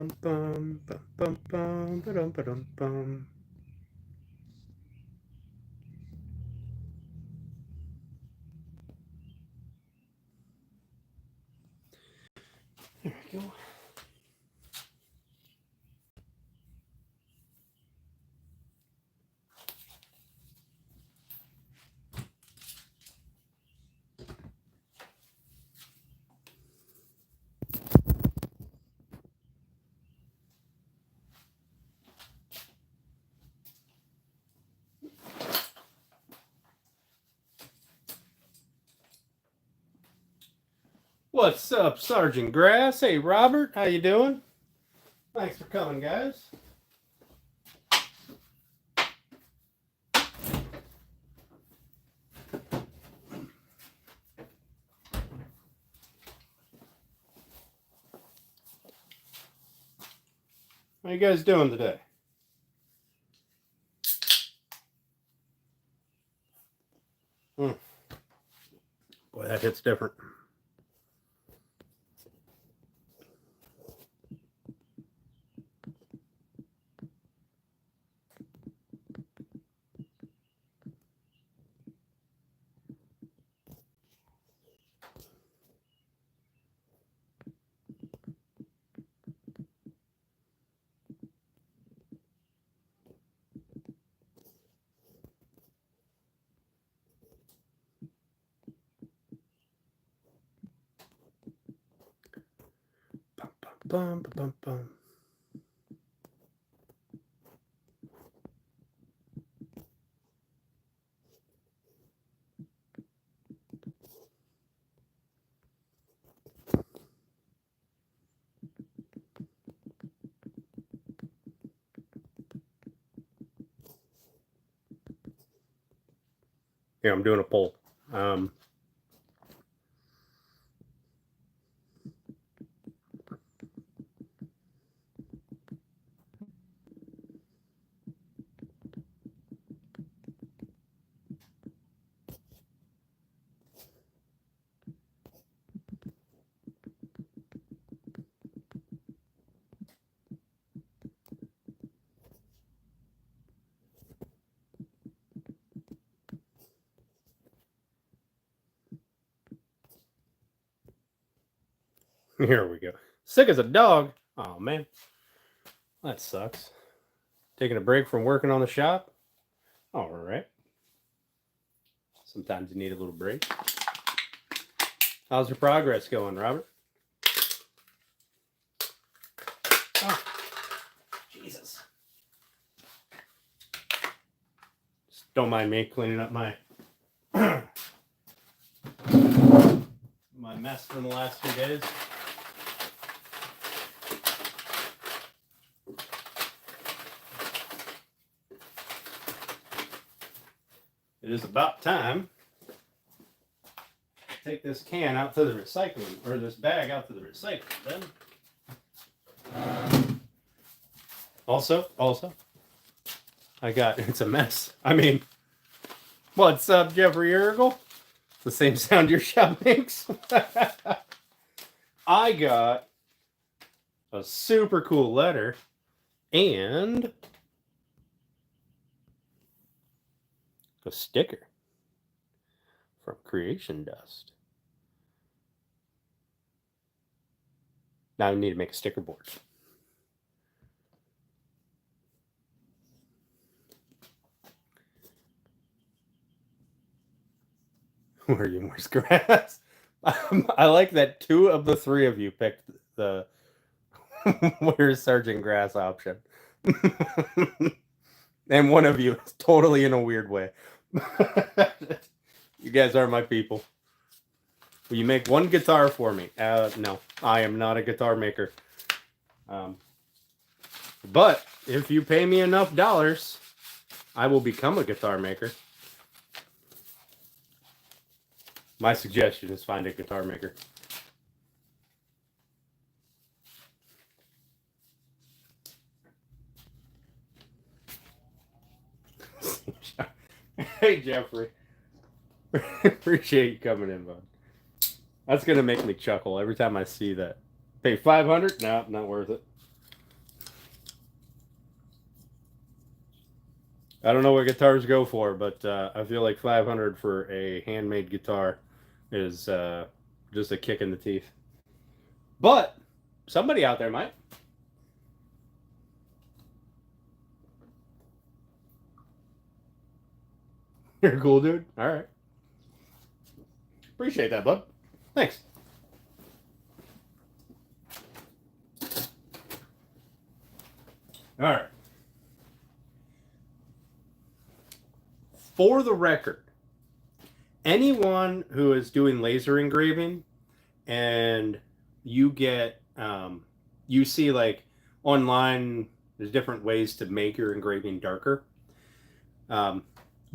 Bum, bum, bum, bum, ba-dum, ba-dum, bum. There we go. What's up, Sergeant Grass? Hey, Robert, how you doing? Thanks for coming, guys. How you guys doing today? Boy, that hits different. Bum, bum, bum, bum, bum. Here, I'm doing a poll. Here we go. Sick as a dog. Oh, man. That sucks. Taking a break from working on the shop. All right. Sometimes you need a little break. How's your progress going, Robert? Oh, Jesus. Just don't mind me cleaning up my my mess from the last few days. It is about time to take this can out to the recycling, or this bag out to the recycling bin. Also, I got, it's a mess. I mean, what's up, Jeffrey Ergel? It's the same sound your shop makes. I got a super cool letter and a sticker from Creation Dust. Now I need to make a sticker board. Where you moist grass? I like that 2 of the 3 of you picked the where's Sergeant Grass option. And one of you is totally in a weird way. You guys are my people. Will you make one guitar for me? No, I am not a guitar maker. But if you pay me enough dollars, I will become a guitar maker. My suggestion is find a guitar maker. Hey, Jeffrey. Appreciate you coming in, bud. That's going to make me chuckle every time I see that. Pay $500? No, not worth it. I don't know what guitars go for, but I feel like 500 for a handmade guitar is just a kick in the teeth. But somebody out there might. You're a cool dude. All right. Appreciate that, bud. Thanks. All right. For the record, anyone who is doing laser engraving and you get, you see like online, there's different ways to make your engraving darker.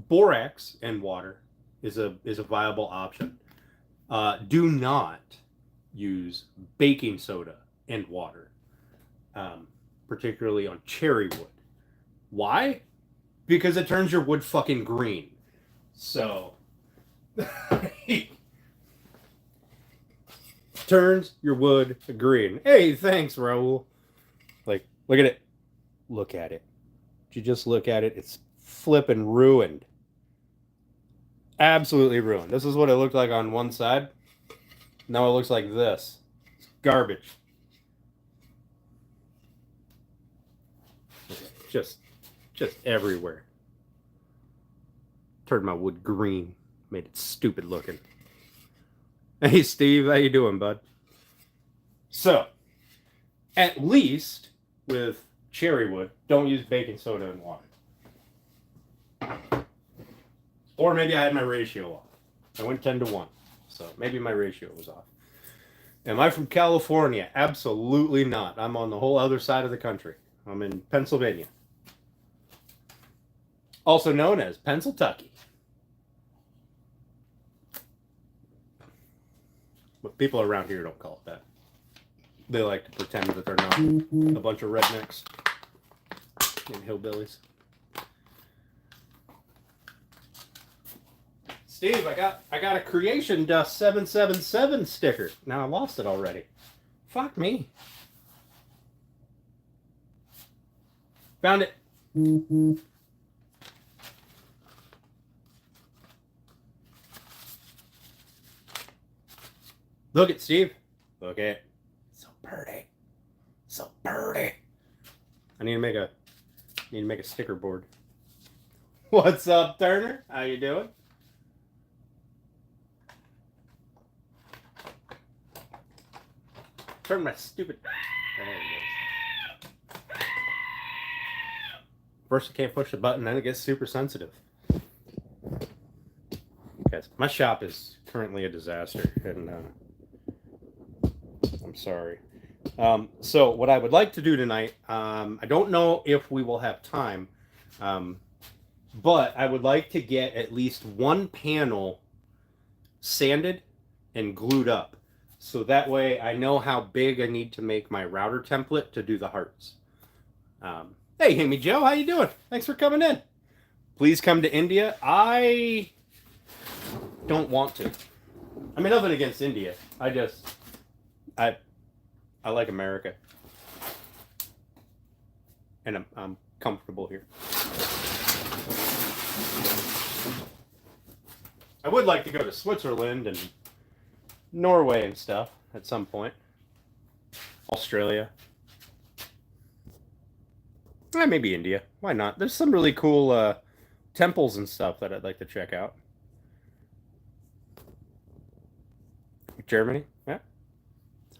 Borax and water is a viable option. Do not use baking soda and water, particularly on cherry wood. Why? Because it turns your wood fucking green. So, turns your wood green. Hey, thanks, Raul. Like, look at it. Look at it. Did you just look at it? It's flipping ruined. Absolutely ruined. This is what it looked like on one side. Now it looks like this. It's garbage. Just everywhere. Turned my wood green. Made it stupid looking. Hey, Steve. How you doing, bud? So, at least with cherry wood, don't use baking soda and water. Or maybe I had my ratio off. I went 10 to 1. So maybe my ratio was off. Am I from California? Absolutely not. I'm on the whole other side of the country. I'm in Pennsylvania. Also known as Pennsyltucky. But people around here don't call it that. They like to pretend that they're not a bunch of rednecks and hillbillies. Steve, I got a Creation Dust 777 sticker. Now I lost it already. Fuck me. Found it. Look at Steve. Look at. So pretty. So pretty. I need to make a sticker board. What's up, Turner? How you doing? Turn my stupid. There it is. First, I can't push the button, then it gets super sensitive. Guys, my shop is currently a disaster, and I'm sorry. So, what I would like to do tonight, I don't know if we will have time, but I would like to get at least one panel sanded and glued up. So that way I know how big I need to make my router template to do the hearts. Hey, Himmy Joe, how you doing? Thanks for coming in. Please come to India. I don't want to. I mean, nothing against India. I like America. And I'm comfortable here. I would like to go to Switzerland and Norway and stuff at some point. Australia. Maybe India. Why not? There's some really cool temples and stuff that I'd like to check out. Germany? Yeah.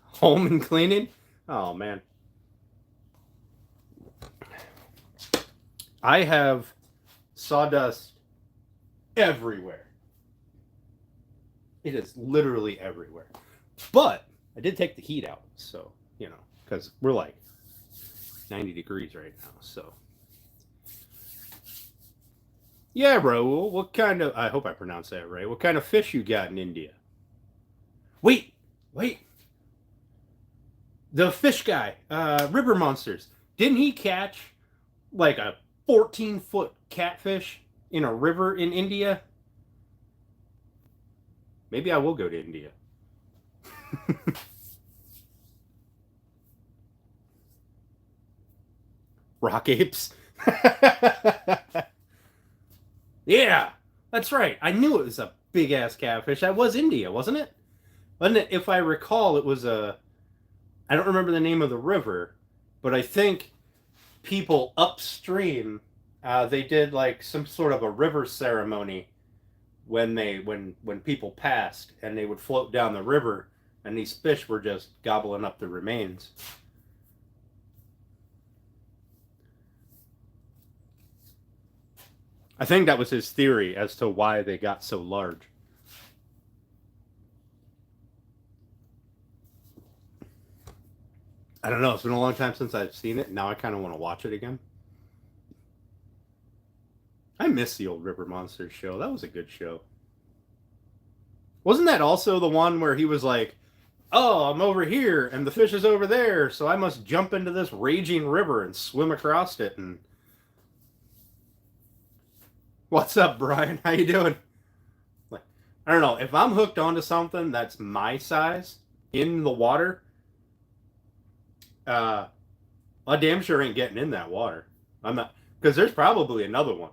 Home and cleaning? Oh, man. I have sawdust everywhere. It is literally everywhere. But I did take the heat out, so, you know, because we're like 90 degrees right now, so. Yeah, Raul, what kind of, I hope I pronounced that right. What kind of fish you got in India? Wait. The fish guy, River Monsters, didn't he catch like a 14-foot catfish in a river in India? Maybe I will go to India. Rock apes. Yeah, that's right. I knew it was a big ass catfish. That was India, wasn't it? Wasn't it? If I recall, it was a. I don't remember the name of the river, but I think people upstream, they did like some sort of a river ceremony when people passed, and they would float down the river, and these fish were just gobbling up the remains. I think that was his theory as to why they got so large. I don't know. It's been a long time since I've seen it. Now I kind of want to watch it again. I miss the old River Monsters show. That was a good show. Wasn't that also the one where he was like, "Oh, I'm over here and the fish is over there, so I must jump into this raging river and swim across it." And what's up, Brian? How you doing? Like, I don't know. If I'm hooked onto something that's my size in the water, I damn sure ain't getting in that water. I'm not, because there's probably another one.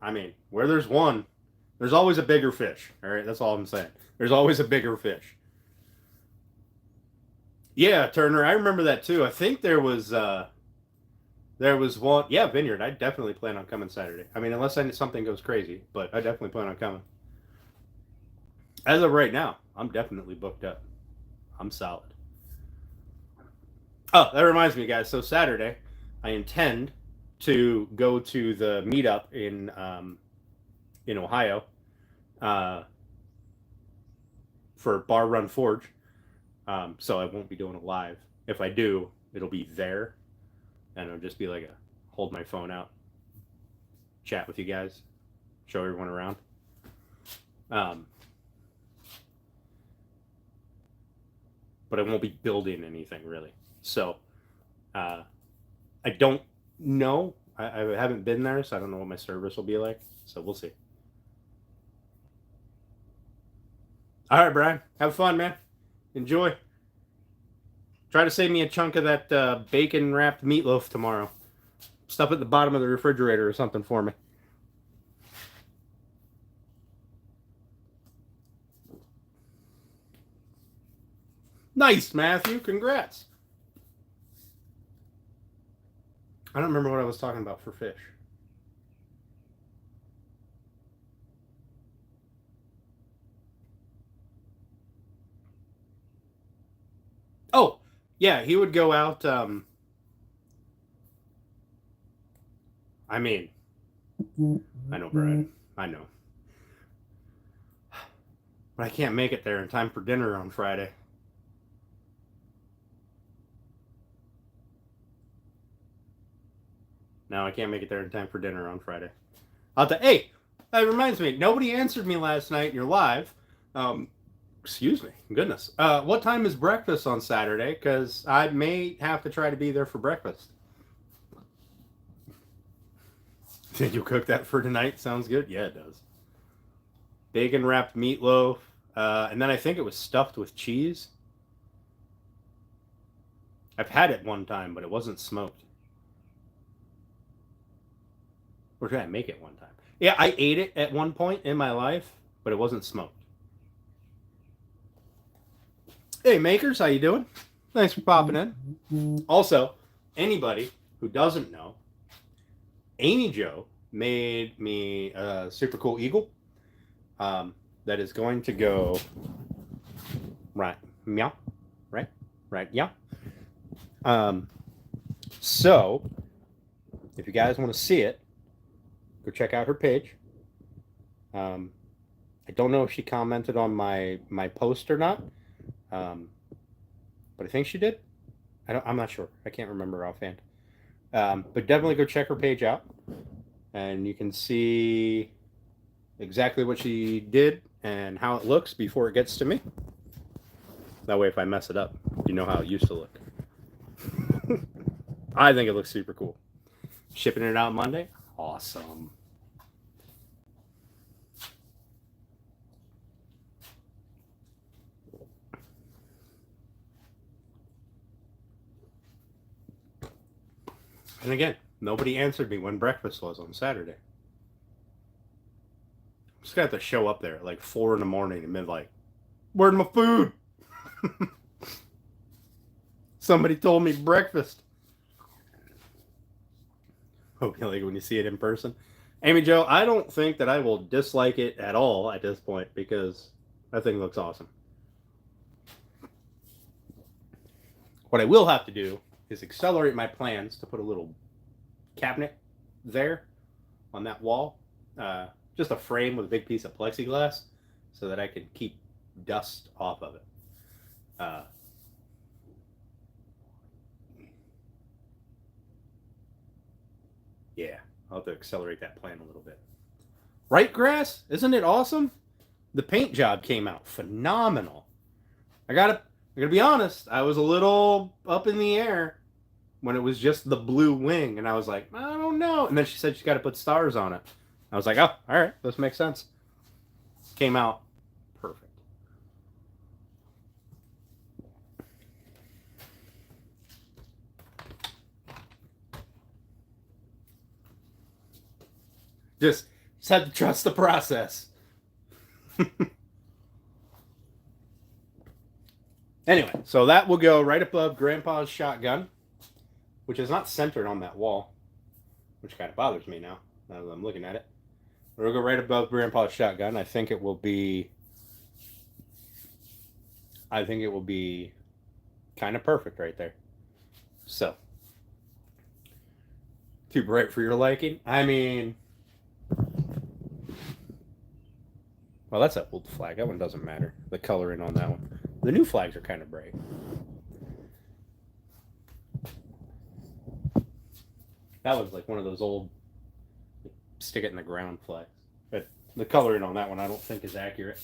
I mean, where there's one, there's always a bigger fish. All right, that's all I'm saying. There's always a bigger fish. Yeah, Turner, I remember that too. I think there was one. Yeah, Vineyard. I definitely plan on coming Saturday. I mean, unless something goes crazy, but I definitely plan on coming. As of right now, I'm definitely booked up. I'm solid. Oh, that reminds me, guys. So Saturday, I intend to go to the meetup in Ohio, uh, for Bar Run Forge. So I won't be doing it live. If I do, it'll be there, and it'll just be like a hold my phone out, chat with you guys, show everyone around. Um, but I won't be building anything really. So I don't know. I haven't been there, so I don't know what my service will be like. So we'll see. All right, Brian. Have fun, man. Enjoy. Try to save me a chunk of that bacon wrapped meatloaf tomorrow. Stuff at the bottom of the refrigerator or something for me. Nice, Matthew. Congrats. I don't remember what I was talking about for fish. Oh, yeah, he would go out. I mean, I know, Brian. I know. But I can't make it there in time for dinner on Friday. No, I can't make it there in time for dinner on Friday. Hey, that reminds me. Nobody answered me last night. You're live. Excuse me. Goodness. What time is breakfast on Saturday? Because I may have to try to be there for breakfast. Did you cook that for tonight? Sounds good. Yeah, it does. Bacon wrapped meatloaf. And then I think it was stuffed with cheese. I've had it one time, but it wasn't smoked. Or did I make it one time? Yeah, I ate it at one point in my life, but it wasn't smoked. Hey, makers, how you doing? Thanks for popping in. Also, anybody who doesn't know, Amy Joe made me a super cool eagle that is going to go right, meow, right, yeah. So, if you guys want to see it, go check out her page. I don't know if she commented on my post or not, but I think she did. I'm not sure. I can't remember offhand. But definitely go check her page out, and you can see exactly what she did and how it looks before it gets to me. That way, if I mess it up, you know how it used to look. I think it looks super cool. Shipping it out Monday. Awesome. And again, nobody answered me when breakfast was on Saturday. Just got to show up there at like 4 in the morning and been like, where's my food? Somebody told me breakfast. Hope you like when you see it in person. Amy Jo, I don't think that I will dislike it at all at this point because that thing looks awesome. What I will have to do is accelerate my plans to put a little cabinet there on that wall. Just a frame with a big piece of plexiglass so that I can keep dust off of it. Yeah, I'll have to accelerate that plan a little bit. Right, Grass? Isn't it awesome? The paint job came out phenomenal. I gotta be honest, I was a little up in the air when it was just the blue wing, and I was like, I don't know. And then she said she's got to put stars on it. I was like, oh, all right, this makes sense. Came out perfect. Just had to trust the process. Anyway, so that will go right above Grandpa's shotgun, which is not centered on that wall, which kind of bothers me now that I'm looking at it. It'll go right above Grandpa's shotgun. I think it will be kind of perfect right there. So, too bright for your liking? I mean, well, that's an old flag. That one doesn't matter. The coloring on that one. The new flags are kind of bright. That was like one of those old stick it in the ground flags. But the coloring on that one I don't think is accurate.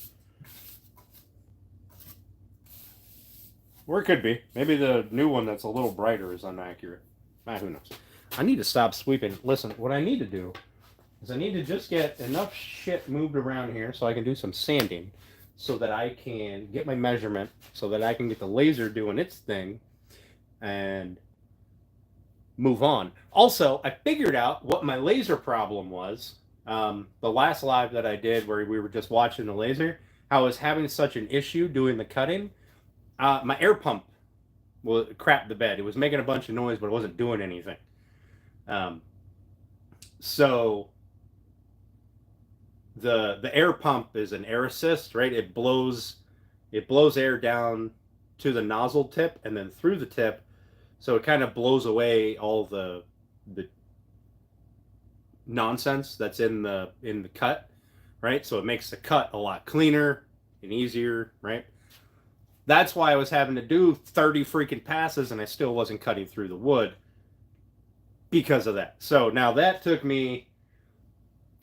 Or it could be. Maybe the new one that's a little brighter is inaccurate. Who knows? I need to stop sweeping. Listen, what I need to do is I need to just get enough shit moved around here so I can do some sanding so that I can get my measurement so that I can get the laser doing its thing and move on. Also, I figured out what my laser problem was. The last live that I did where we were just watching the laser, I was having such an issue doing the cutting. My air pump crapped the bed. It was making a bunch of noise, but it wasn't doing anything. So the air pump is an air assist, right? It blows air down to the nozzle tip and then through the tip, so it kind of blows away all the nonsense that's in the cut, right? So it makes the cut a lot cleaner and easier, right? That's why I was having to do 30 freaking passes and I still wasn't cutting through the wood because of that. So now that took me,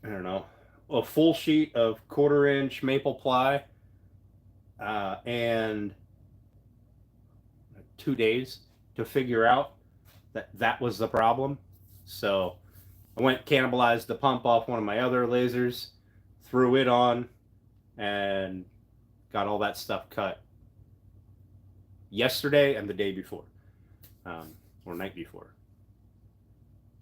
I don't know, a full sheet of 1/4 inch maple ply and 2 days to figure out that was the problem. So I went cannibalized the pump off one of my other lasers, threw it on, and got all that stuff cut yesterday and the day before, or night before,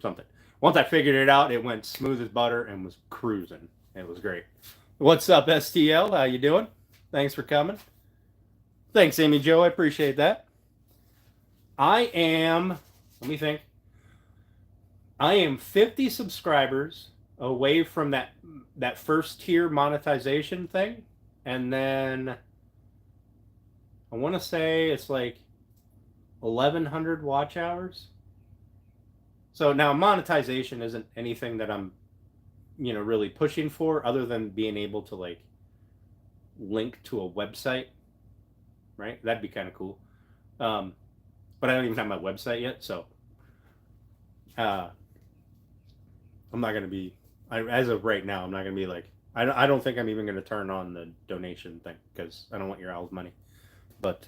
something. Once I figured it out, it went smooth as butter and was cruising. It was great. What's up, STL? How you doing? Thanks for coming. Thanks, Amy Jo. I appreciate that. Let me think. I am 50 subscribers away from that first tier monetization thing. And then I want to say it's like 1,100 watch hours. So now monetization isn't anything that I'm, really pushing for other than being able to like link to a website, right? That'd be kind of cool. But I don't even have my website yet. So, I'm not going to be, as of right now, I'm not going to be like, I don't think I'm even going to turn on the donation thing because I don't want your all's money. But,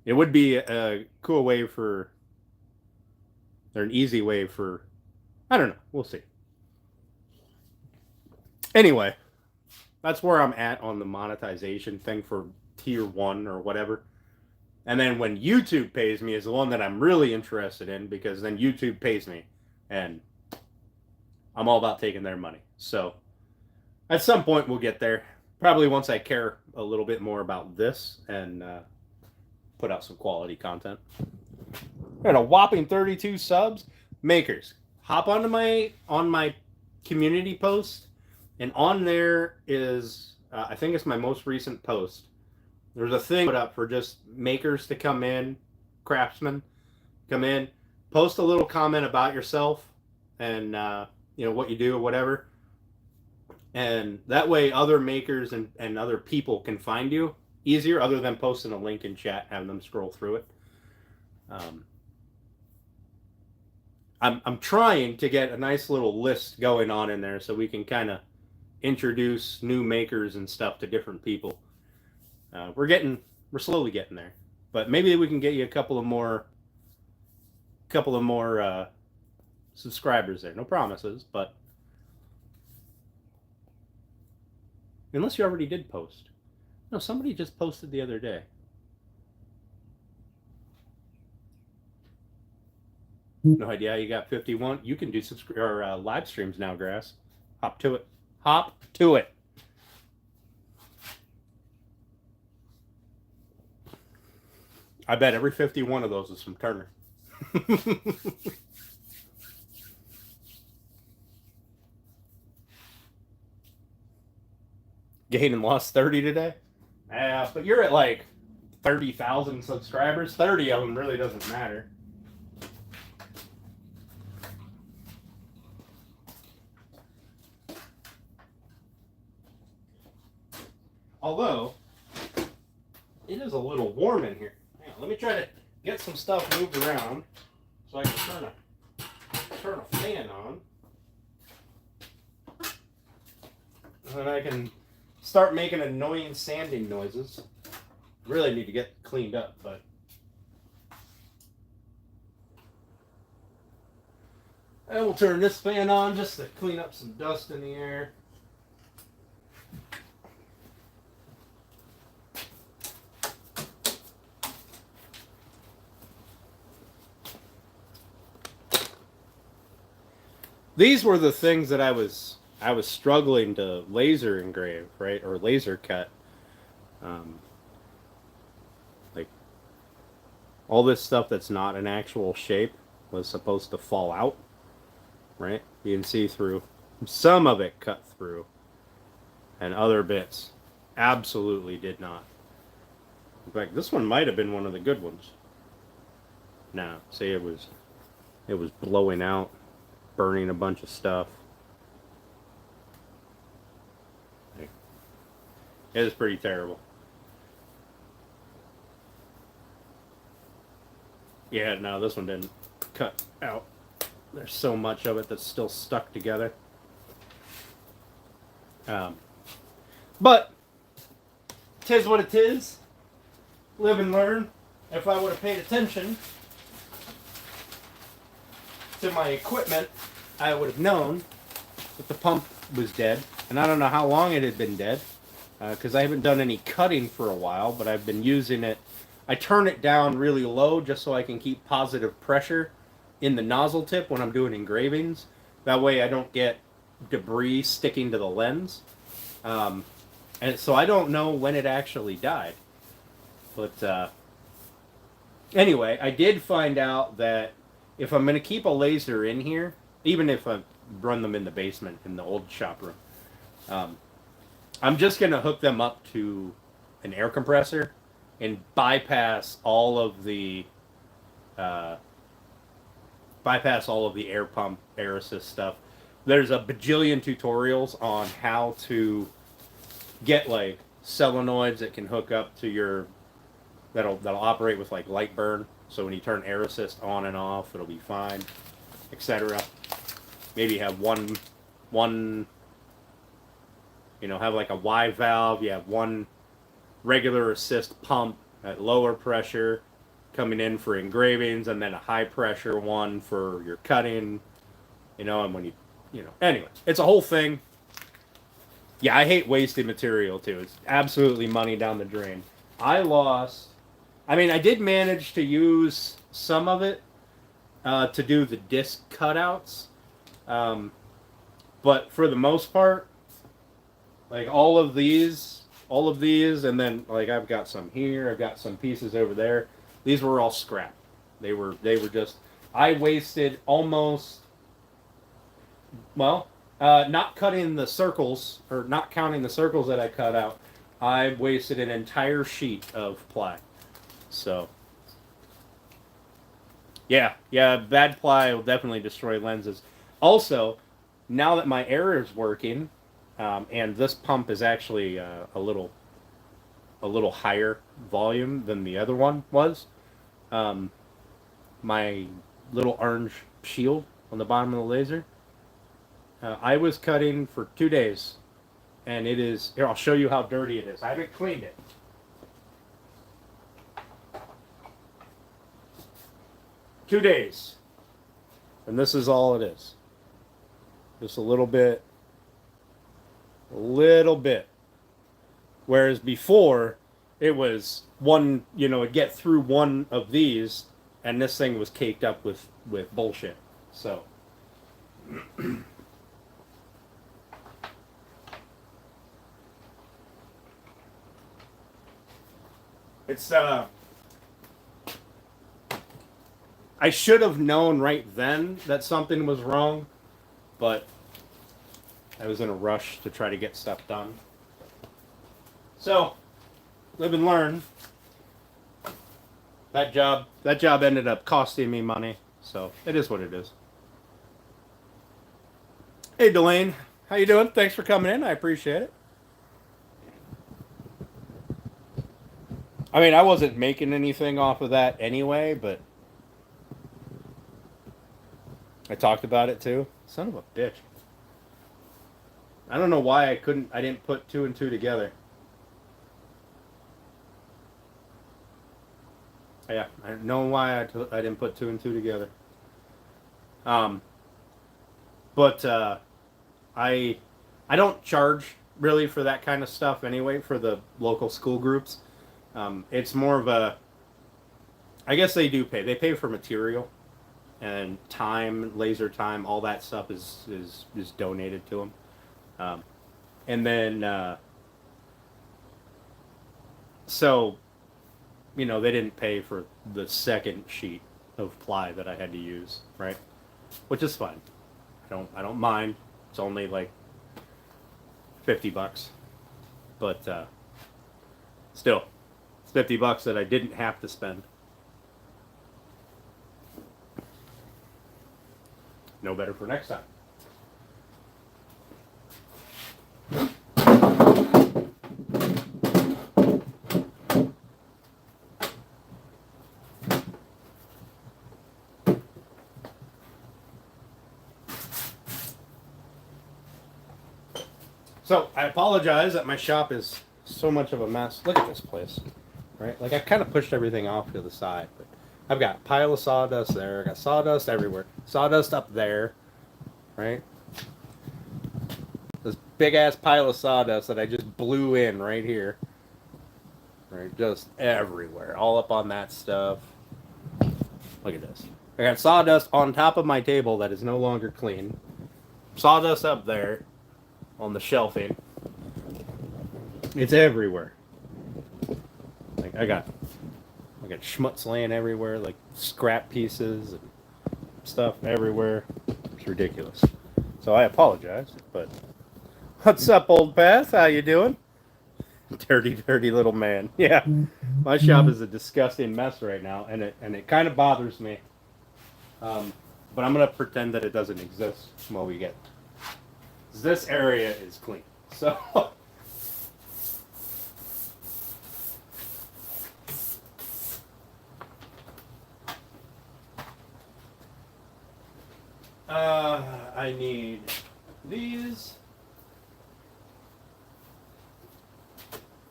it would be a cool way or an easy way for, I don't know. We'll see. Anyway, that's where I'm at on the monetization thing for tier 1 or whatever. And then when YouTube pays me is the one that I'm really interested in because then YouTube pays me and I'm all about taking their money. So At some point, we'll get there. Probably once I care a little bit more about this and put out some quality content. At a whopping 32 subs, makers, hop onto my community post, and on there is I think it's my most recent post. There's a thing put up for just makers to come in, craftsmen come in, post a little comment about yourself and what you do or whatever, and that way other makers and other people can find you easier, other than posting a link in chat, having them scroll through it. I'm trying to get a nice little list going on in there so we can kind of introduce new makers and stuff to different people. We're slowly getting there, but maybe we can get you a couple of more subscribers there. No promises, but unless you already did post. No, somebody just posted the other day. No idea how you got 51. You can do live streams now, Grass. Hop to it. Hop to it. I bet every 51 of those is from Turner. Gained and lost 30 today? Yeah, but you're at like 30,000 subscribers. 30 of them really doesn't matter. Although, it is a little warm in here. Hang on, let me try to get some stuff moved around so I can turn a fan on. And then I can start making annoying sanding noises. Really need to get cleaned up, but and we'll turn this fan on just to clean up some dust in the air. These were the things that I was struggling to laser engrave, right, or laser cut. Like all this stuff that's not an actual shape was supposed to fall out, right? You can see through. Some of it cut through, and other bits absolutely did not. In fact, this one might have been one of the good ones. No, see, it was blowing out, burning a bunch of stuff. It is pretty terrible. Yeah, no, this one didn't cut out. There's so much of it that's still stuck together. But, 'tis what it is. Live and learn. If I would have paid attention to my equipment, I would have known that the pump was dead. And I don't know how long it had been dead, because I haven't done any cutting for a while, but I've been using it. I turn it down really low just so I can keep positive pressure in the nozzle tip when I'm doing engravings. That way I don't get debris sticking to the lens. And so I don't know when it actually died. But anyway, I did find out that if I'm going to keep a laser in here, even if I run them in the basement in the old shop room, I'm just going to hook them up to an air compressor and bypass all of the air pump, air assist stuff. There's a bajillion tutorials on how to get like solenoids that can hook up to your that'll operate with like light burn. So when you turn air assist on and off, it'll be fine, etc. Maybe have one have like a Y valve. You have one regular assist pump at lower pressure coming in for engravings, and then a high pressure one for your cutting, and when anyway, it's a whole thing. Yeah, I hate wasting material too. It's absolutely money down the drain. I did manage to use some of it to do the disc cutouts, but for the most part, Like all of these, and then like I've got some here, I've got some pieces over there. These were all scrap. They were just. I wasted almost, well, not cutting the circles or not counting the circles that I cut out. I wasted an entire sheet of ply. So yeah, bad ply will definitely destroy lenses. Also, now that my air is working, and this pump is actually a little higher volume than the other one was, my little orange shield on the bottom of the laser, I was cutting for 2 days, and it is here. I'll show you how dirty it is. I haven't cleaned it. 2 days, and this is all it is. Just a little bit. Whereas before, it was one, it'd get through one of these, and this thing was caked up with bullshit. So, it's, I should have known right then that something was wrong, but I was in a rush to try to get stuff done. So, live and learn. That job ended up costing me money, so it is what it is. Hey, Delane, how you doing? Thanks for coming in. I appreciate it. I mean, I wasn't making anything off of that anyway, but I talked about it too. Son of a bitch. I don't know why I didn't put two and two together. Yeah, I don't know why I didn't put two and two together. But I don't charge really for that kind of stuff anyway for the local school groups. It's more of a, I guess they do pay. They pay for material and time, laser time, all that stuff is donated to them. And then so they didn't pay for the second sheet of ply that I had to use, right? Which is fine. I don't mind. It's only like $50, but still, it's $50 that I didn't have to spend. No better for next time. So, I apologize that my shop is so much of a mess. Look at this place, right? Like, I kind of pushed everything off to the side, but I've got a pile of sawdust there. I got sawdust everywhere. Sawdust up there, right? This big-ass pile of sawdust that I just blew in right here. Right, just everywhere. All up on that stuff. Look at this. I got sawdust on top of my table that is no longer clean. Sawdust up there on the shelving. It's everywhere. Like I got schmutz laying everywhere, like scrap pieces and stuff everywhere. It's ridiculous. So I apologize, but what's up, old Beth? How you doing? Dirty, dirty little man. Yeah, my shop is a disgusting mess right now, and it kind of bothers me. But I'm gonna pretend that it doesn't exist while we get. This area is clean, so. I need these.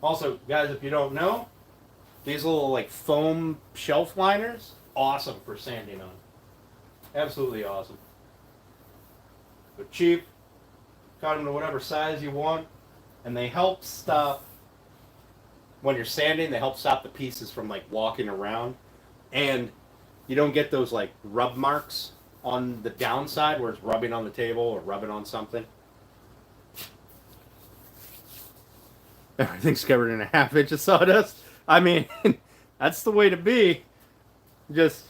Also, guys, if you don't know, these little like foam shelf liners, awesome for sanding on. Absolutely awesome. They're cheap. Cut them to whatever size you want, and they help stop, when you're sanding, they help stop the pieces from like walking around, and you don't get those like rub marks on the downside where it's rubbing on the table or rubbing on something. everything's covered in a ½ inch of sawdust. I mean, that's the way to be. Just,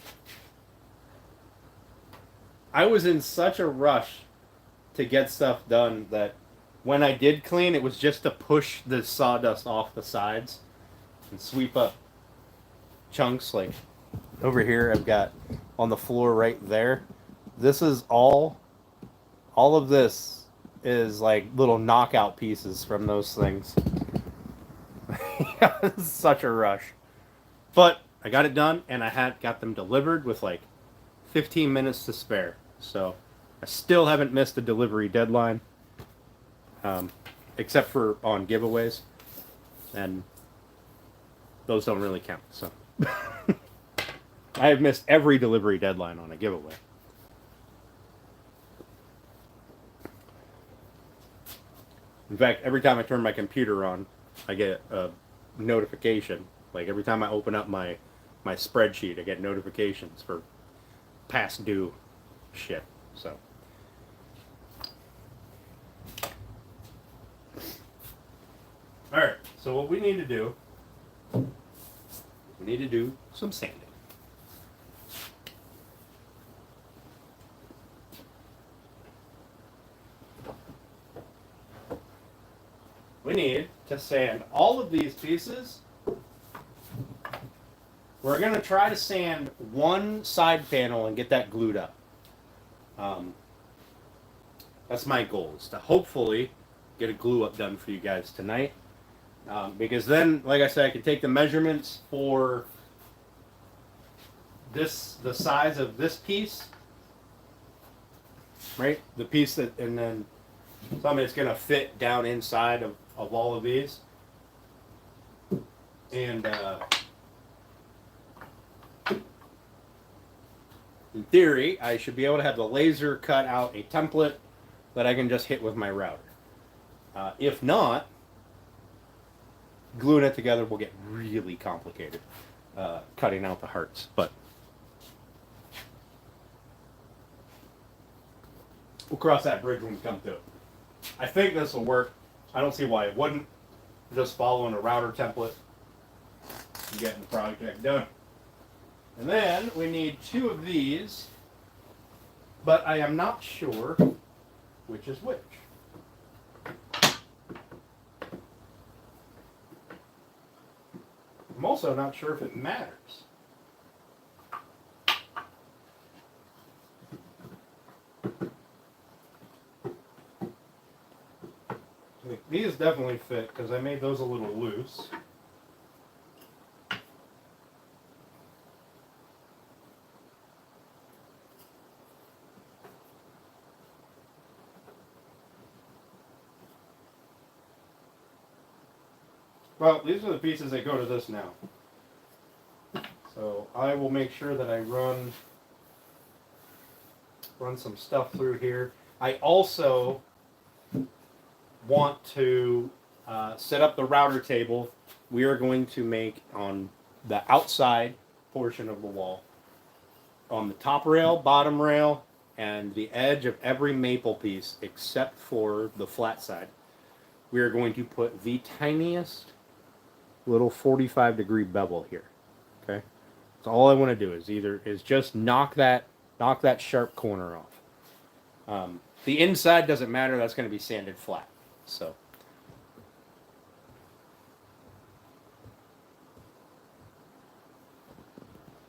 I was in such a rush to get stuff done that when I did clean, it was just to push the sawdust off the sides and sweep up chunks. Like over here, I've got on the floor right there. This is all of this is like little knockout pieces from those things. It's such a rush. But I got it done, and I got them delivered with like 15 minutes to spare. So I still haven't missed a delivery deadline, except for on giveaways, and those don't really count. So I have missed every delivery deadline on a giveaway. In fact, every time I turn my computer on, I get a notification. Like every time I open up my spreadsheet, I get notifications for past due shit. So all right, so what we need to do, we need to do some sanding. We need to sand all of these pieces. We're going to try to sand one side panel and get that glued up. That's my goal, is to hopefully get a glue up done for you guys tonight. Because then, like I said, I can take the measurements for the size of this piece, right? The piece that, and then something that's going to fit down inside of all of these. And in theory, I should be able to have the laser cut out a template that I can just hit with my router. If not, gluing it together will get really complicated, cutting out the hearts. But we'll cross that bridge when we come to it. I think this will work. I don't see why it wouldn't. Just following a router template and getting the project done. And then we need 2 of these, but I am not sure which is which. I'm also not sure if it matters. These definitely fit because I made those a little loose. Well, these are the pieces that go to this now. So I will make sure that I run some stuff through here. I also want to set up the router table. We are going to make on the outside portion of the wall, on the top rail, bottom rail, and the edge of every maple piece except for the flat side, we are going to put the tiniest little 45-degree bevel here. Okay, so all I want to do is just knock that sharp corner off. The inside doesn't matter. That's going to be sanded flat. So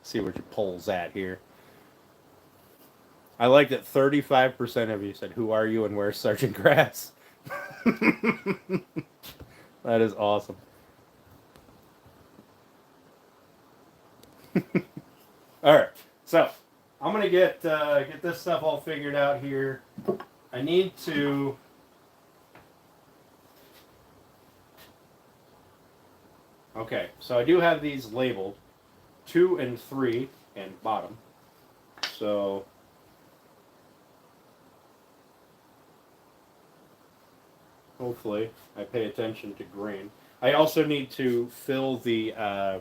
see where your pole's at here. I like that 35% of you said, "Who are you and where's Sergeant Grass?" That is awesome. All right, so I'm gonna get this stuff all figured out here. I need to. Okay, so I do have these labeled 2 and 3 and bottom. So hopefully I pay attention to grain. I also need to fill the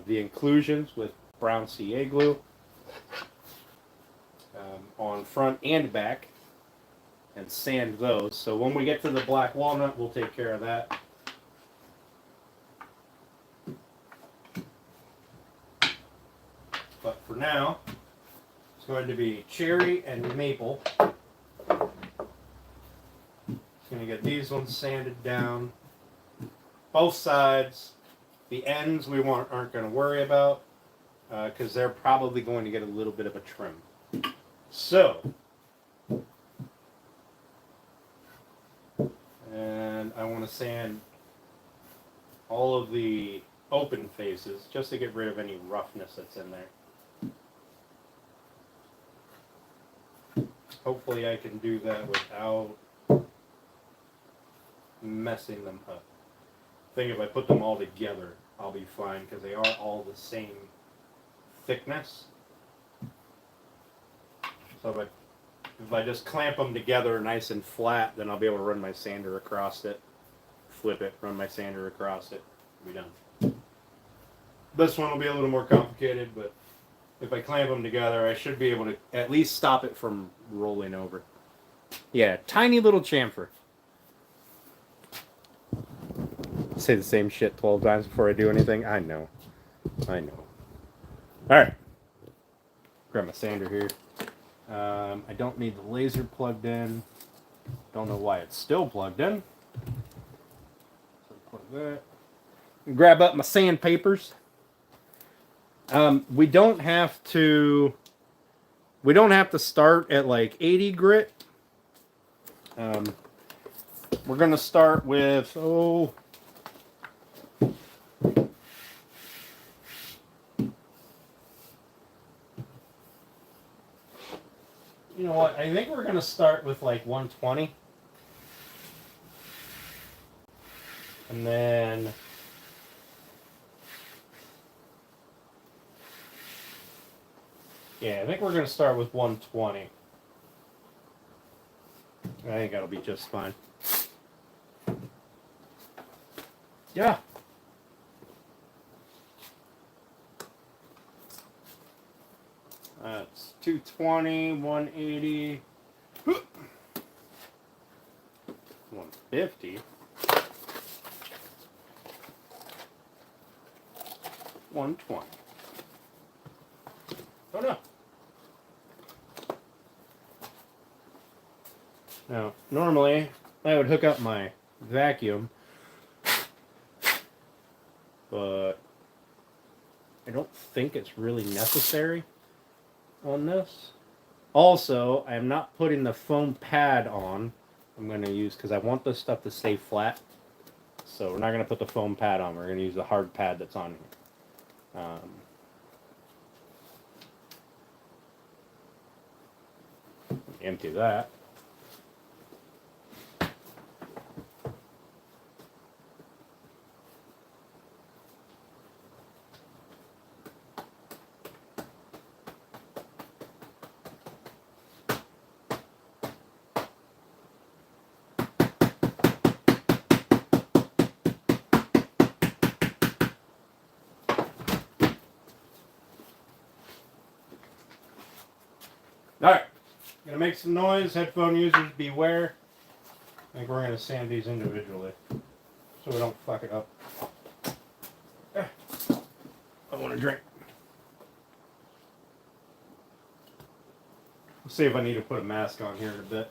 inclusions with brown CA glue on front and back and sand those. So when we get to the black walnut, we'll take care of that. now it's going to be cherry and maple. Gonna get these ones sanded down, both sides. The ends we aren't going to worry about because they're probably going to get a little bit of a trim. So, and I want to sand all of the open faces just to get rid of any roughness that's in there. Hopefully I can do that without messing them up. I think if I put them all together, I'll be fine because they are all the same thickness. So if I just clamp them together nice and flat, then I'll be able to run my sander across it, flip it, run my sander across it, be done. This one will be a little more complicated, but if I clamp them together, I should be able to at least stop it from rolling over. Yeah, tiny little chamfer. Say the same shit 12 times before I do anything. I know. Alright. Grab my sander here. I don't need the laser plugged in. Don't know why it's still plugged in. So plug that. Grab up my sandpapers. We don't have to start at like 80 grit. We're gonna start with you know what? I think we're going to start with like 120. And then yeah, I think we're going to start with 120. I think that'll be just fine. Yeah. That's 220, 180, 150, 120. Oh no. Now, normally I would hook up my vacuum, but I don't think it's really necessary on this. Also, I am not putting the foam pad on. I'm going to use, because I want this stuff to stay flat. So we're not going to put the foam pad on. We're going to use the hard pad that's on here. Empty that. Alright, gonna make some noise. Headphone users beware. I think we're gonna sand these individually so we don't fuck it up. I want a drink. Let's see if I need to put a mask on here in a bit.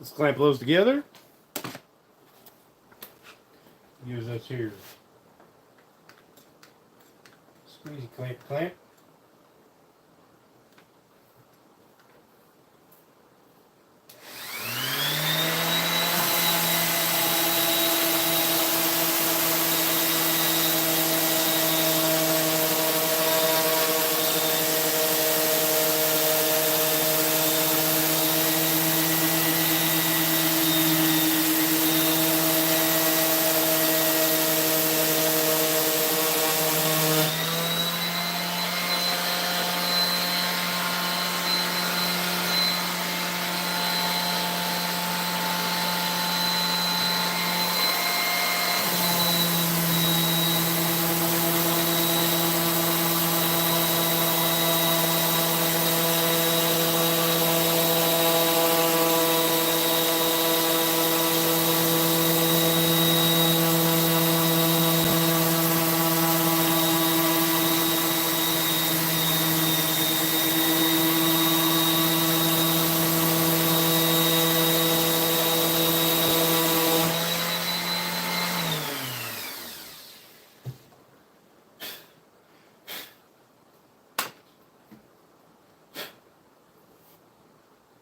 Let's clamp those together. Use this here squeezy clamp.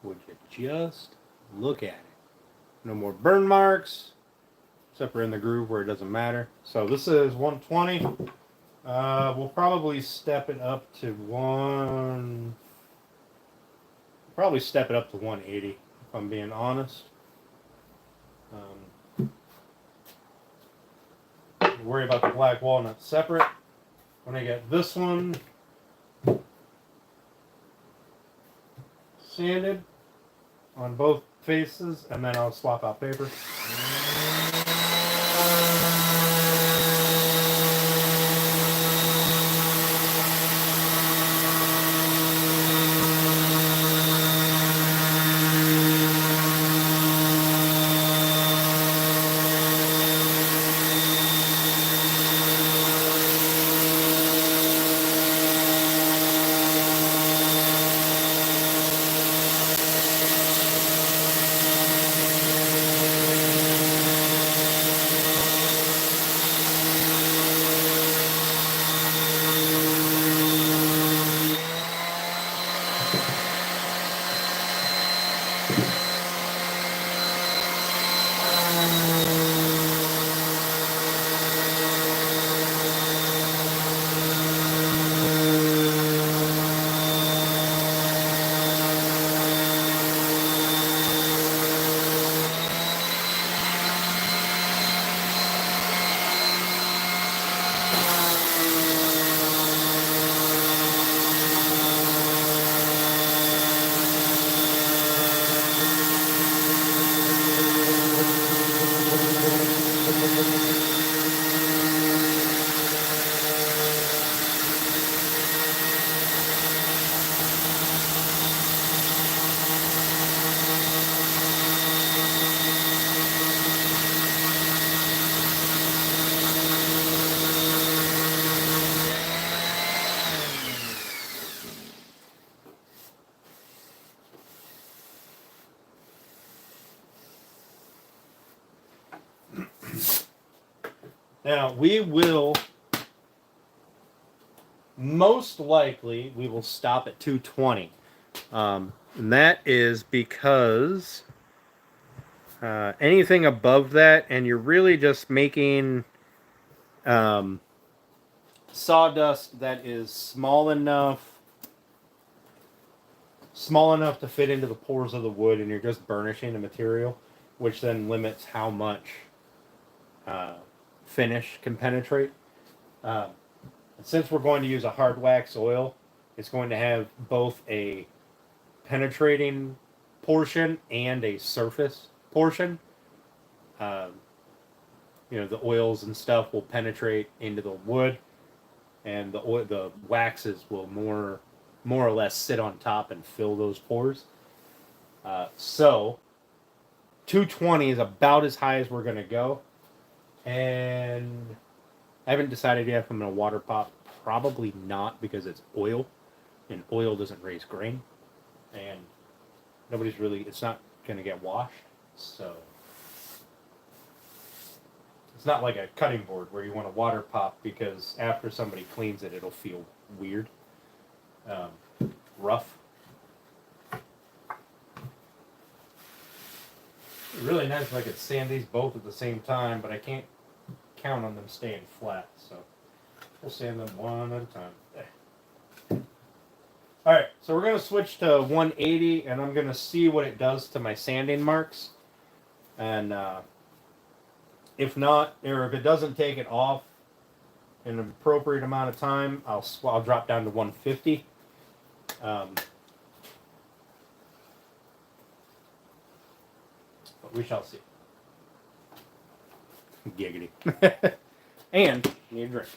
Would you just look at it? No more burn marks, except for in the groove where it doesn't matter. So this is 120. We'll probably step it up to 180 if I'm being honest. Worry about the black walnut separate. When I get this one sanded on both faces, and then I'll swap out paper. Now, we will, most likely, we will stop at 220. And that is because anything above that, and you're really just making sawdust that is small enough to fit into the pores of the wood, and you're just burnishing the material, which then limits how much finish can penetrate. Since we're going to use a hard wax oil, it's going to have both a penetrating portion and a surface portion. The oils and stuff will penetrate into the wood, and the waxes will more or less sit on top and fill those pores. So 220 is about as high as we're going to go. And I haven't decided yet if I'm going to water pop. Probably not, because it's oil, and oil doesn't raise grain, and it's not going to get washed. So it's not like a cutting board where you want to water pop, because after somebody cleans it, it'll feel weird, rough. It'd be really nice if I could sand these both at the same time, but I can't count on them staying flat, so we'll sand them one at a time. Alright, so we're going to switch to 180, and I'm going to see what it does to my sanding marks. And if not, or if it doesn't take it off in an appropriate amount of time, I'll drop down to 150. But we shall see. Giggity. And need a drink.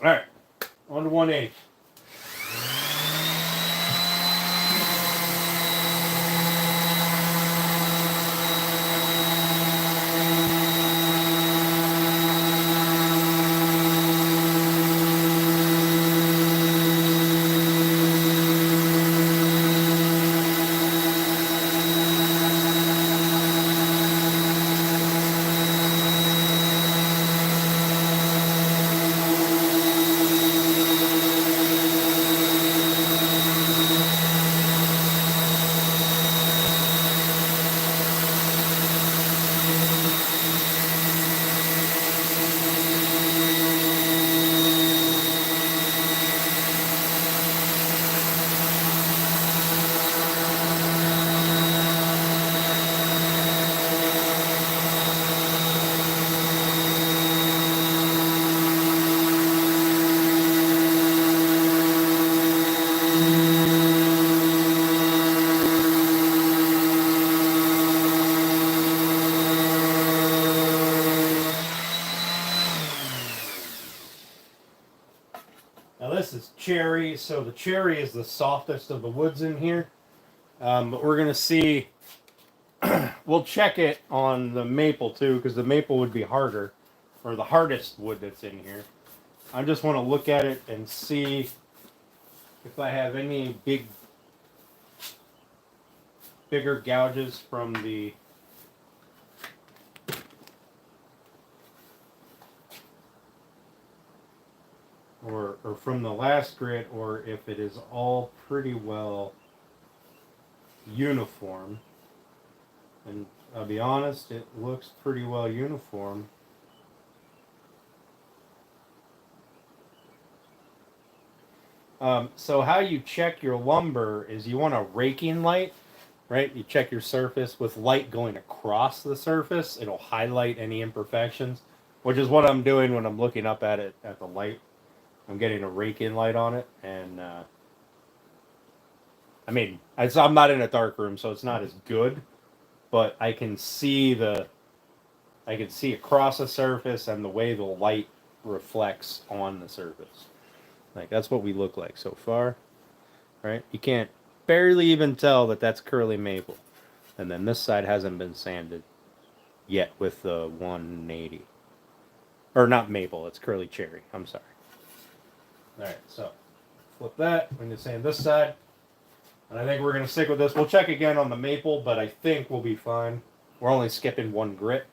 Alright, on to 180. Now this is cherry, so the cherry is the softest of the woods in here. But we're going to see, we'll check it on the maple too, because the maple would be harder, or the hardest wood that's in here. I just want to look at it and see if I have any bigger gouges from the or from the last grit, or if it is all pretty well uniform. And I'll be honest, it looks pretty well uniform. So how you check your lumber is you want a raking light, right? You check your surface with light going across the surface. It'll highlight any imperfections, which is what I'm doing when I'm looking up at it at the light. I'm getting a rake-in light on it, and I mean, I'm not in a dark room, so it's not as good, but I can see across the surface and the way the light reflects on the surface. Like, that's what we look like so far, right? You can't barely even tell that that's curly maple. And then this side hasn't been sanded yet with the 180. Or not maple, it's curly cherry. I'm sorry. Alright, so flip that. We're going to sand this side. And I think we're going to stick with this. We'll check again on the maple, but I think we'll be fine. We're only skipping one grit.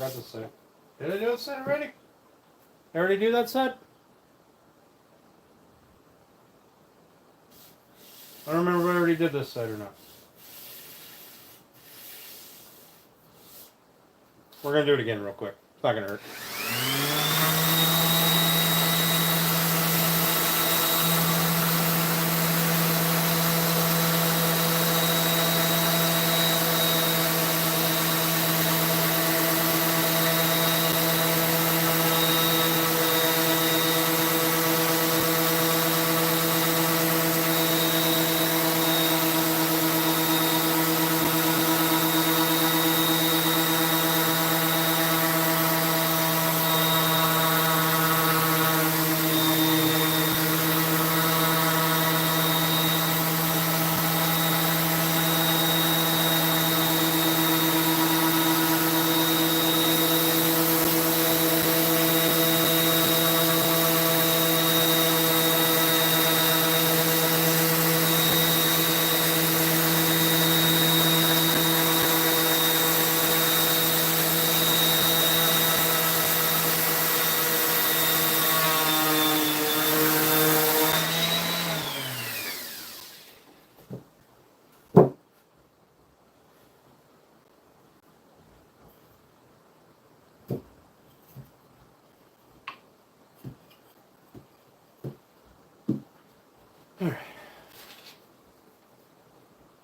forgot this side. Did I do this side already? I already do that side? I don't remember if I already did this side or not. We're going to do it again real quick. It's not going to hurt.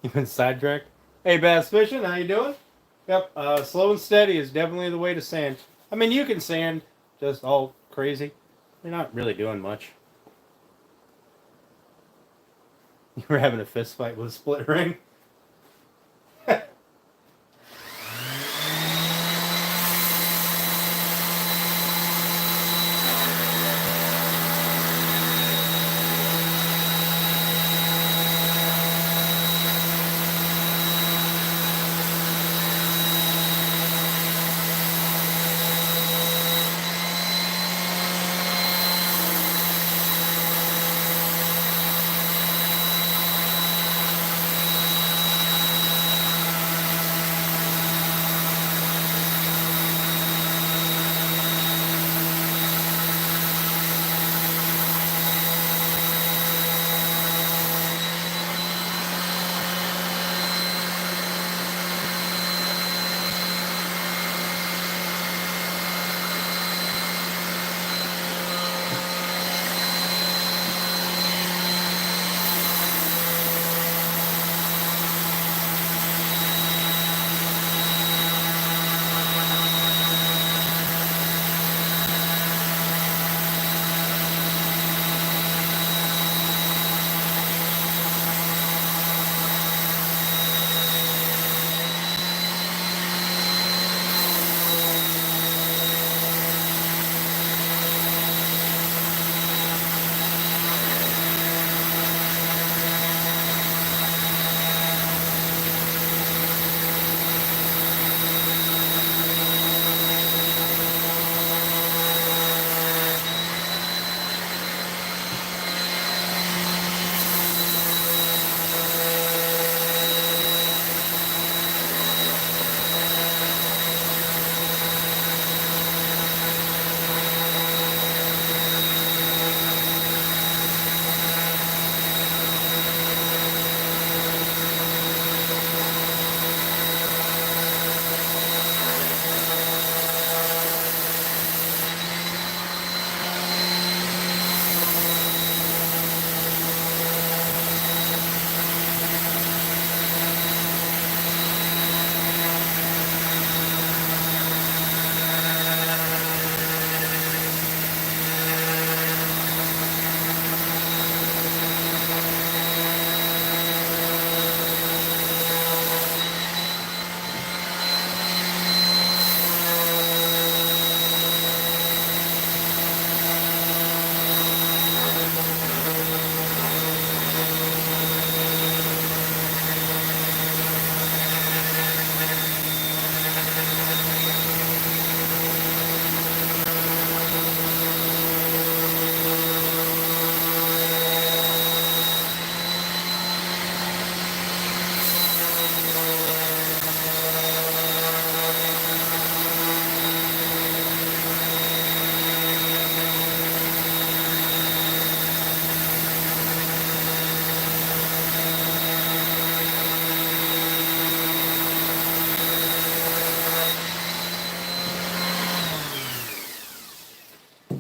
You've been sidetracked? Hey, Bass Fishing, how you doing? Yep, slow and steady is definitely the way to sand. I mean, you can sand just all crazy. You're not really doing much. You were having a fist fight with a split ring?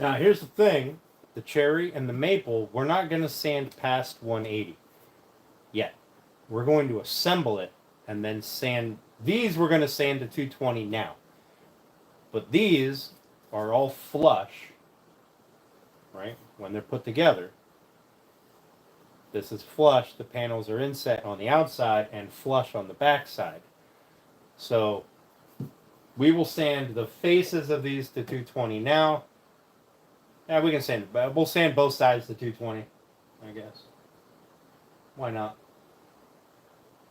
Now here's the thing, the cherry and the maple, we're not going to sand past 180 yet. We're going to assemble it and then sand. These we're going to sand to 220 now. But these are all flush, right? When they're put together. This is flush, the panels are inset on the outside and flush on the back side. So we will sand the faces of these to 220 now. Yeah, we can sand, we'll sand both sides to 220, I guess. Why not?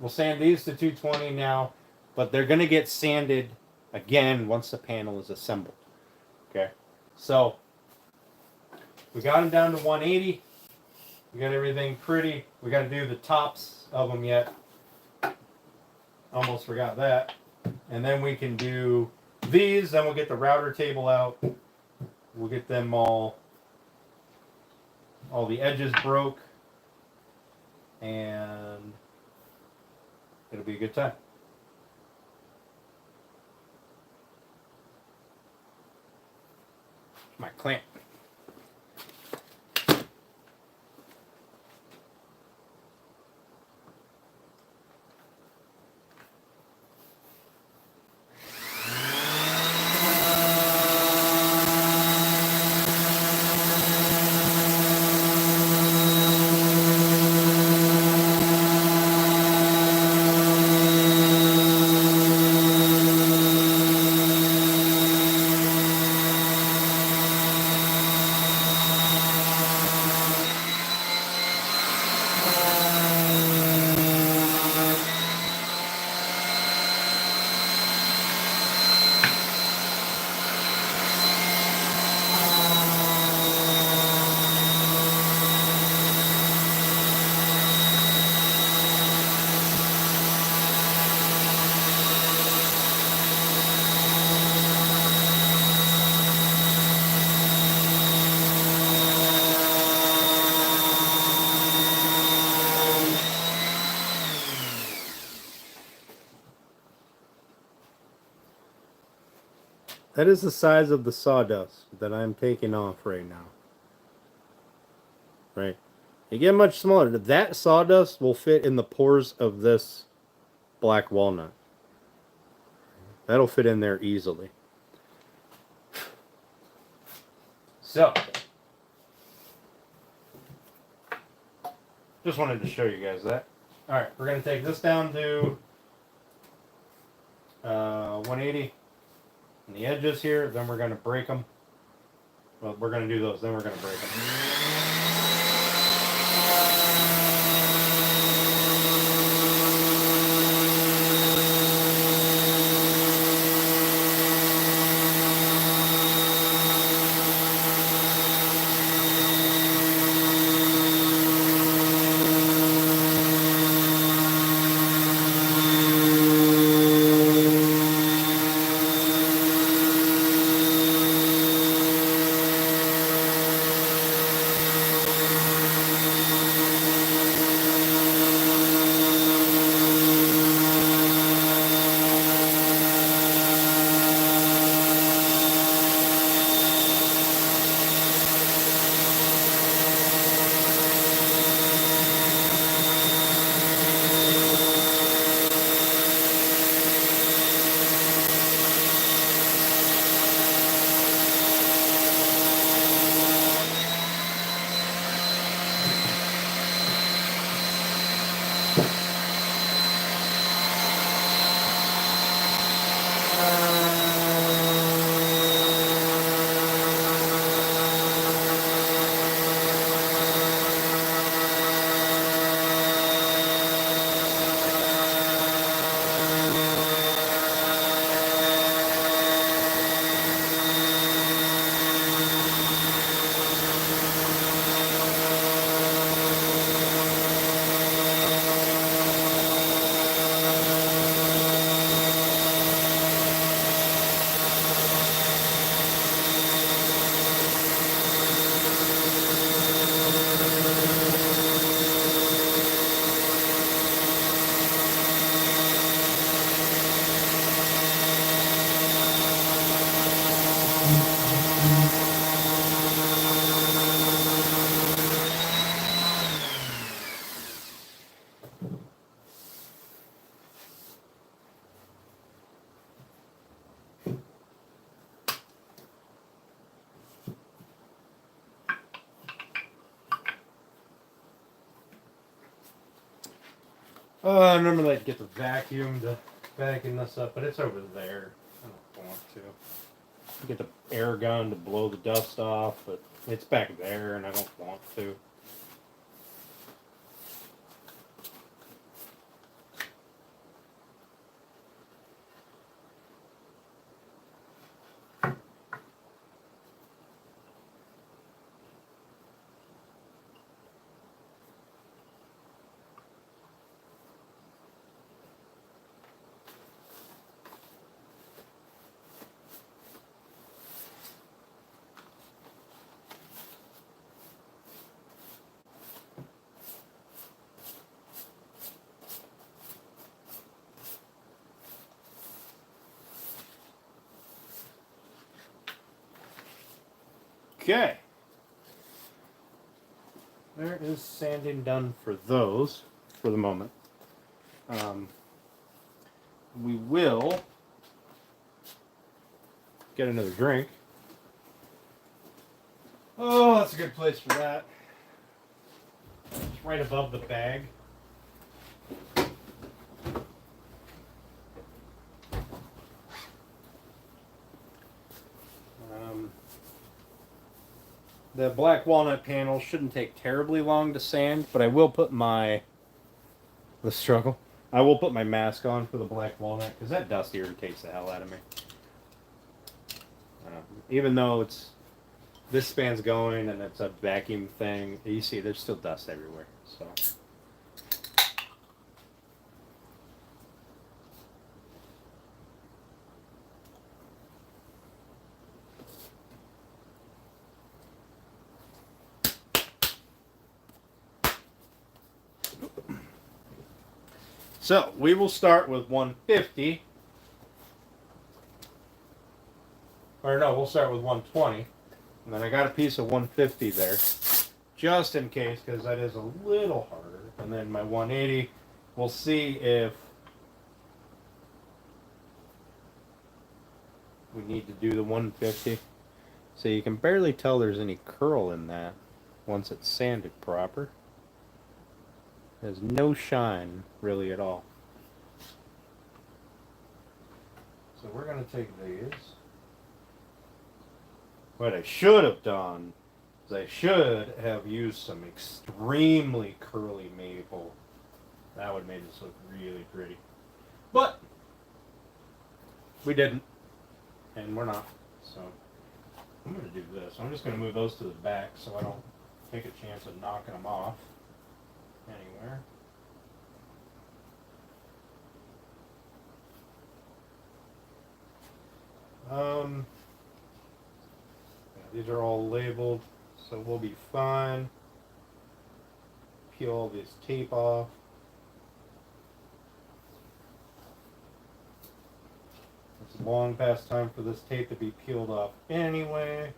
We'll sand these to 220 now, but they're going to get sanded again once the panel is assembled. Okay, so we got them down to 180. We got everything pretty. We got to do the tops of them yet. Almost forgot that. And then we can do these. Then we'll get the router table out. We'll get them all the edges broke. And it'll be a good time. My clamp. That is the size of the sawdust that I'm taking off right now. Right. You get much smaller. That sawdust will fit in the pores of this black walnut. That'll fit in there easily. So, just wanted to show you guys that. All right, we're going to take this down to 180. And the edges here, then we're going to break them. Well, we're going to do those, then we're going to break them. I normally like to get the vacuum to vacuum this up, but it's over there. I don't want to. Get the air gun to blow the dust off, but it's back there and I don't want to. Okay. There is sanding done for those for the moment. We will get another drink. Oh, that's a good place for that. It's right above the bag. The black walnut panel shouldn't take terribly long to sand, but I will put the struggle. I will put my mask on for the black walnut because that dust irritates the hell out of me. Even though this span's going and it's a vacuum thing, you see there's still dust everywhere. So. So we will start with 150. Or no, we'll start with 120. And then I got a piece of 150 there. Just in case, because that is a little harder. And then my 180, we'll see if we need to do the 150. So you can barely tell there's any curl in that once it's sanded proper. There's no shine really at all. So we're going to take these. What I should have done is I should have used some extremely curly maple. That would have made this look really pretty. But we didn't. And we're not. So I'm going to do this. I'm just going to move those to the back so I don't take a chance of knocking them off anywhere. These are all labeled, so we'll be fine. Peel all this tape off. It's long past time for this tape to be peeled off anyway.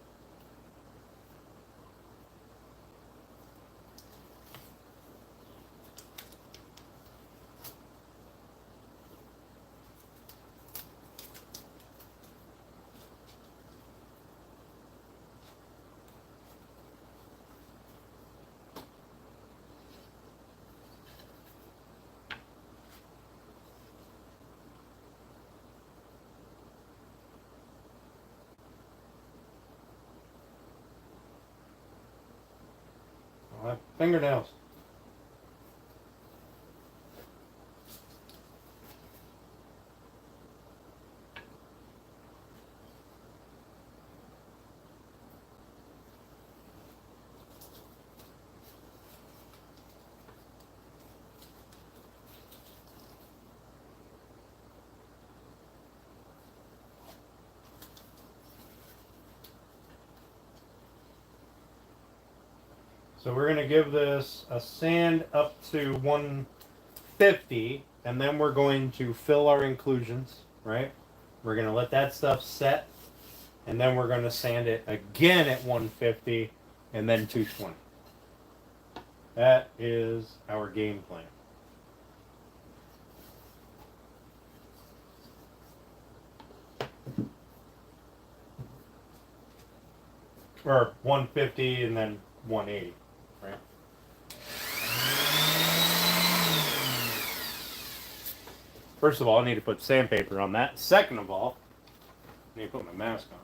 Fingernails. So we're going to give this a sand up to 150, and then we're going to fill our inclusions, right? We're going to let that stuff set, and then we're going to sand it again at 150, and then 220. That is our game plan. Or 150 and then 180. Right. First of all, I need to put sandpaper on that. Second of all, I need to put my mask on.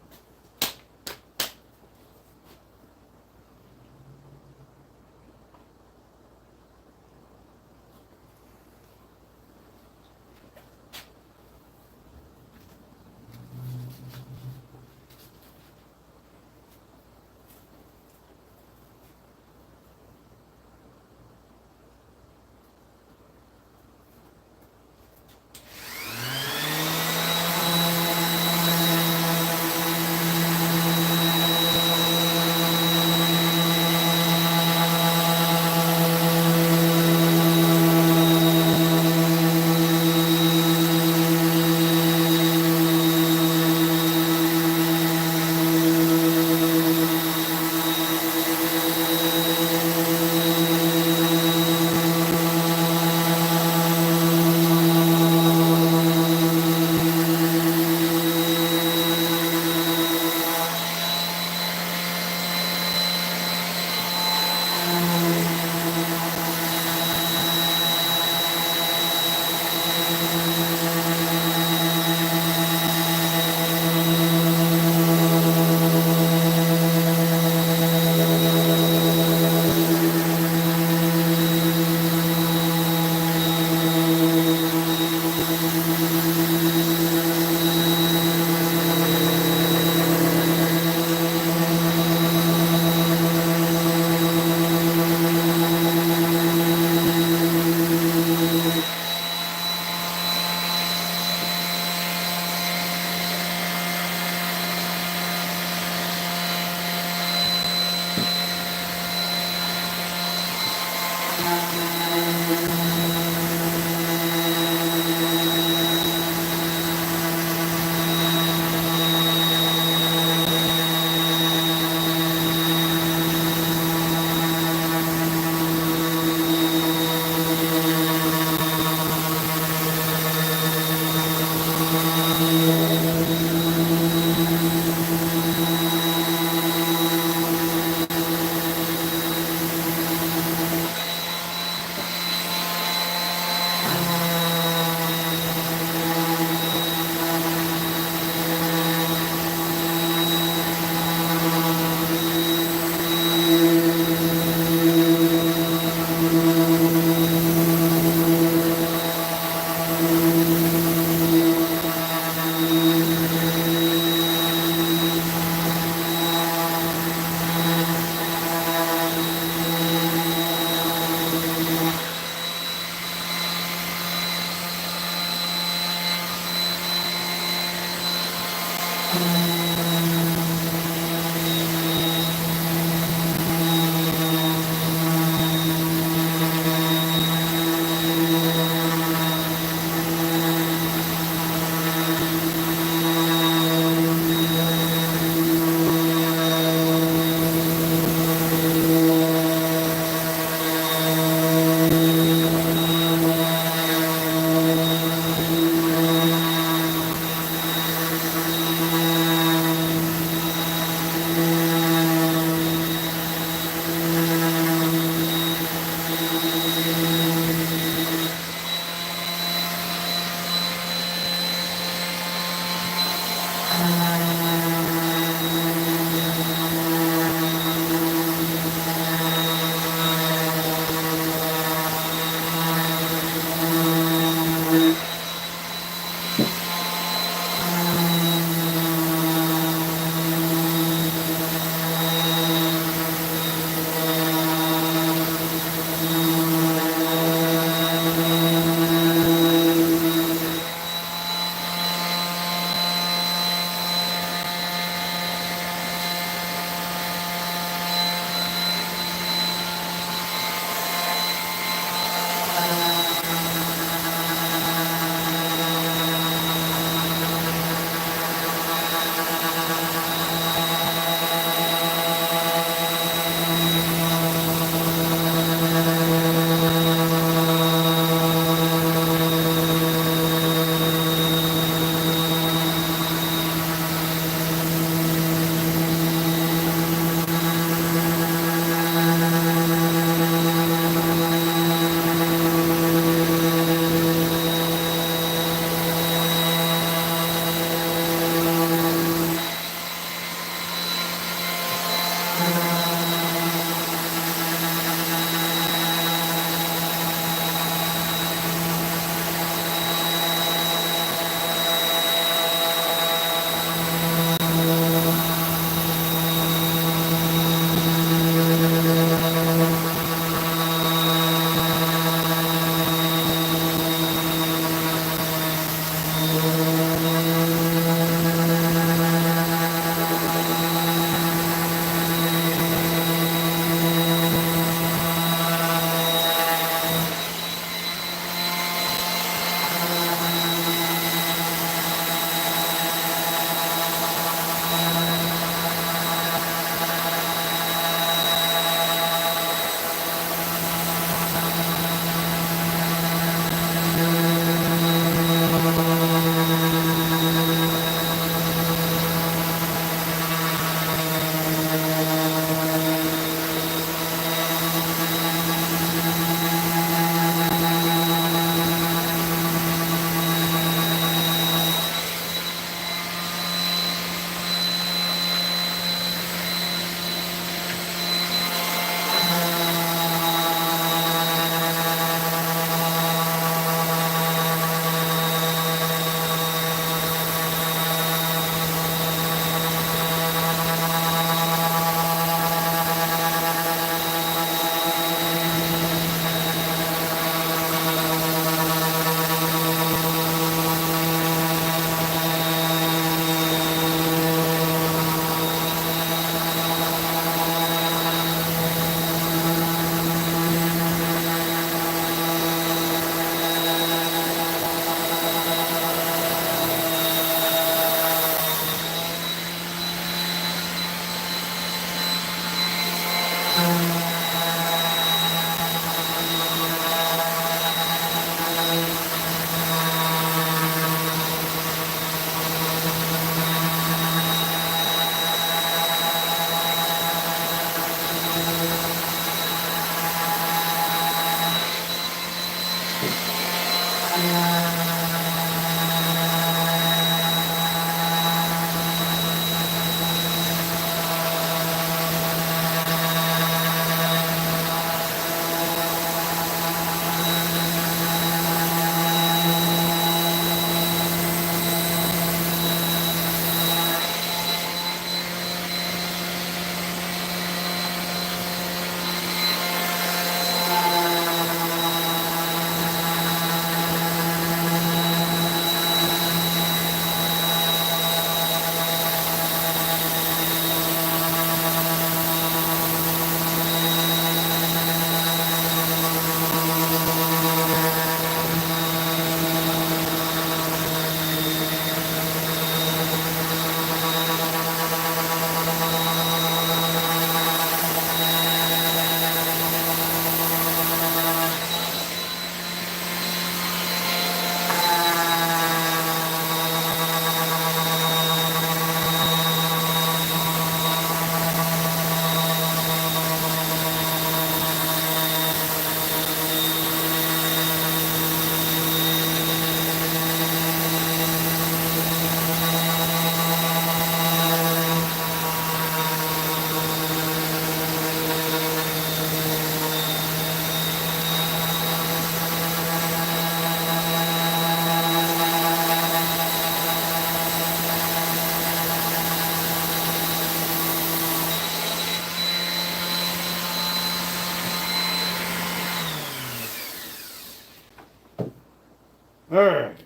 Alright.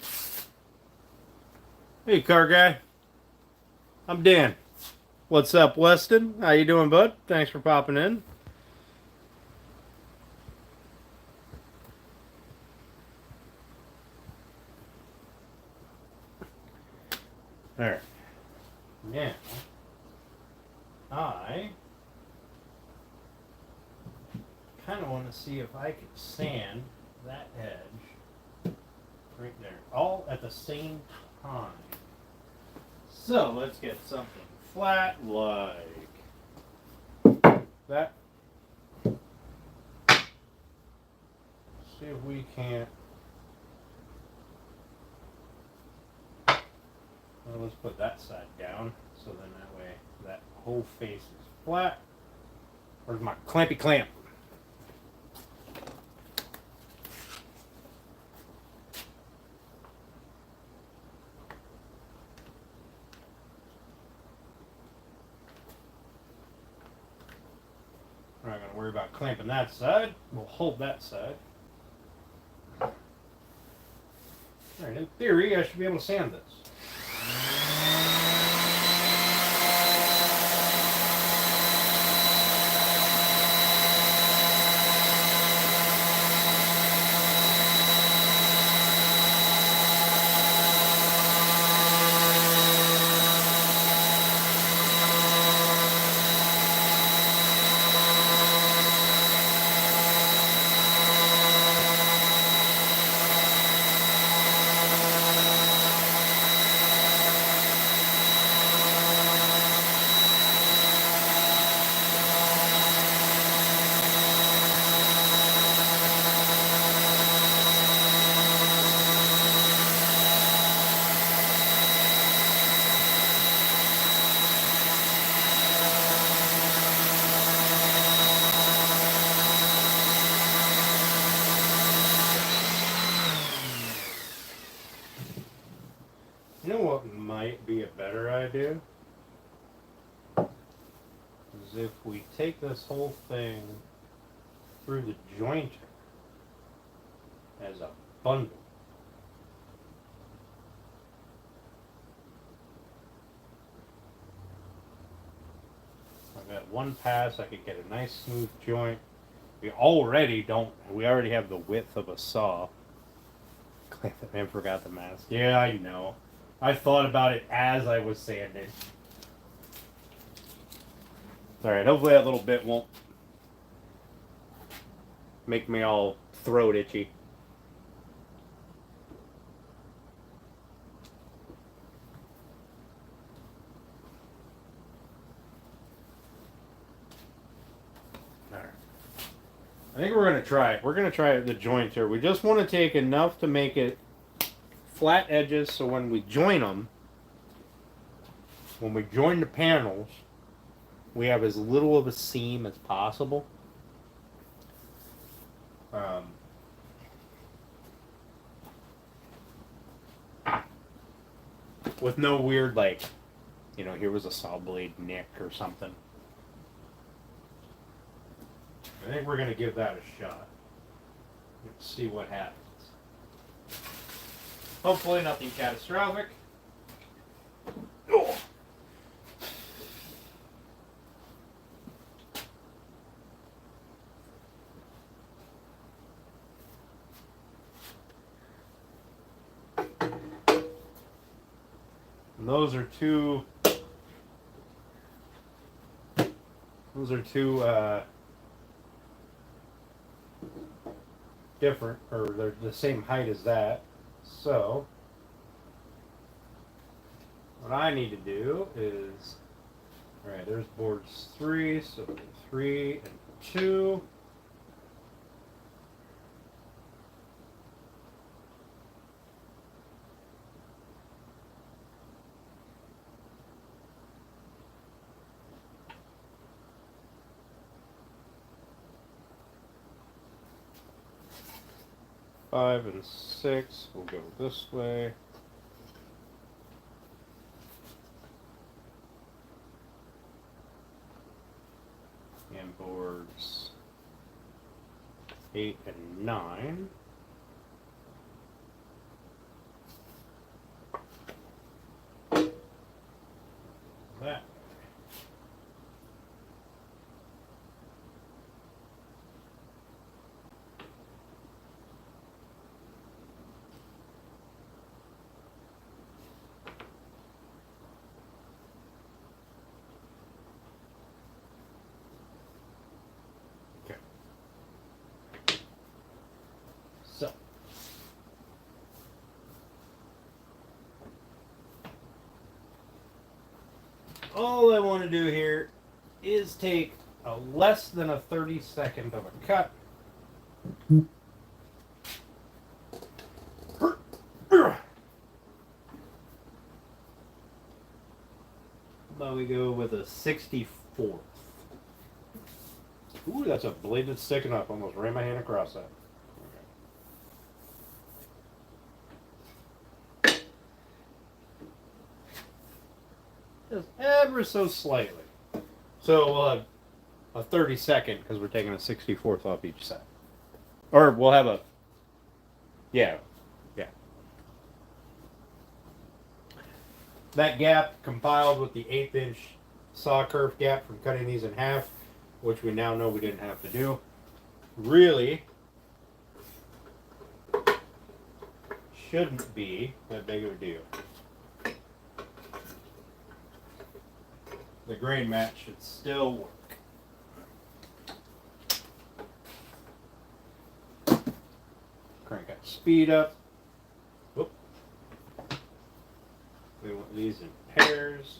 Hey, car guy. I'm Dan. What's up, Weston? How you doing, bud? Thanks for popping in. Alright. Now, I kind of want to see if I can sand that edge right there, all at the same time. So let's get something flat like that. See if we can't. Well, let's put that side down so then that way that whole face is flat. Where's my clampy clamp? We're not going to worry about clamping that side. We'll hold that side. Alright, in theory, I should be able to sand this. You know what might be a better idea? Is if we take this whole thing through the jointer as a bundle. I've got one pass, I could get a nice smooth joint. We already have the width of a saw. I forgot the mask. Yeah, I know. I thought about it as I was sanding. Alright, hopefully that little bit won't make me all throat itchy. Alright. I think we're going to try it. We're going to try the jointer. We just want to take enough to make it flat edges so when we join them, when we join the panels, we have as little of a seam as possible. With no weird, like, you know, here was a saw blade nick or something. I think we're going to give that a shot. Let's see what happens. Hopefully nothing catastrophic. Oh. And those are two different, or they're the same height as that. So what I need to do is, all right, there's boards 3, so 3 and 2. Five and 6, we'll go this way. And boards 8 and 9. that. Okay. So. All I want to do here is take a less than a 30-second of a cut. Now we go with a 64th. Ooh, that's a blade that's sticking up. Almost ran my hand across that. Okay. Just ever so slightly. So we'll have a 30-second because we're taking a 64th off each side. Or we'll have a, yeah. That gap compiled with the 1/8 inch saw curve gap from cutting these in half, which we now know we didn't have to do, really shouldn't be that big of a deal. The grain mat should still work. Crank that speed up. Whoop. We want these in pairs.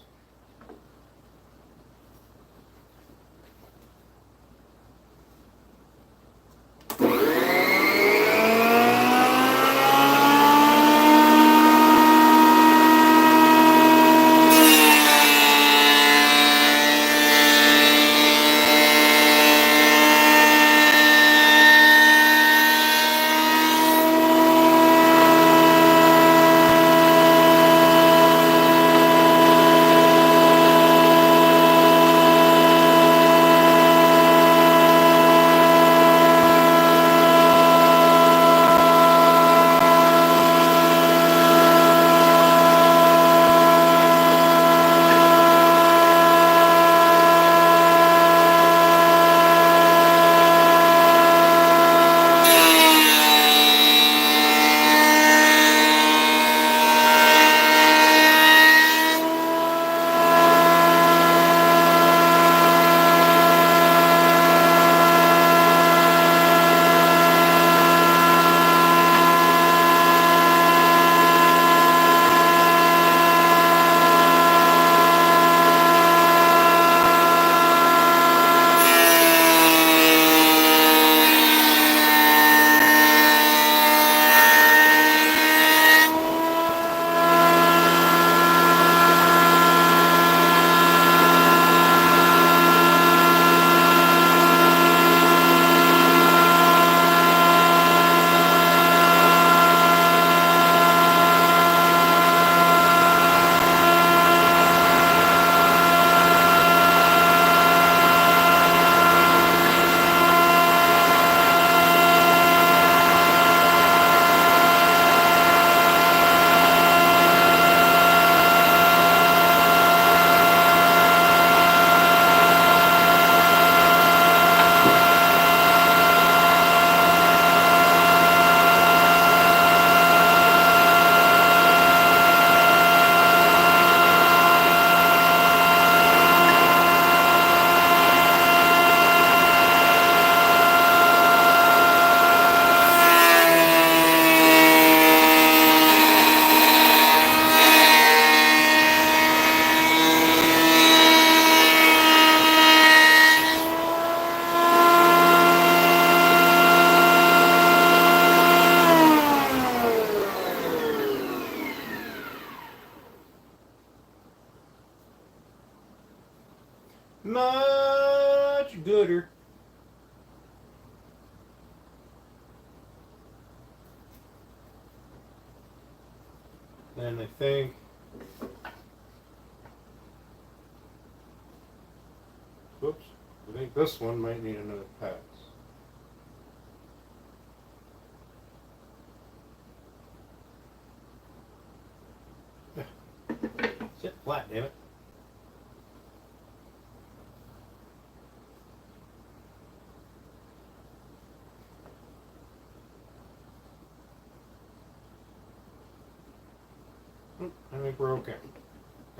Much gooder. And I think whoops, I think this one might need another pass. Sit flat, damn it.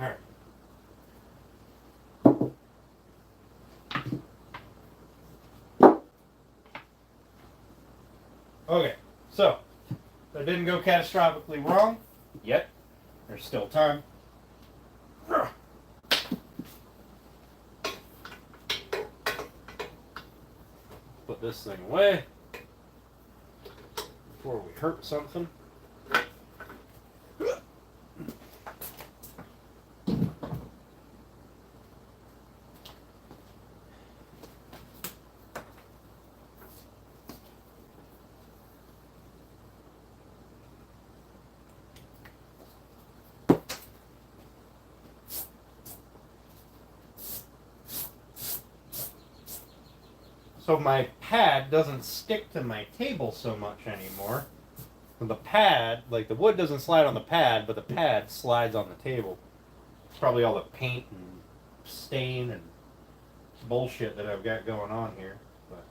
All right. Okay, so that didn't go catastrophically wrong yet. There's still time. Put this thing away before we hurt something. So my pad doesn't stick to my table so much anymore. The pad, like the wood doesn't slide on the pad, but the pad slides on the table. It's probably all the paint and stain and bullshit that I've got going on here. But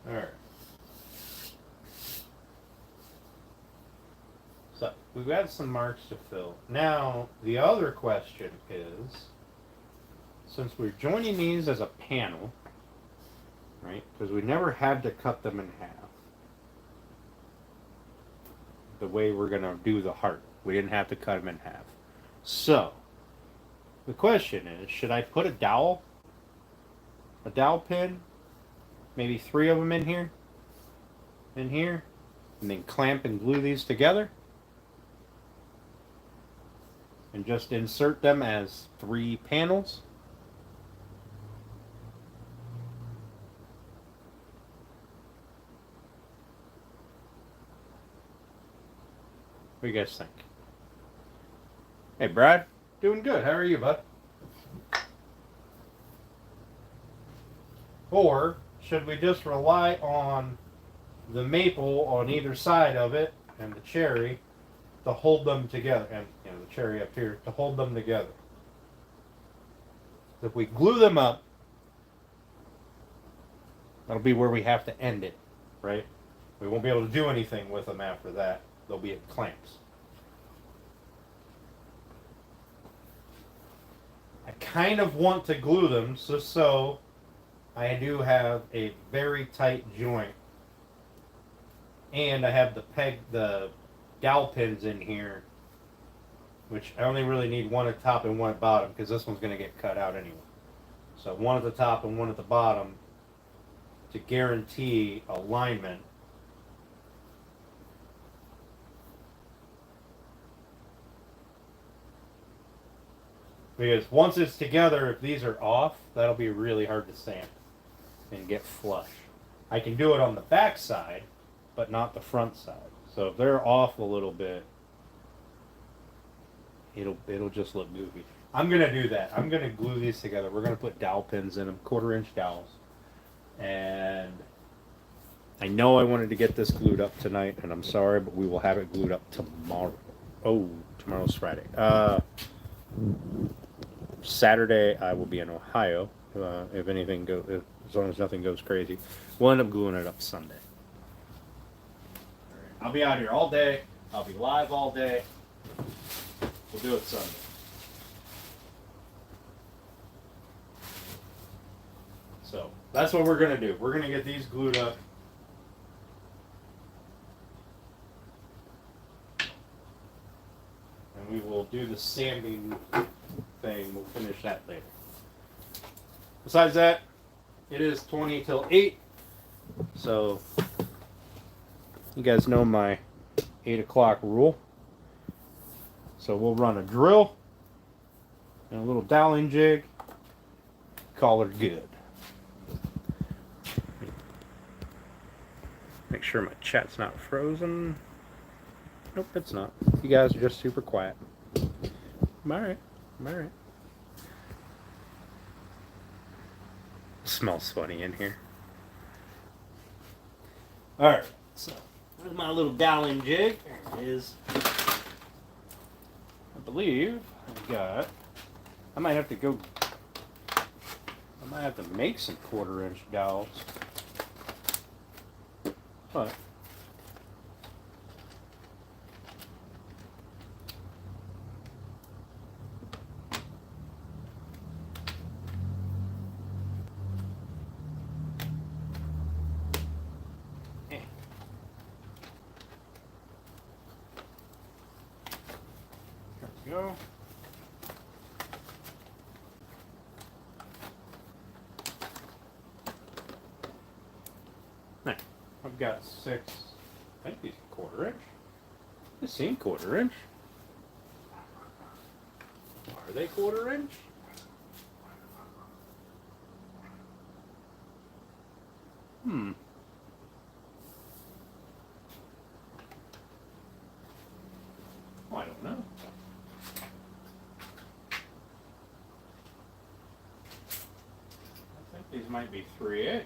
alright. So we've got some marks to fill. Now the other question is, since we're joining these as a panel, right? Because we never had to cut them in half. The way we're going to do the heart. We didn't have to cut them in half. So, the question is, should I put a dowel pin, maybe 3 of them in here, and then clamp and glue these together? And just insert them as 3 panels? What do you guys think? Hey, Brad. Doing good. How are you, bud? Or should we just rely on the maple on either side of it and the cherry to hold them together, and the cherry up here to hold them together? If we glue them up, that'll be where we have to end it, right? We won't be able to do anything with them after that. They'll be at clamps. I kind of want to glue them so I do have a very tight joint, and I have the dowel pins in here, which I only really need one at top and one at bottom because this one's going to get cut out anyway. So one at the top and one at the bottom to guarantee alignment. Because once it's together, if these are off, that'll be really hard to sand and get flush. I can do it on the back side, but not the front side. So if they're off a little bit, it'll just look goofy. I'm gonna do that. I'm gonna glue these together. We're gonna put dowel pins in them, 1/4-inch dowels. And I know I wanted to get this glued up tonight, and I'm sorry, but we will have it glued up tomorrow. Oh, tomorrow's Friday. Saturday I will be in Ohio. If anything goes, as long as nothing goes crazy, we'll end up gluing it up Sunday. Right. I'll be out here all day. I'll be live all day. We'll do it Sunday. So that's what we're gonna do. We're gonna get these glued up. And we will do the sanding thing. We'll finish that later. Besides that, it is 20 till 8. So you guys know my 8 o'clock rule. So we'll run a drill and a little doweling jig. Call her good. Make sure my chat's not frozen. Nope, it's not. You guys are just super quiet. I'm alright. I'm alright. Smells funny in here. Alright, so there's my little doweling jig. There it is. I believe I got. I might have to make some 1/4-inch dowels. But go. Now, I've got 6, I think these are 1/4 inch. They seem 1/4 inch. Are they 1/4 inch? Oh, I don't know. I think these might be 3/8.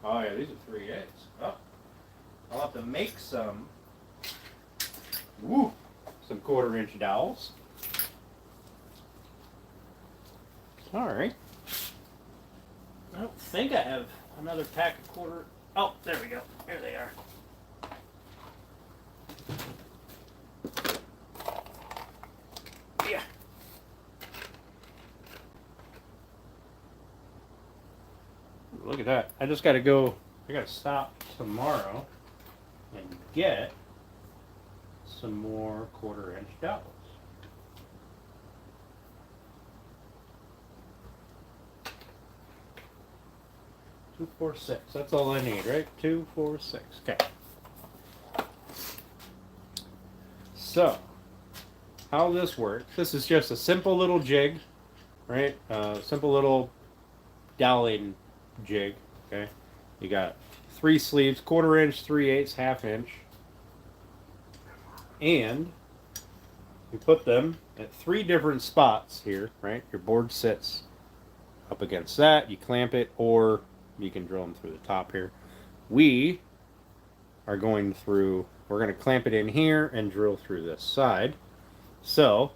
Oh yeah, these are 3/8. Oh, I'll have to make some. Woo! Some 1/4 inch dowels. Alright. I don't think I have another pack of 1/4. Oh, there we go. Here they are. Yeah. Look at that. I just got to go. I got to stop tomorrow and get some more 1/4 inch dowels. 2, 4, 6. That's all I need, right? 2, 4, 6. Okay. So, how this works? This is just a simple little jig, right? Simple little doweling jig. Okay. You got 3 sleeves: 1/4 inch, 3/8, 1/2 inch, and you put them at 3 different spots here, right? Your board sits up against that. You clamp it, or you can drill them through the top here. We are going through, we're going to clamp it in here and drill through this side. So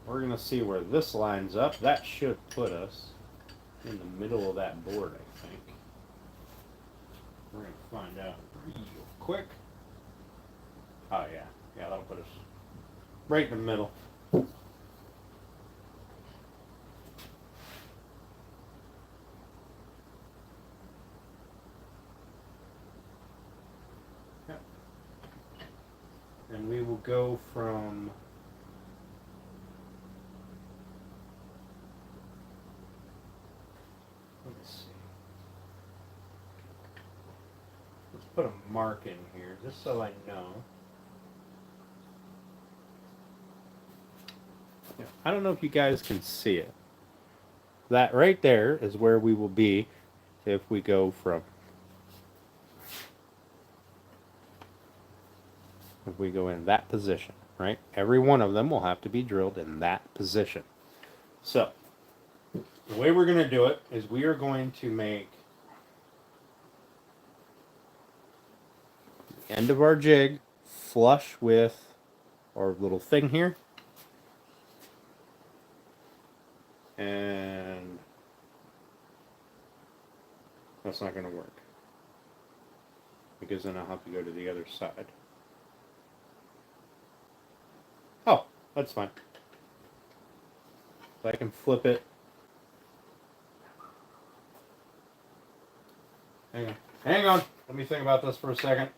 we're going to see where this lines up. That should put us in the middle of that board, I think. We're going to find out real quick. Oh yeah, yeah, that'll put us right in the middle. And we will go from let's see. Let's put a mark in here just so I know. I don't know if you guys can see it. That right there is where we will be if we go from. If we go in that position, right? Every one of them will have to be drilled in that position. So, the way we're going to do it is we are going to make the end of our jig flush with our little thing here. And that's not going to work, because then I'll have to go to the other side. Oh, that's fine. So I can flip it. Hang on. Hang on. Let me think about this for a second.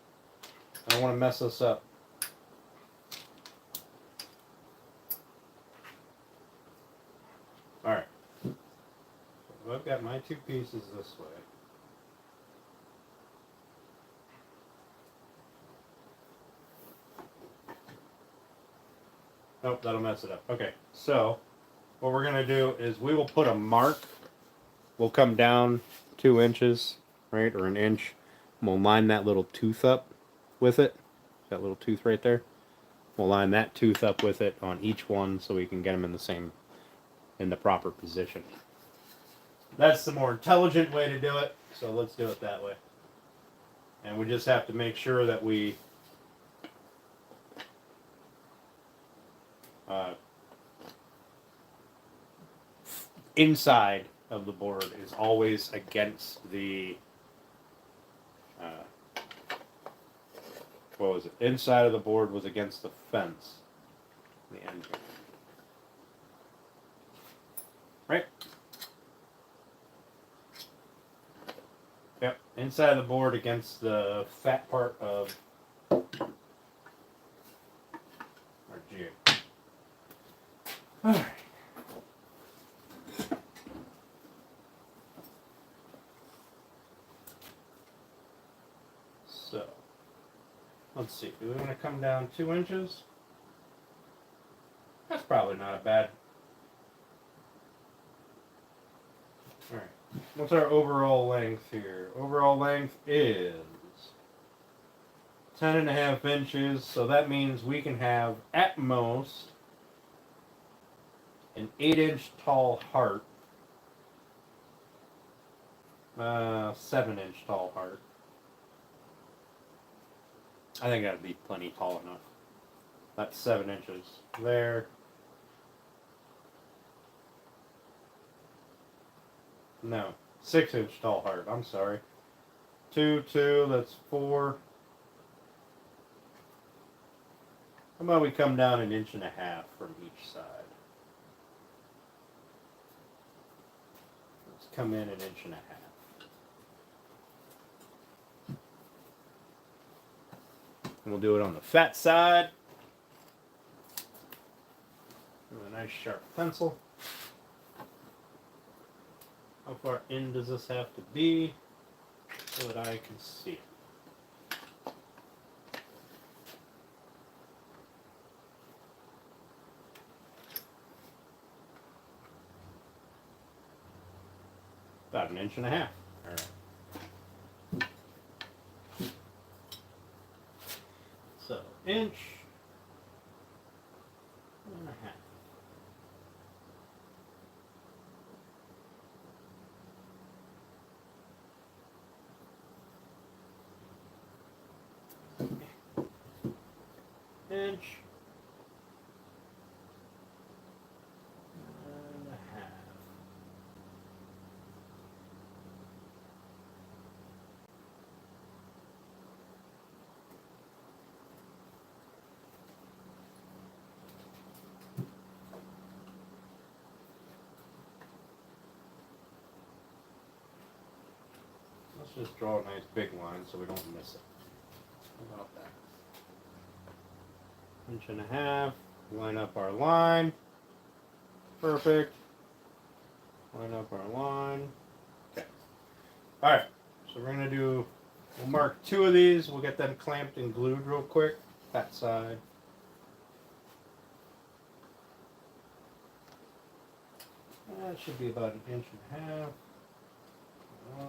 I don't want to mess this up. Alright. So I've got my 2 pieces this way. Nope, that'll mess it up. Okay, so what we're going to do is we will put a mark. We'll come down 2 inches, right, or 1 inch. We'll line that little tooth up with it. That little tooth right there. We'll line that tooth up with it on each one so we can get them in the proper position. That's the more intelligent way to do it, so let's do it that way. And we just have to make sure that we inside of the board is always against the what was it? Inside of the board was against the fence. The end here. Right? Yep. Inside of the board against the fat part of our jig. Let's see. Do we want to come down 2 inches? That's probably not a bad. All right. What's our overall length here? Overall length is 10.5 inches. So that means we can have at most an 8-inch tall heart. 7-inch tall heart. I think that'd be plenty tall enough. That's 7 inches there. No, 6-inch tall heart. I'm sorry. 2, 2. That's 4. How about we come down 1.5 inches from each side? Let's come in 1.5 inches. And we'll do it on the fat side with a nice sharp pencil. How far in does this have to be so that I can see it? About 1.5 inches. All right. So, 1.5 inches. Inch and a half. Let's just draw a nice big line so we don't miss it. How about that? 1.5 inches. Line up our line. Perfect. Line up our line. Okay. Alright. So we're going to do, we'll mark 2 of these. We'll get them clamped and glued real quick. That side. That should be about 1.5 inches. One.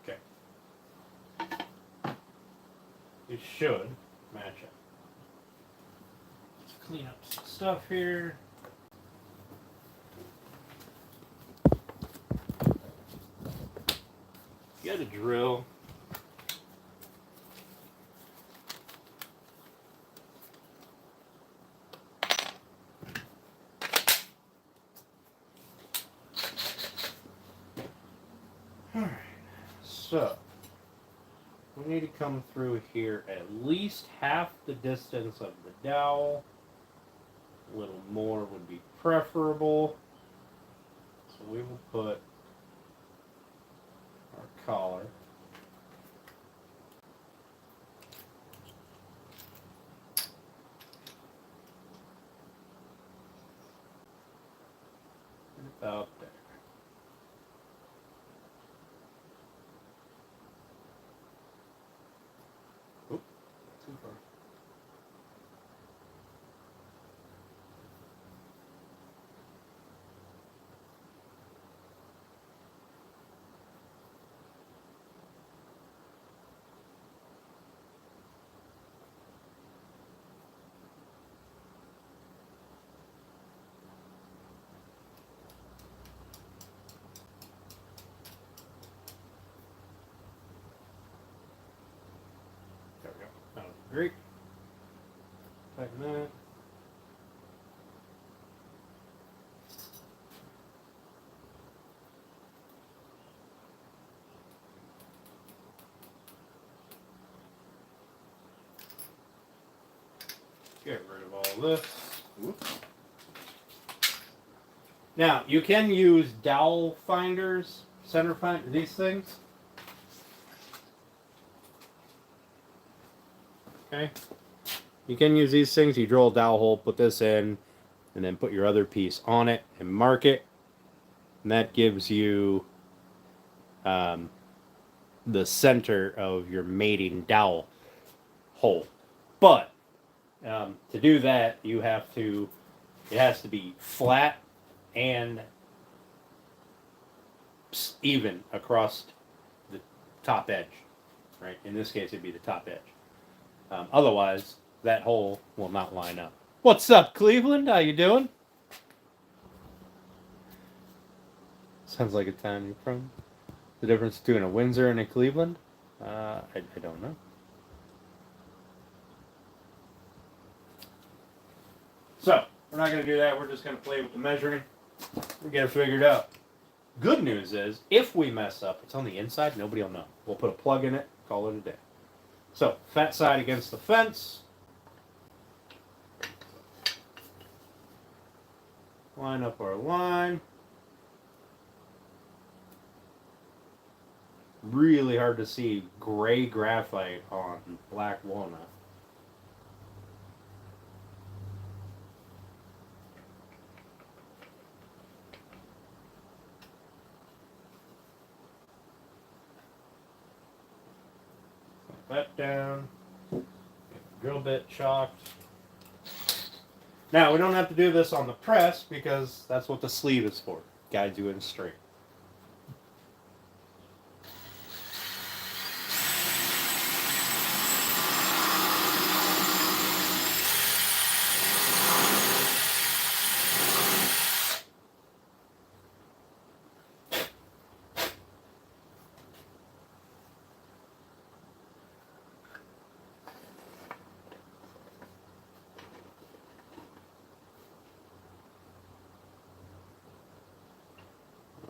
Okay. It should match up. Let's clean up some stuff here. Get a drill. Alright, so we need to come through here at least half the distance of the dowel. A little more would be preferable. So we will put our collar about there. Oop, too far. There we go. That was great. Tighten that. Get rid of all this. Whoops. Now, you can use dowel finders, center finder, these things. Okay. You can use these things. You drill a dowel hole, put this in, and then put your other piece on it and mark it. And that gives you the center of your mating dowel hole. But to do that, you have to, it has to be flat and even across the top edge, right? In this case, it'd be the top edge. Otherwise, that hole will not line up. What's up, Cleveland? How you doing? Sounds like a town you're from. The difference between a Windsor and a Cleveland? I don't know. So, we're not going to do that. We're just going to play with the measuring and get it figured out. Good news is, if we mess up, it's on the inside. Nobody will know. We'll put a plug in it, call it a day. So, fence side against the fence. Line up our line. Really hard to see gray graphite on black walnut. Put that down. Get the drill bit chalked. Now, we don't have to do this on the press because that's what the sleeve is for. Guides you in straight.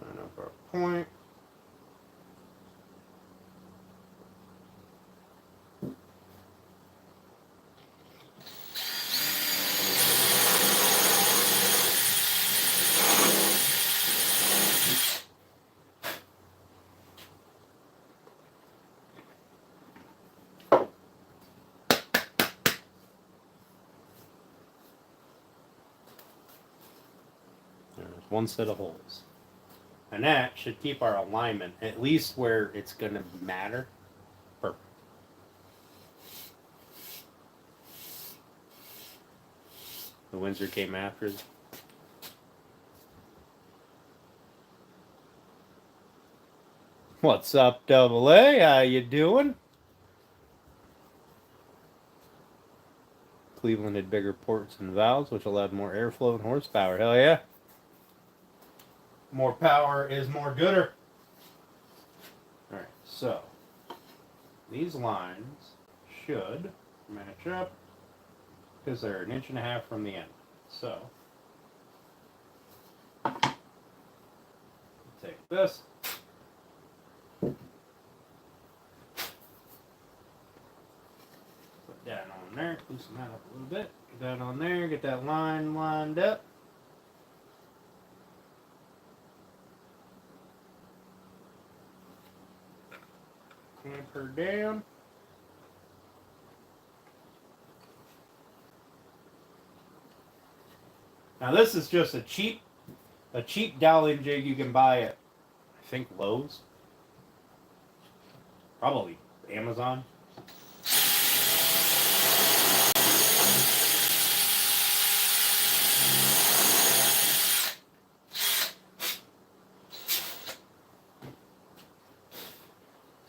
Line up our point. There's one set of holes. And that should keep our alignment at least where it's going to matter. Perfect. The Windsor came after. What's up, Double A? How you doing? Cleveland had bigger ports and valves, which allowed more airflow and horsepower. Hell yeah. More power is more gooder. Alright, so these lines should match up because they're 1.5 inches from the end. So take this. Put that on there, loosen that up a little bit. Get that on there, get that line lined up. Clamp her down. Now this is just a cheap doweling jig you can buy at, I think, Lowe's. Probably Amazon.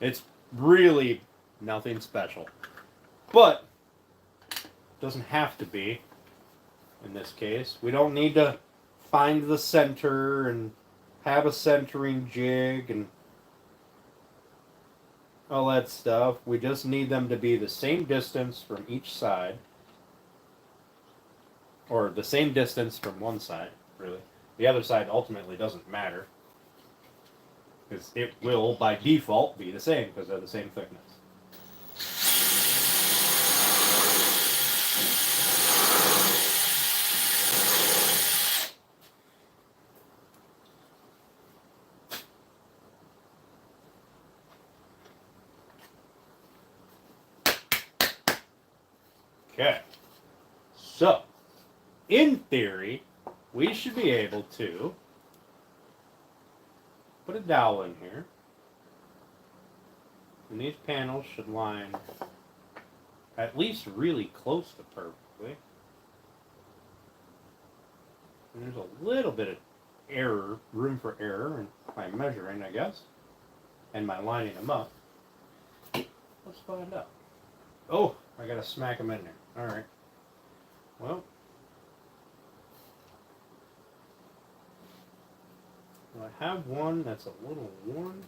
It's really nothing special, but it doesn't have to be. In this case, we don't need to find the center and have a centering jig and all that stuff. We just need them to be the same distance from each side, or the same distance from one side, really. The other side ultimately doesn't matter, because it will, by default, be the same, because they're the same thickness. So, in theory, we should be able to put a dowel in here. And these panels should line at least really close to perfectly. And there's a little bit of room for error in my measuring, I guess, and my lining them up. Let's find out. Oh, I gotta smack them in there. Alright. Well, I have one that's a little worn.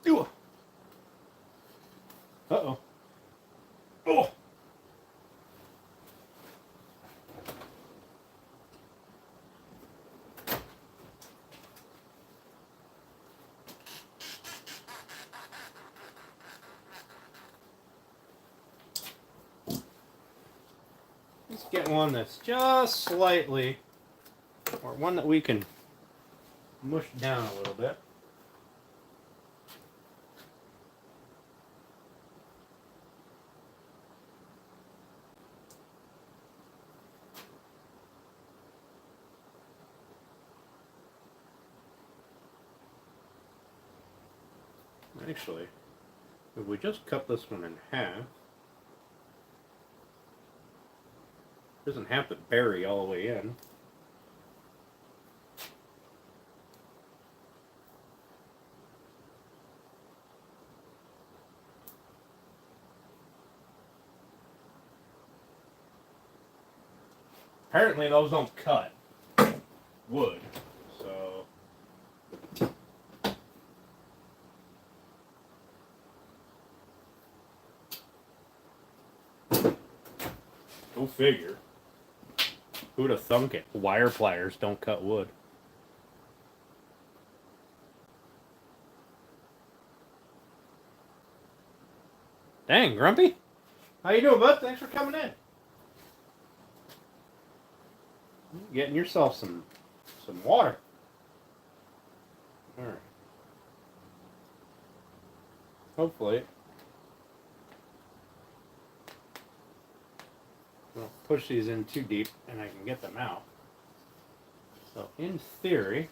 Ew. Uh-oh. Oh! Let's get one that's just slightly, or one that we can mush down a little bit. Actually, if we just cut this one in half, it doesn't have to bury all the way in. Apparently those don't cut wood, so go figure. Who'd have thunk it? Wire pliers don't cut wood. Dang, Grumpy. How you doing, bud? Thanks for coming in. Getting yourself some water. All right. Hopefully, I don't push these in too deep and I can get them out. So, in theory,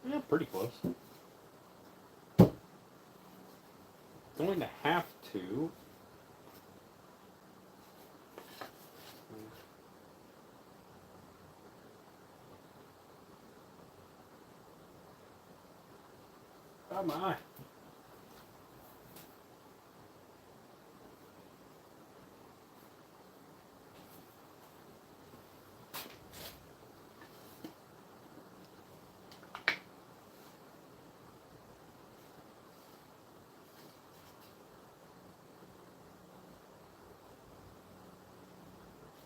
yeah, pretty close. Going to have to oh my.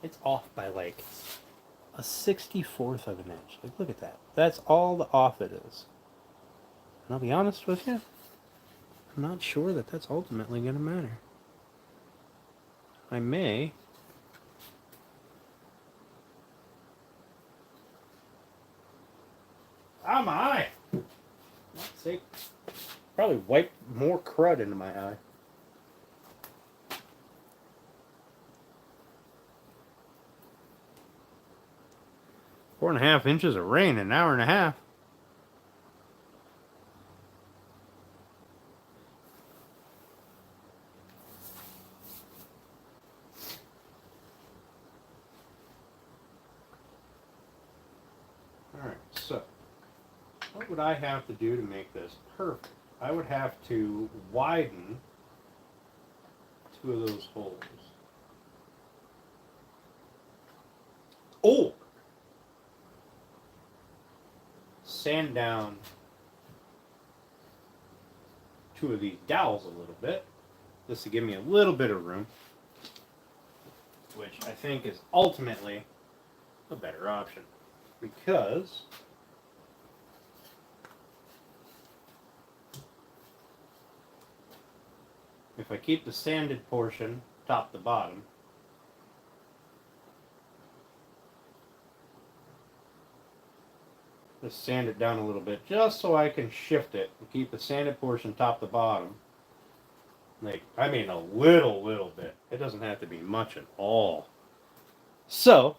It's off by like a 64th of an inch. Like, look at that. That's all the off it is. And I'll be honest with you, I'm not sure that that's ultimately going to matter. I may oh my! Let's see. Probably wiped more crud into my eye. Four and a half inches of rain in an hour and a half. Alright, so what would I have to do to make this perfect? I would have to widen two of those holes. Oh! Sand down two of these dowels a little bit, just to give me a little bit of room, which I think is ultimately a better option, because if I keep the sanded portion top to bottom, Just sand it down a little bit, just so I can shift it and keep the sanded portion top to bottom. Like, I mean a little bit. It doesn't have to be much at all. So,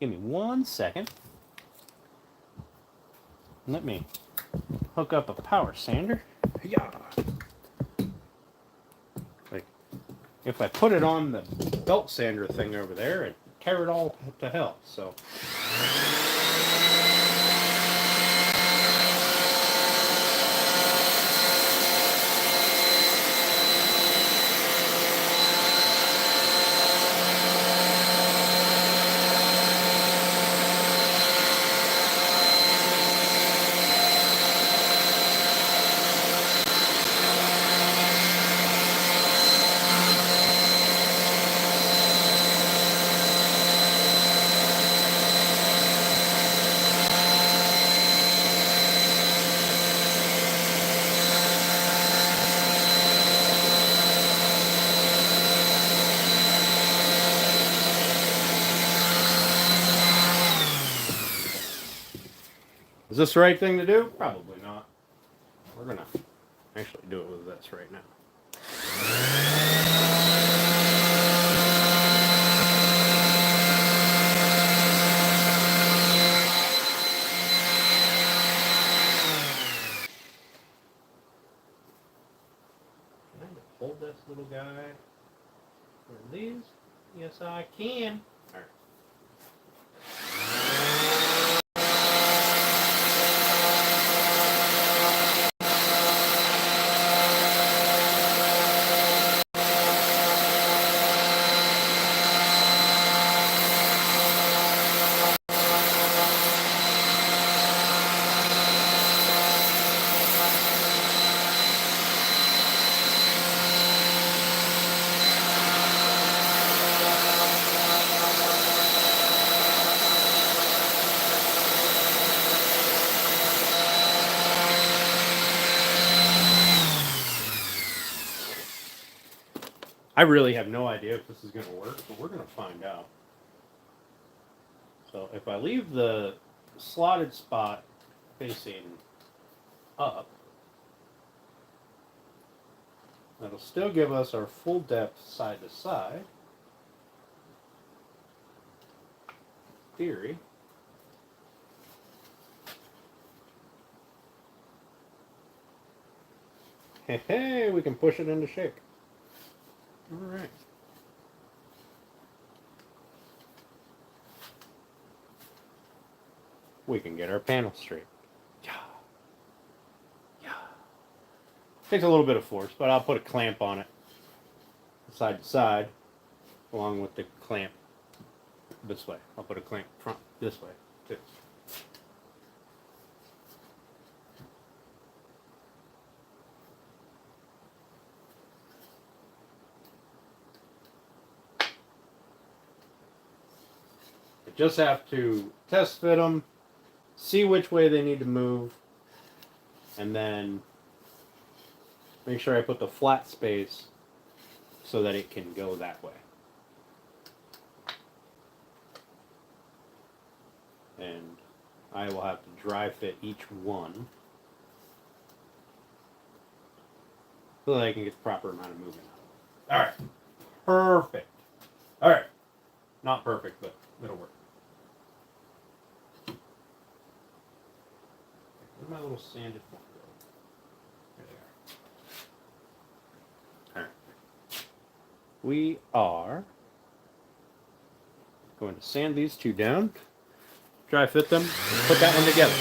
give me 1 second. Let me hook up a power sander. Yeah. Like, if I put it on the belt sander thing over there, it'd tear it all to hell. So. Is this the right thing to do? Probably not. We're going to actually do it with this right now. Can I hold this little guy for these? Yes, I can. All right. I really have no idea if this is going to work, but we're going to find out. So if I leave the slotted spot facing up, that'll still give us our full depth side to side. Theory. Hey, we can push it into shape. All right. We can get our panel straight. Yeah. Yeah. Takes a little bit of force, but I'll put a clamp on it, side to side, along with the clamp this way. I'll put a clamp front this way, too. Just have to test fit them, see which way they need to move, and then make sure I put the flat space so that it can go that way. And I will have to dry fit each one so that I can get the proper amount of movement out of it. Alright. Perfect. Alright. Not perfect, but it'll work. Where'd my little sanded one go? There they are. Alright. We are going to sand these two down, dry fit them, and put that one together.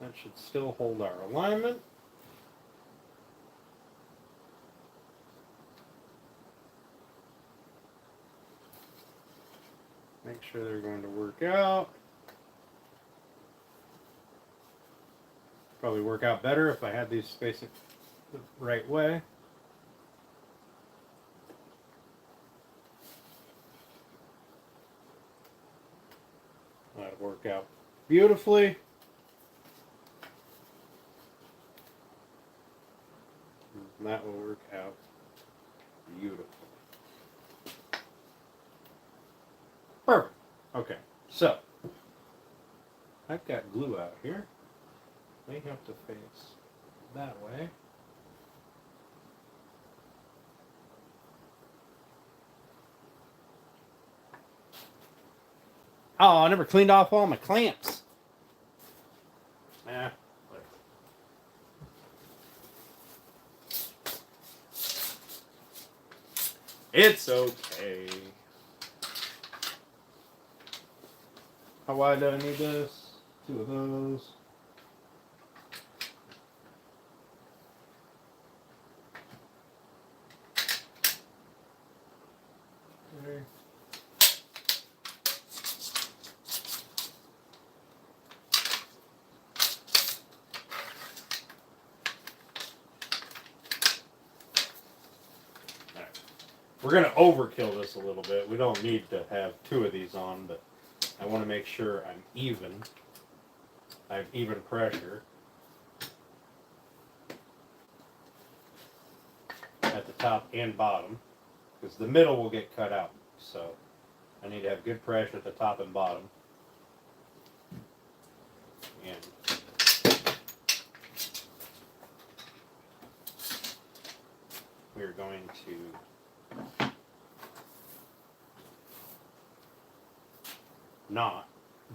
That should still hold our alignment. Make sure they're going to work out. Probably work out better if I had these spacing the right way. That'll work out beautifully. And that will work out beautifully. Perfect. Okay, so I've got glue out here. They have to face that way. Oh, I never cleaned off all my clamps. Nah. It's okay. How wide do I need this? 2 of those. Okay. We're going to overkill this a little bit. We don't need to have 2 of these on, but I want to make sure I'm even. I have even pressure at the top and bottom, because the middle will get cut out. So I need to have good pressure at the top and bottom. And we're going to not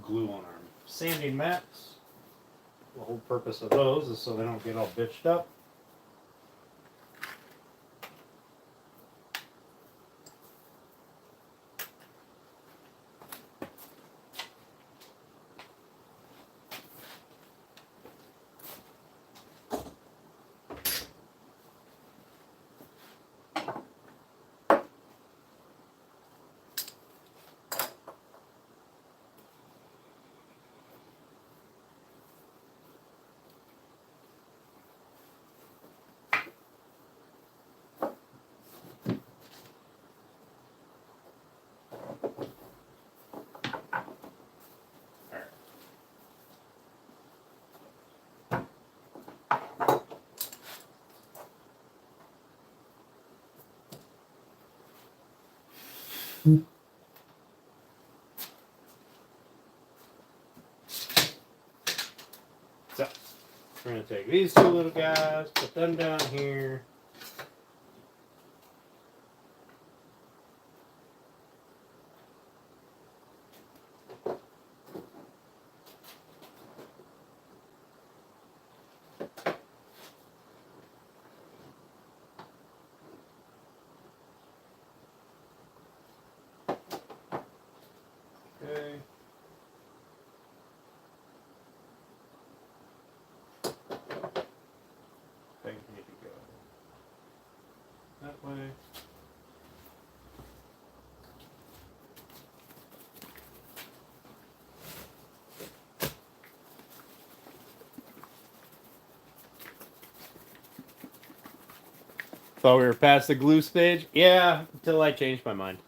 glue on our sanding mats. The whole purpose of those is so they don't get all bitched up. So, we're going to take these 2 little guys, put them down here. Okay. They need to go that way. Thought we were past the glue stage? Yeah, until I changed my mind.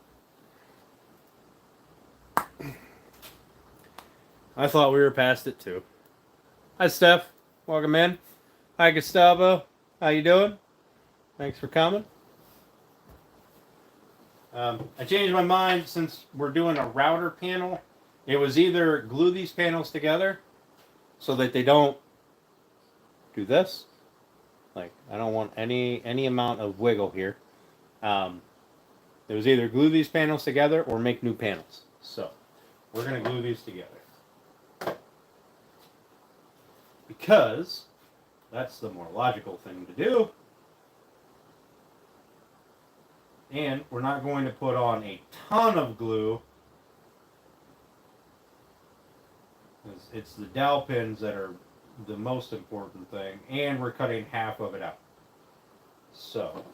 I thought we were past it too. Hi, Steph. Welcome in. Hi, Gustavo. How you doing? Thanks for coming. I changed my mind since we're doing a router panel. It was either glue these panels together so that they don't do this. Like, I don't want any amount of wiggle here. It was either glue these panels together or make new panels. So, we're going to glue these together. Because that's the more logical thing to do. And we're not going to put on a ton of glue. It's the dowel pins that are the most important thing, and we're cutting half of it out. So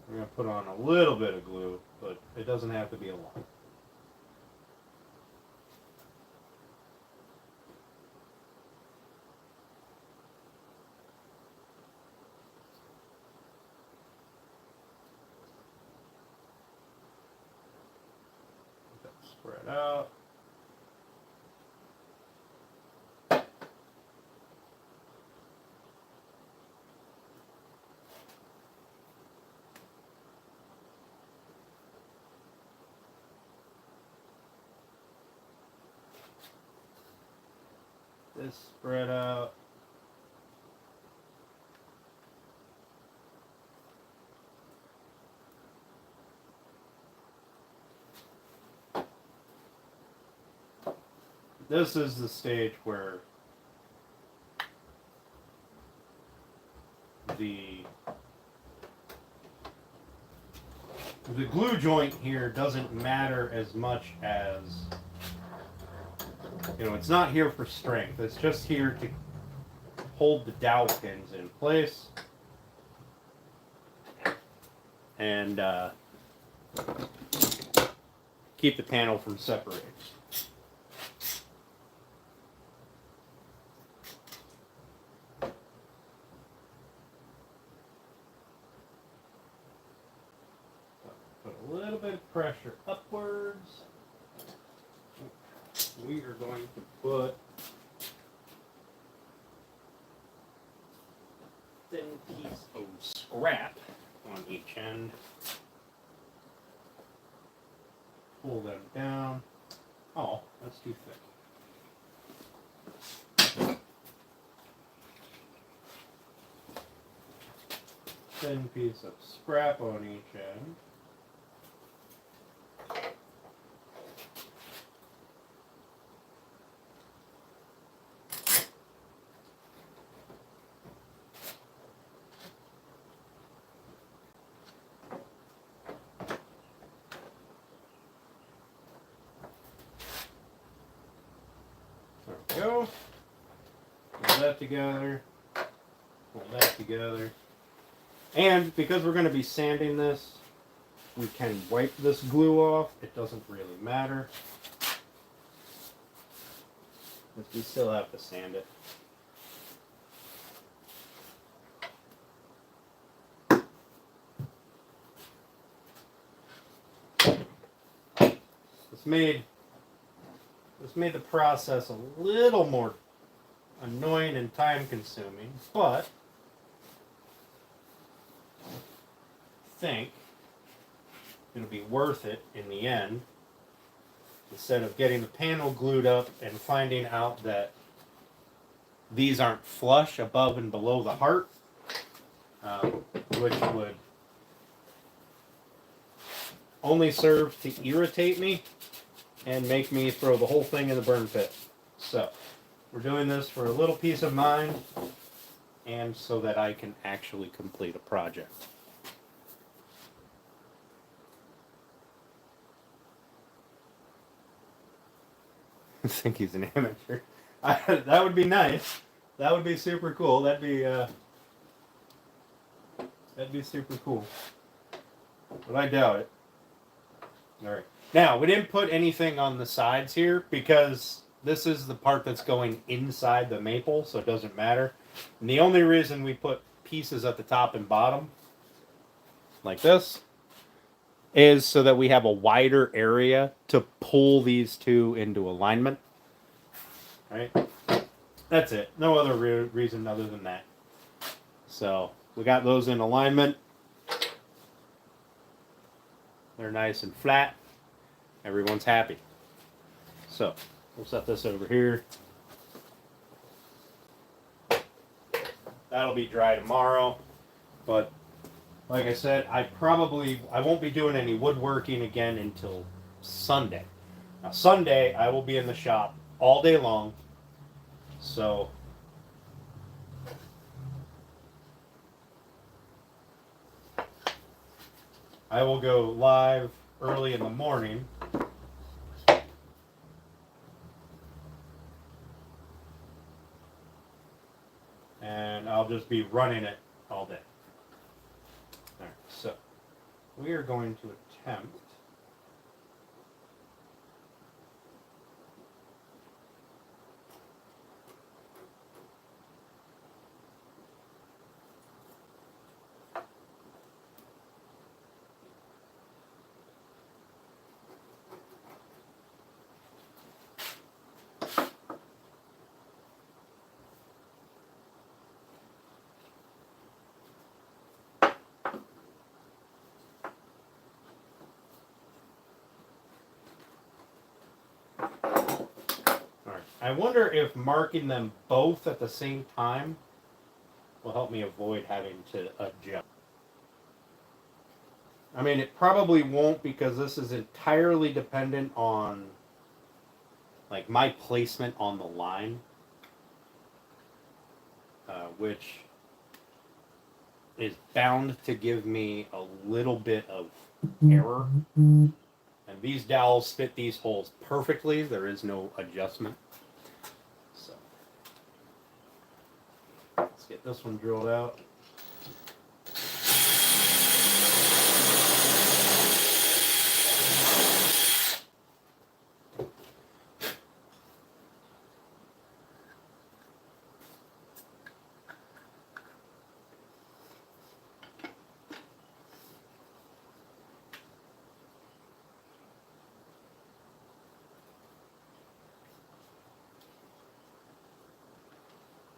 we're going to put on a little bit of glue, but it doesn't have to be a lot. Spread out. This spread out. This is the stage where the glue joint here doesn't matter as much as, you know, it's not here for strength. It's just here to hold the dowel pins in place and keep the panel from separating. Put a little bit of pressure upwards. We are going to put a thin piece of scrap on each end. Pull them down. Oh, that's too thick. Thin piece of scrap on each end. There we go. Pull that together. Pull that together. And because we're going to be sanding this, we can wipe this glue off. It doesn't really matter. But we still have to sand it. This made the process a little more annoying and time consuming, but I think it'll be worth it in the end. Instead of getting the panel glued up and finding out that these aren't flush above and below the heart, which would only serve to irritate me and make me throw the whole thing in the burn pit. So, we're doing this for a little peace of mind and so that I can actually complete a project. I think he's an amateur. That would be nice. That would be super cool. That'd be super cool. But I doubt it. Alright. Now, we didn't put anything on the sides here because this is the part that's going inside the maple, so it doesn't matter. And the only reason we put pieces at the top and bottom, like this, is so that we have a wider area to pull these two into alignment. Right? That's it. No other reason other than that. So, we got those in alignment. They're nice and flat. Everyone's happy. So, we'll set this over here. That'll be dry tomorrow. But, like I said, I won't be doing any woodworking again until Sunday. Now, Sunday, I will be in the shop all day long. So, I will go live early in the morning. And I'll just be running it all day. Alright, so we are going to attempt I wonder if marking them both at the same time will help me avoid having to adjust. I mean, it probably won't because this is entirely dependent on like my placement on the line, which is bound to give me a little bit of error. And these dowels fit these holes perfectly. There is no adjustment. So let's get this one drilled out.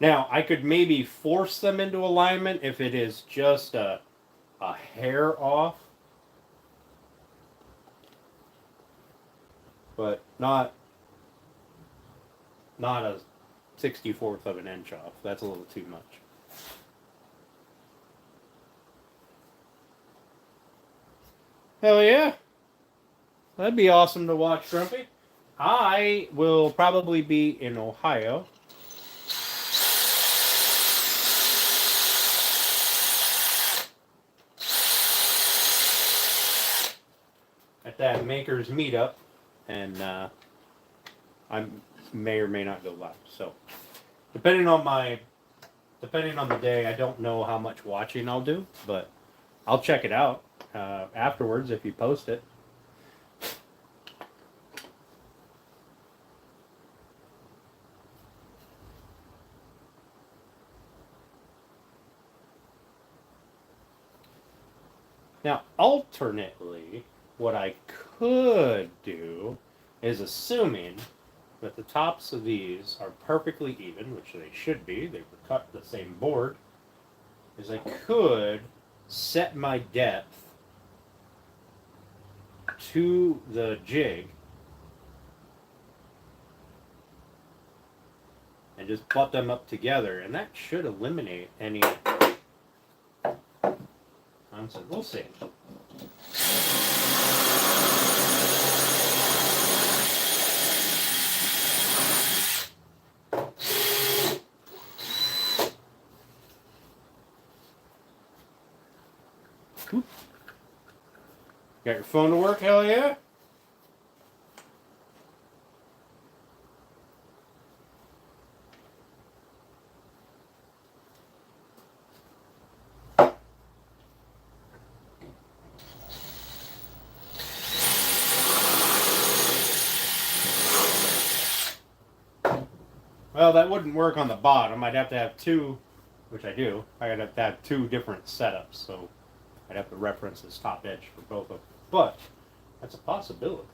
Now, I could maybe force them into alignment if it is just a hair off, but not a 64th of an inch off. That's a little too much. Hell yeah. That'd be awesome to watch, Grumpy. I will probably be in Ohio. At that Makers meetup, and I may or may not go live. So, depending on the day, I don't know how much watching I'll do, but I'll check it out afterwards if you post it. Now, alternately, what I could do is, assuming that the tops of these are perfectly even, which they should be, they were cut the same board, is I could set my depth to the jig and just butt them up together, and that should eliminate any nonsense. We'll see. Got your phone to work? Hell yeah. Well, that wouldn't work on the bottom. I'd have to have two, which I do. I'd have to have two different setups, so I'd have to reference this top edge for both of them. But that's a possibility.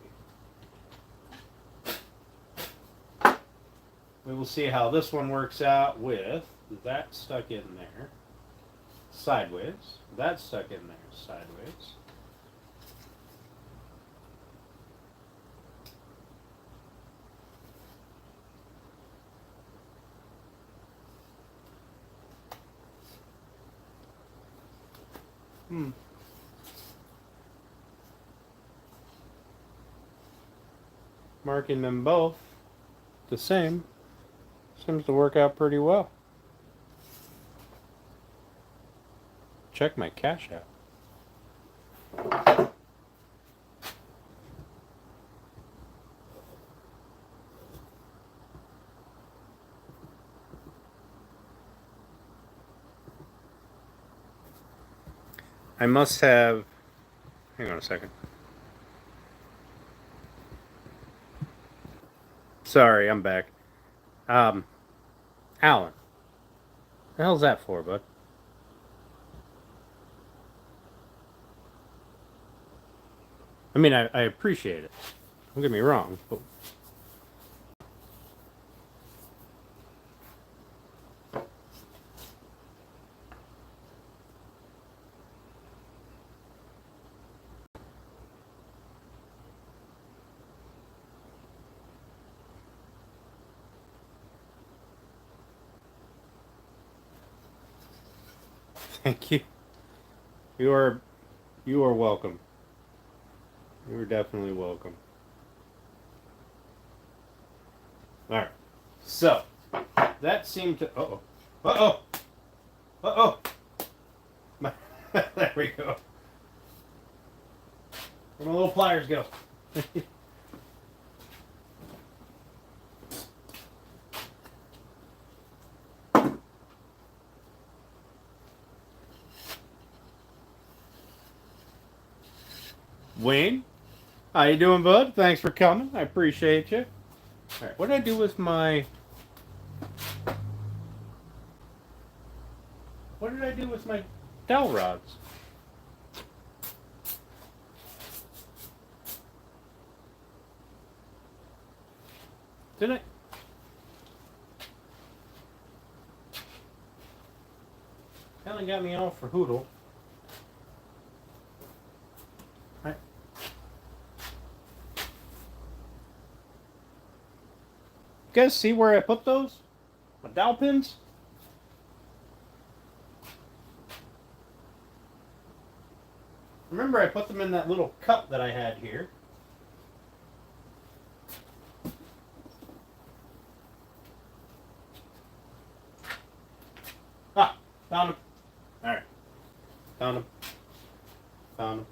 We will see how this one works out with that stuck in there sideways, that stuck in there sideways. Marking them both the same seems to work out pretty well. Check my cash out. I must have. Hang on a second. Sorry, I'm back. Um, Alan, the hell's that for, bud? I mean, I appreciate it. Don't get me wrong, but thank you. You are welcome. You are definitely welcome. All right. So that seemed to. Uh oh. Uh oh. There we go. Where my little pliers go? Wayne, how you doing, bud? Thanks for coming. I appreciate you. All right. What did I do with my? What did I do with my dowel rods? Did I? Kind of got me off for Hoodle. Right. You guys see where I put those? My dowel pins? Remember, I put them in that little cup that I had here. Ah, found them. All right, found them. Found them.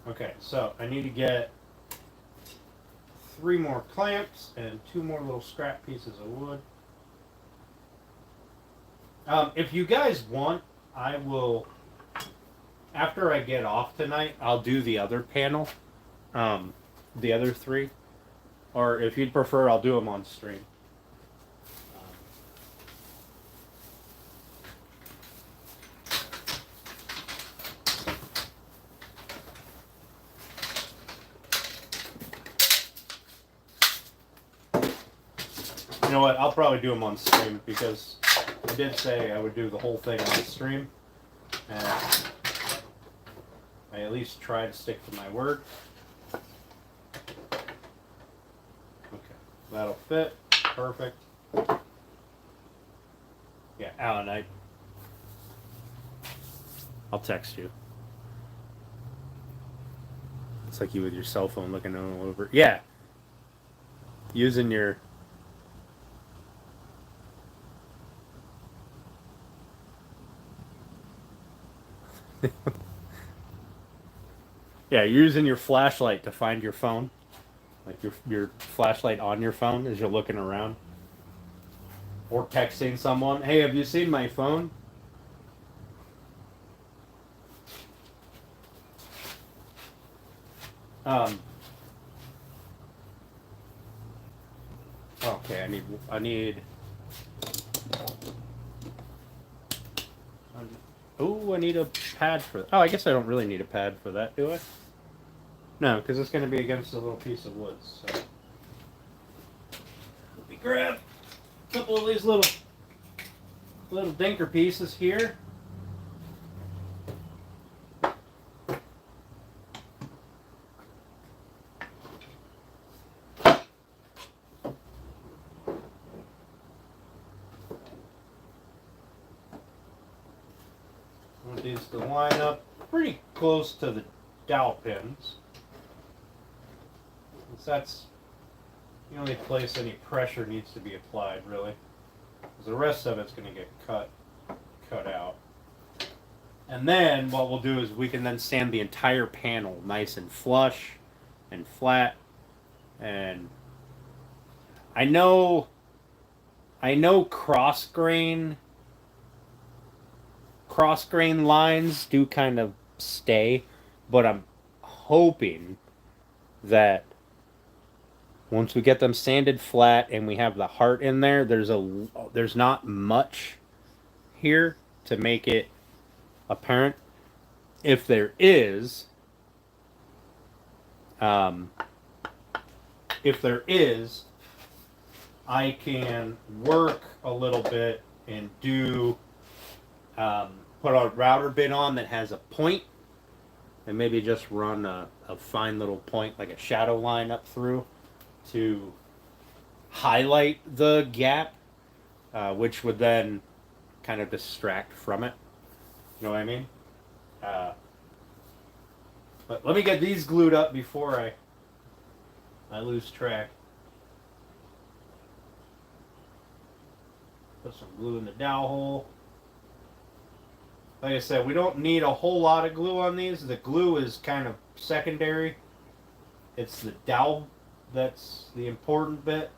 Okay, so I need to get 3 more clamps and 2 more little scrap pieces of wood. If you guys want, I will. After I get off tonight, I'll do the other panel, the other 3, or if you'd prefer, I'll do them on stream. You know what? I'll probably do them on stream because I did say I would do the whole thing on stream, and I at least try to stick to my word. Okay, that'll fit. Perfect. Yeah, Alan, I'll text you. It's like you with your cell phone looking all over. Yeah, using your. Yeah, you're using your flashlight to find your phone. Like your flashlight on your phone as you're looking around. Or texting someone. Hey, have you seen my phone? Okay, I need oh, I need a pad for that. Oh, I guess I don't really need a pad for that, do I? No, because it's going to be against a little piece of wood. So let me grab a couple of these little dinker pieces here. I want these to line up pretty close to the dowel pins. Since that's the only place any pressure needs to be applied, really. Because the rest of it's going to get cut out. And then what we'll do is we can then sand the entire panel nice and flush and flat. And I know cross grain cross grain lines do kind of stay, but I'm hoping that once we get them sanded flat and we have the heart in there, there's not much here to make it apparent. If there is, um, I can work a little bit and do put a router bit on that has a point, and maybe just run a fine little point like a shadow line up through to highlight the gap, which would then kind of distract from it. You know what I mean? But let me get these glued up before I lose track. Put some glue in the dowel hole. Like I said, we don't need a whole lot of glue on these. The glue is kind of secondary. It's the dowel that's the important bit.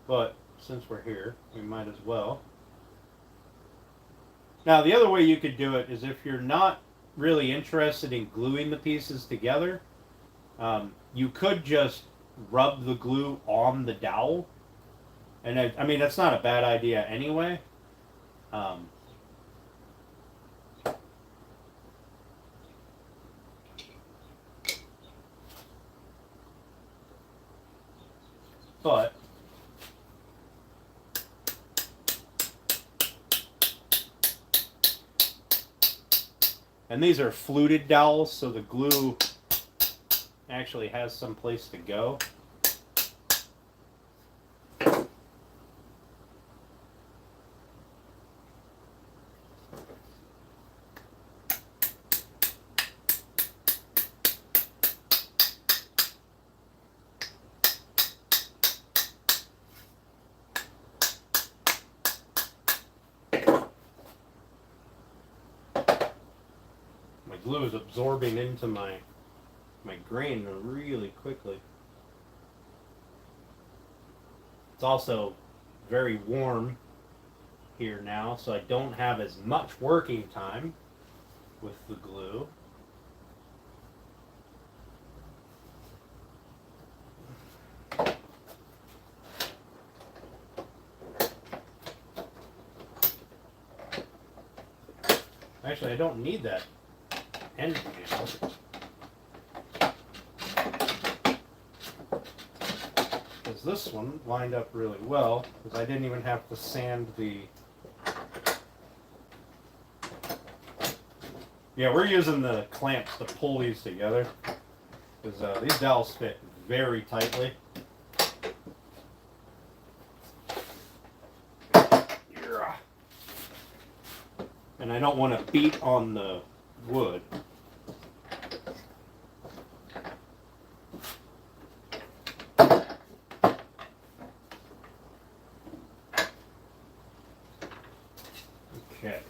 But since we're here, we might as well. Now, the other way you could do it is if you're not really interested in gluing the pieces together, you could just rub the glue on the dowel. And I mean, that's not a bad idea anyway. But and these are fluted dowels, so the glue actually has some place to go. Glue is absorbing into my grain really quickly. It's also very warm here now, so I don't have as much working time with the glue. Actually, I don't need that end panel. Because this one lined up really well, because I didn't even have to sand the... Yeah, we're using the clamps to pull these together, because these dowels fit very tightly. And I don't want to beat on the wood. Okay.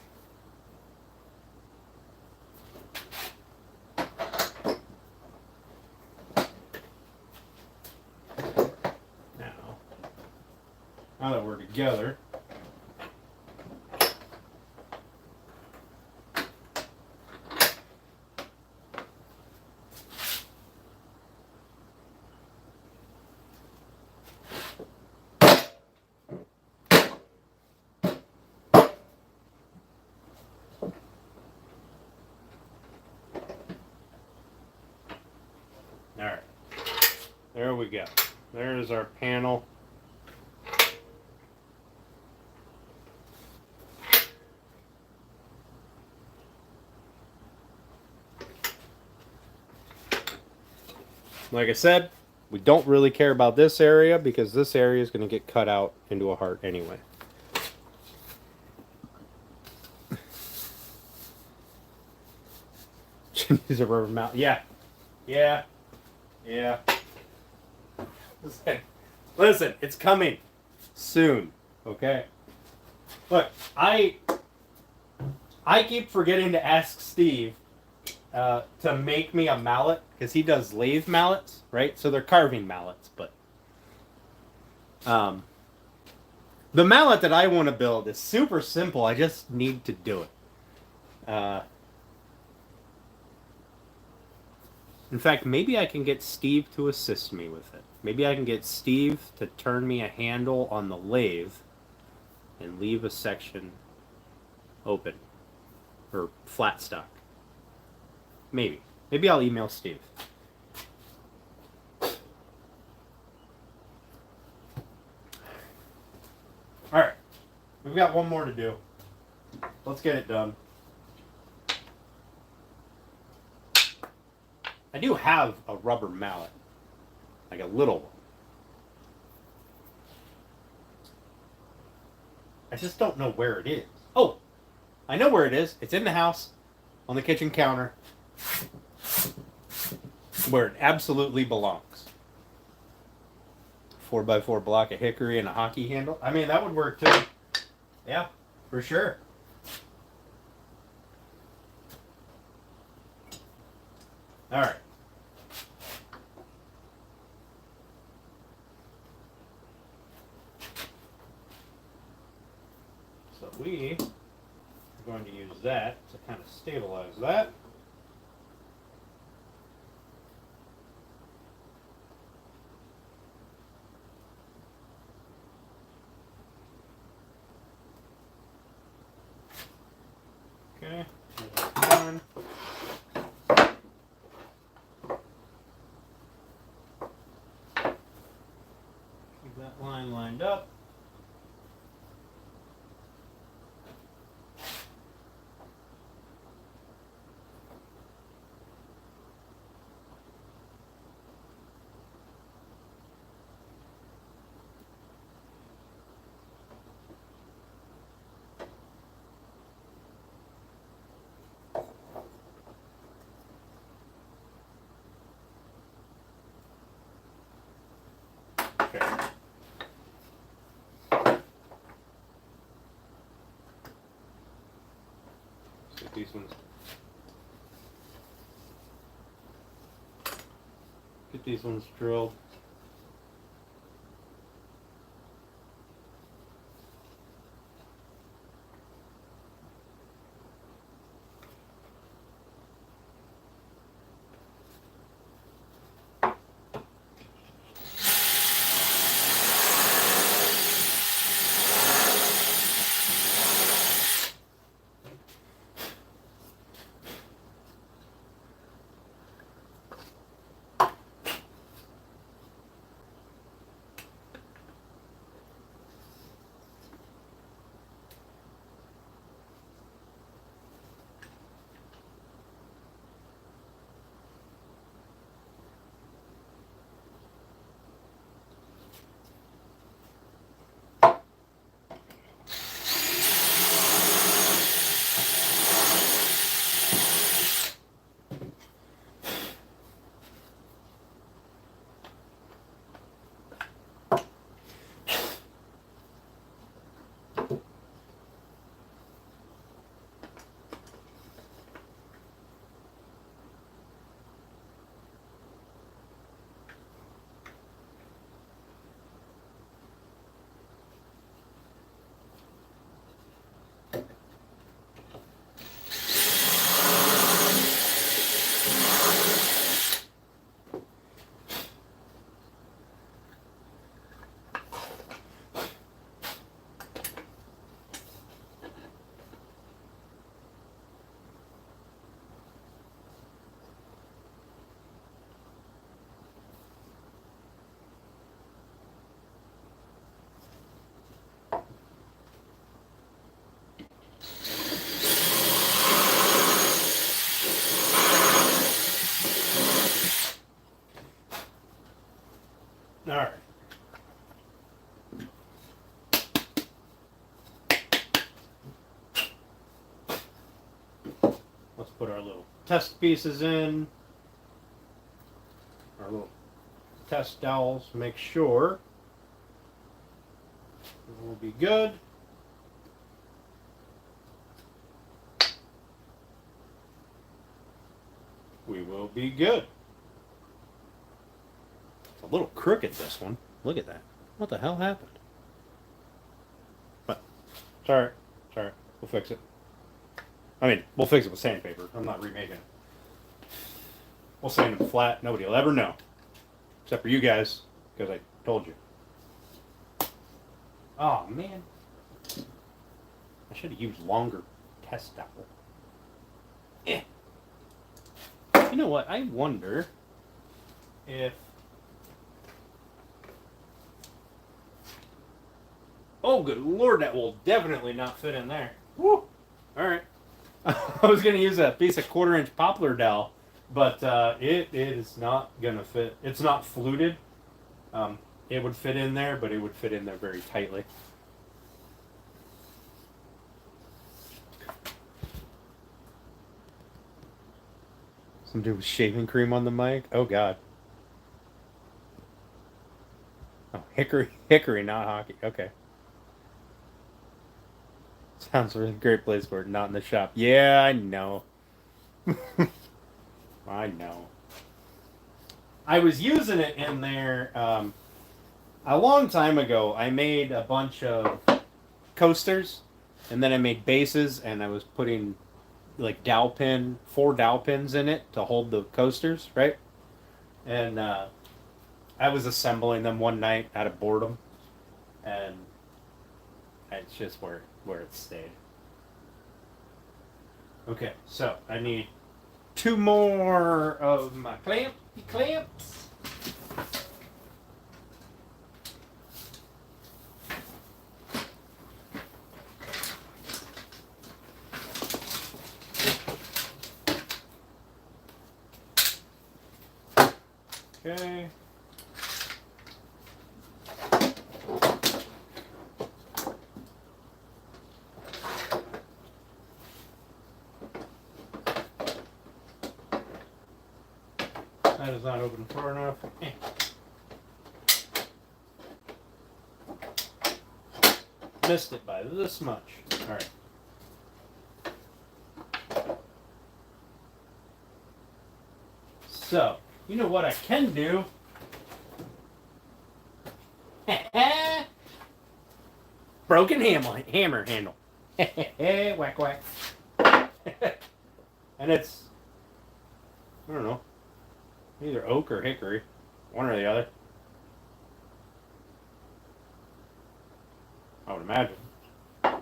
Now that we're together, all right, there we go. There's our panel. Like I said, we don't really care about this area because this area is going to get cut out into a heart anyway. Use a rubber mount. Yeah. Listen, it's coming soon. Okay. Look, I keep forgetting to ask Steve to make me a mallet because he does lathe mallets, right? So they're carving mallets, but the mallet that I want to build is super simple. I just need to do it. In fact, maybe I can get Steve to assist me with it. Maybe I can get Steve to turn me a handle on the lathe and leave a section open or flat stock. Maybe. Maybe I'll email Steve. All right. We've got one more to do. Let's get it done. I do have a rubber mallet, like a little one. I just don't know where it is. Oh, I know where it is. It's in the house, on the kitchen counter, where it absolutely belongs. 4x4 block of hickory and a hockey handle. I mean, that would work too. Yeah, for sure. All right. So we are going to use that to kind of stabilize that. Okay, done. Keep that line lined up. Okay. So get these ones drilled. All right. Let's put our little test pieces in. Our little test dowels. Make sure it will be good. we will be good. It's a little crooked, this one. Look at that. What the hell happened? But, it's alright. It's alright. We'll fix it. I mean, we'll fix it with sandpaper. I'm not remaking it. We'll sand it flat. Nobody will ever know. Except for you guys, because I told you. Oh, man. I should have used longer test dowel. Eh. You know what? I wonder if... Oh, good Lord, that will definitely not fit in there. Woo! Alright. I was going to use a piece of 1/4-inch poplar dowel, but it is not going to fit. It's not fluted. It would fit in there, but it would fit in there very tightly. Some dude with shaving cream on the mic? Oh, God. Oh, hickory, not hockey. Okay. Sounds like a great place for it, not in the shop. Yeah, I know. I know. I was using it in there a long time ago. I made a bunch of coasters, and then I made bases, and I was putting like 4 dowel pins in it to hold the coasters, right? And I was assembling them one night out of boredom, and it's just where it stayed. Okay, so I need 2 more of my clamps. Okay. That is not open far enough. Missed it by this much. All right. So, you know what I can do? Broken hammer handle. Whack, whack. And it's, I don't know, either oak or hickory. One or the other. I would imagine. I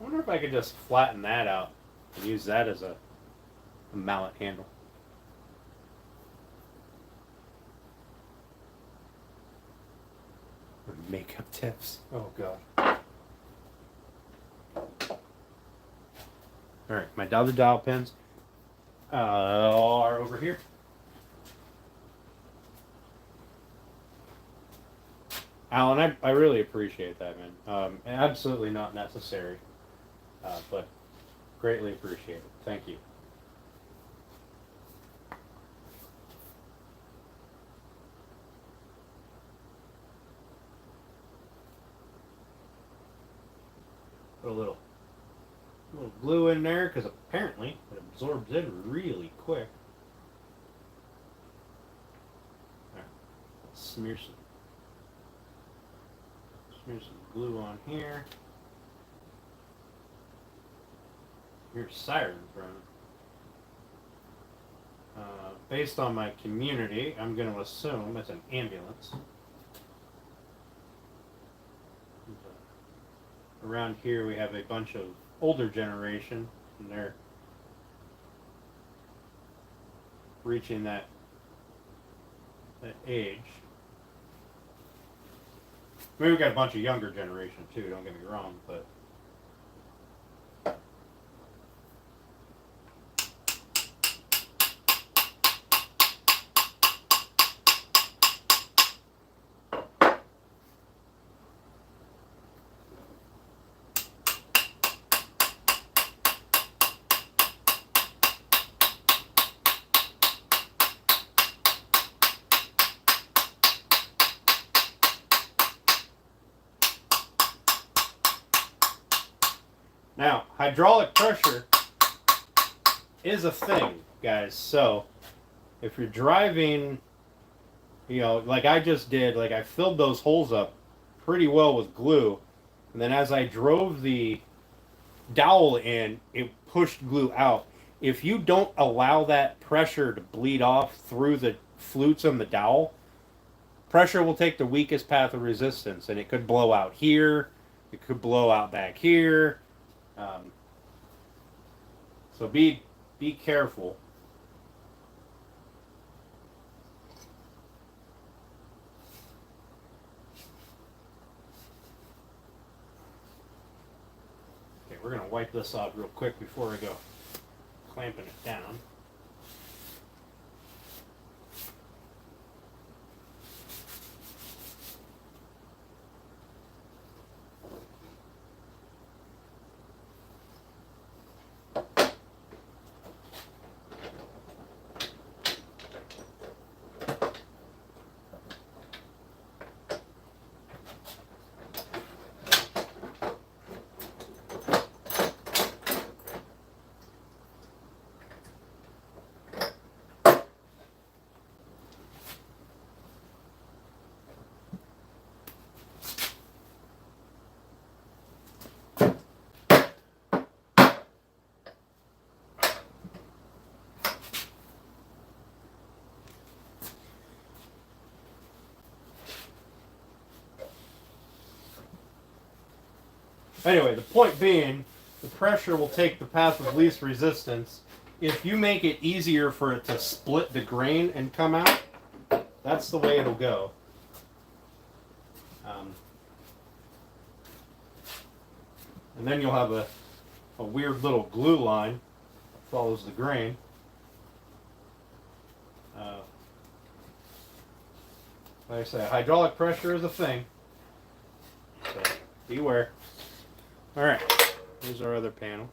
wonder if I could just flatten that out and use that as a mallet handle. Makeup tips. Oh, God. Alright, my other dowel pins are over here. Alan, I really appreciate that, man. Absolutely not necessary, but greatly appreciated. Thank you. Put a little glue in there because apparently it absorbs in really quick. All right. Smear some glue on here. Here's sirens running. Based on my community, I'm going to assume it's an ambulance. Around here we have a bunch of older generation, and they're reaching that age. Maybe we got a bunch of younger generation too, don't get me wrong, but now, hydraulic pressure is a thing, guys. So if you're driving, you know, like I just did, like I filled those holes up pretty well with glue, and then as I drove the dowel in, it pushed glue out. If you don't allow that pressure to bleed off through the flutes on the dowel, pressure will take the weakest path of resistance, and it could blow out here. It could blow out back here. Um, so be careful. Okay, we're gonna wipe this off real quick before I go clamping it down. Anyway, the point being, the pressure will take the path of least resistance. If you make it easier for it to split the grain and come out, that's the way it'll go. And then you'll have a weird little glue line that follows the grain. Like I say, hydraulic pressure is a thing. So beware. Alright, here's our other panel.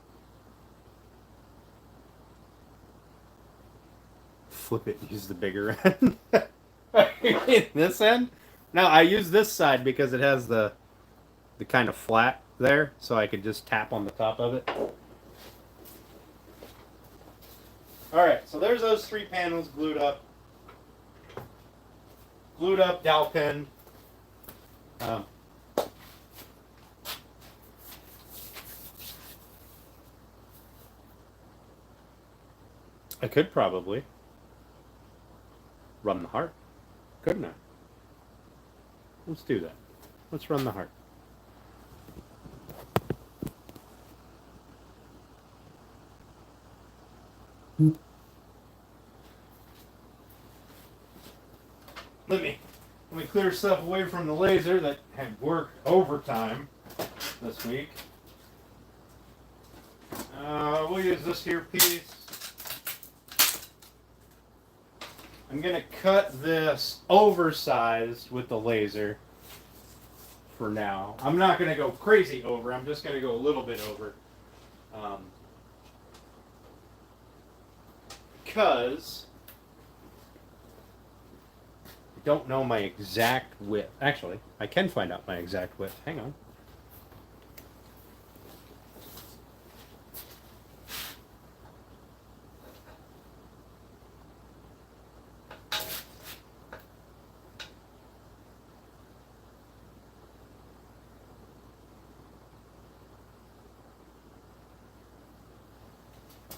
Flip it and use the bigger end. This end? No, I use this side because it has the kind of flat there, so I could just tap on the top of it. Alright, so there's those 3 panels glued up. Glued up, dowel pen. I could probably run the heart, couldn't I? Let's do that. Let's run the heart. Let me clear stuff away from the laser that had worked overtime this week. We'll use this here piece. I'm going to cut this oversized with the laser for now. I'm not going to go crazy over. I'm just going to go a little bit over. Because I don't know my exact width. Actually, I can find out my exact width. Hang on.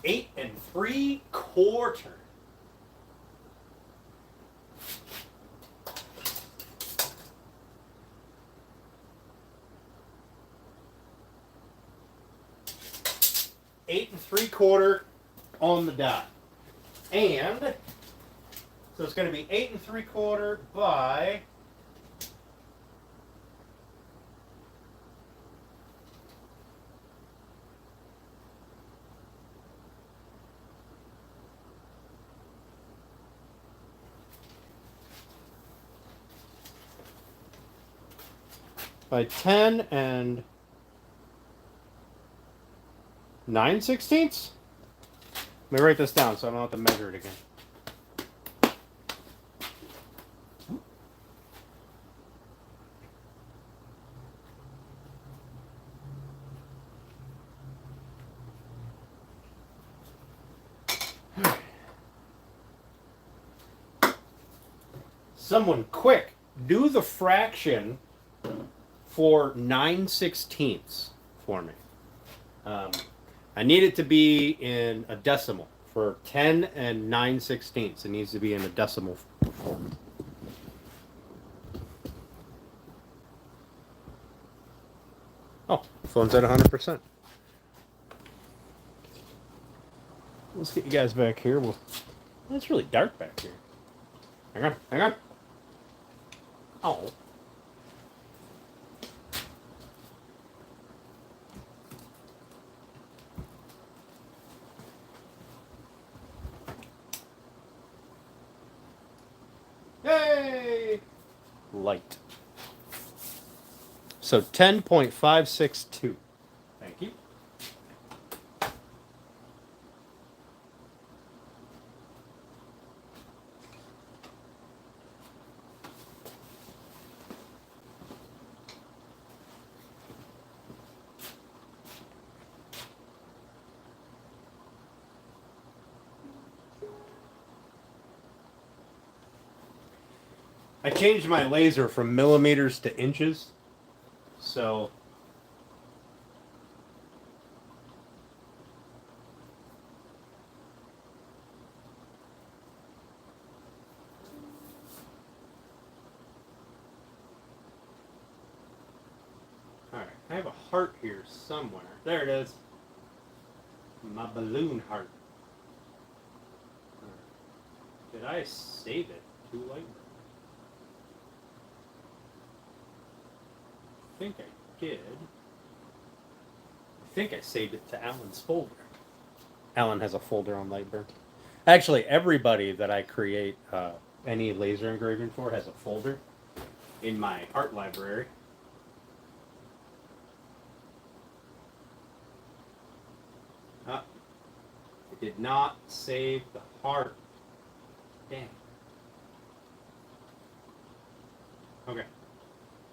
Eight and 3/4. Eight and 3/4 on the dot. And so it's going to be 8 and 3/4 by 10 and 9/16. Let me write this down so I don't have to measure it again. Someone quick, do the fraction for 9/16 for me. I need it to be in a decimal. For 10 and 9/16, it needs to be in a decimal form. Oh, phone's at 100%. Let's get you guys back here. Well, it's really dark back here. Hang on, hang on. Oh. Hey! Light. So 10.562. Thank you. I changed my laser from millimeters to inches. So alright, I have a heart here somewhere. There it is. My balloon heart. Did I save it to Lightroom? I think I did. I think I saved it to Alan's folder. Alan has a folder on Lightroom. Actually, everybody that I create any laser engraving for has a folder in my art library. I did not save the heart. Damn. Okay.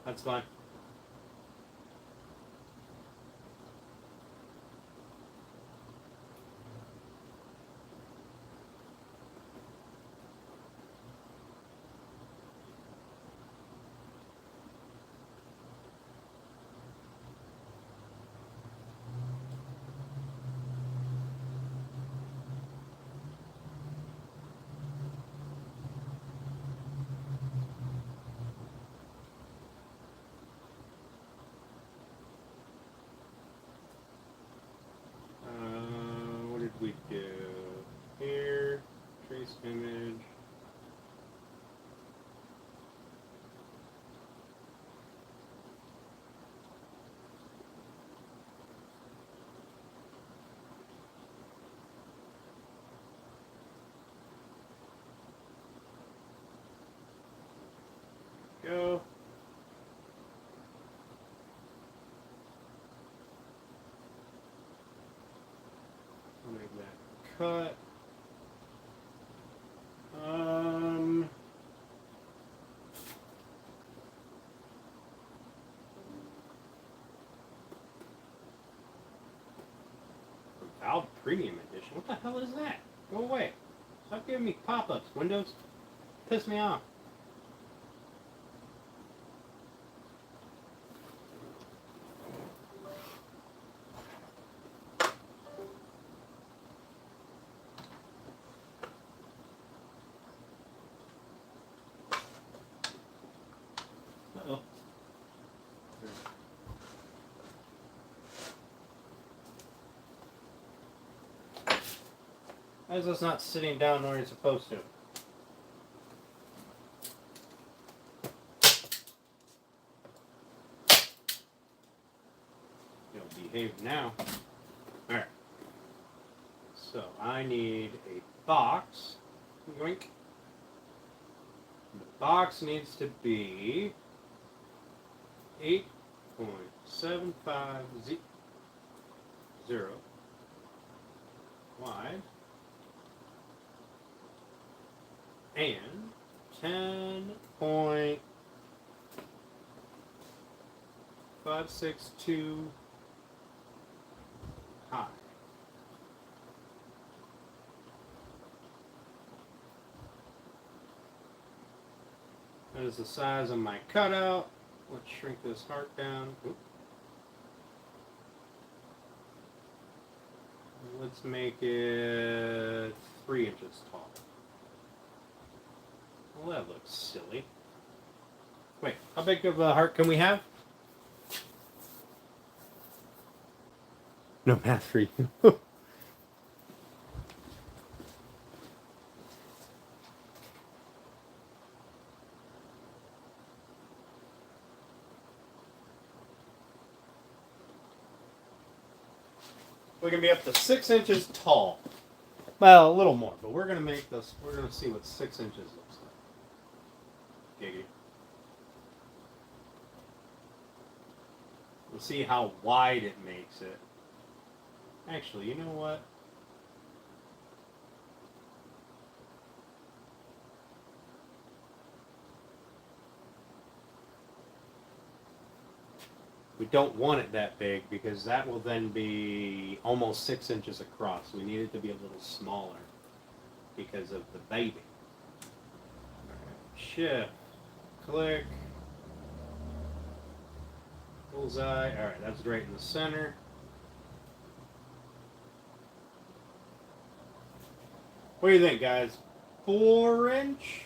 That's fine. What did we do? Here, trace image. Go. I'll make that cut. Valve Premium Edition. What the hell is that? Go away. Stop giving me pop-ups, Windows. Piss me off. Uh-oh. Why is this not sitting down where it's supposed to? You'll behave now. Alright. So I need a box. Yoink. The box needs to be 8.750 wide and 10.562 high. is the size of my cutout. Let's shrink this heart down. Oop. Let's make it 3 inches tall. Well, that looks silly. Wait, how big of a heart can we have? No math for you. We're going to be up to 6 inches tall. Well, a little more, but we're going to make this, we're going to see what 6 inches looks like. Giggity. We'll see how wide it makes it. Actually, you know what? We don't want it that big because that will then be almost 6 inches across. We need it to be a little smaller because of the baby. All right. Shift, click, bullseye. All right, that's right in the center. What do you think, guys? 4 inch?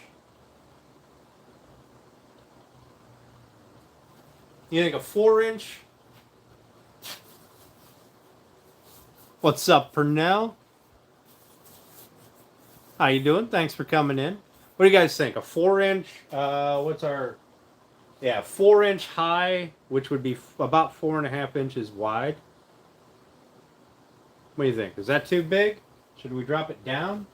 You think a 4 inch? What's up, Pernell? How you doing? Thanks for coming in. What do you guys think? A 4 inch? What's our? Yeah, 4 inch high, which would be about 4.5 inches wide. What do you think? Is that too big? Should we drop it down?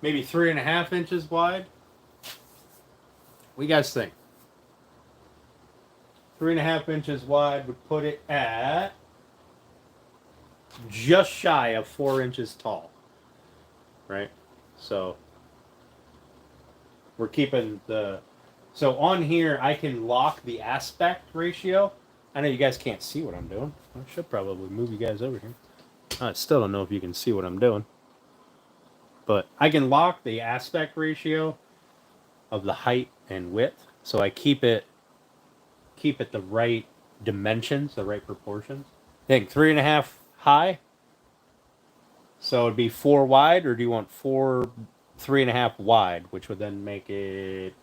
Maybe 3.5 inches wide? What do you guys think? 3.5 inches wide would put it at just shy of 4 inches tall. Right? So we're keeping the... So on here, I can lock the aspect ratio. I know you guys can't see what I'm doing. I should probably move you guys over here. I still don't know if you can see what I'm doing. But I can lock the aspect ratio of the height and width, so I keep it the right dimensions, the right proportions. I think 3.5 high, so it'd be 4 wide, or do you want 3.5 wide, which would then make it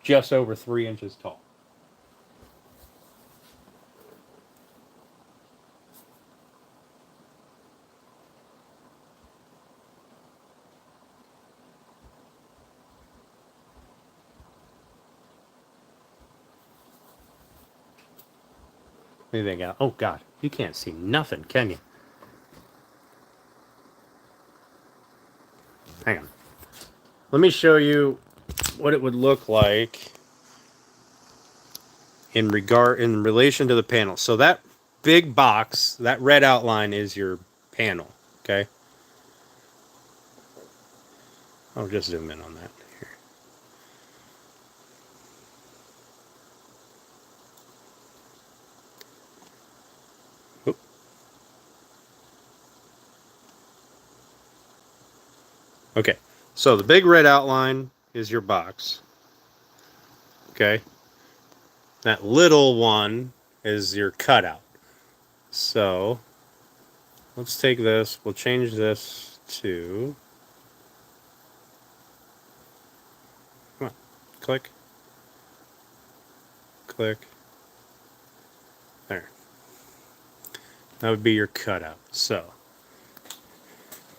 just over 3 inches tall. What do you think? Oh God, you can't see nothing, can you? Hang on. Let me show you what it would look like in relation to the panel. So that big box, that red outline is your panel, okay? I'll just zoom in on that here. Oop. Okay, so the big red outline is your box, okay? That little one is your cutout. So let's take this, we'll change this to, come on, click, click, there. That would be your cutout. So,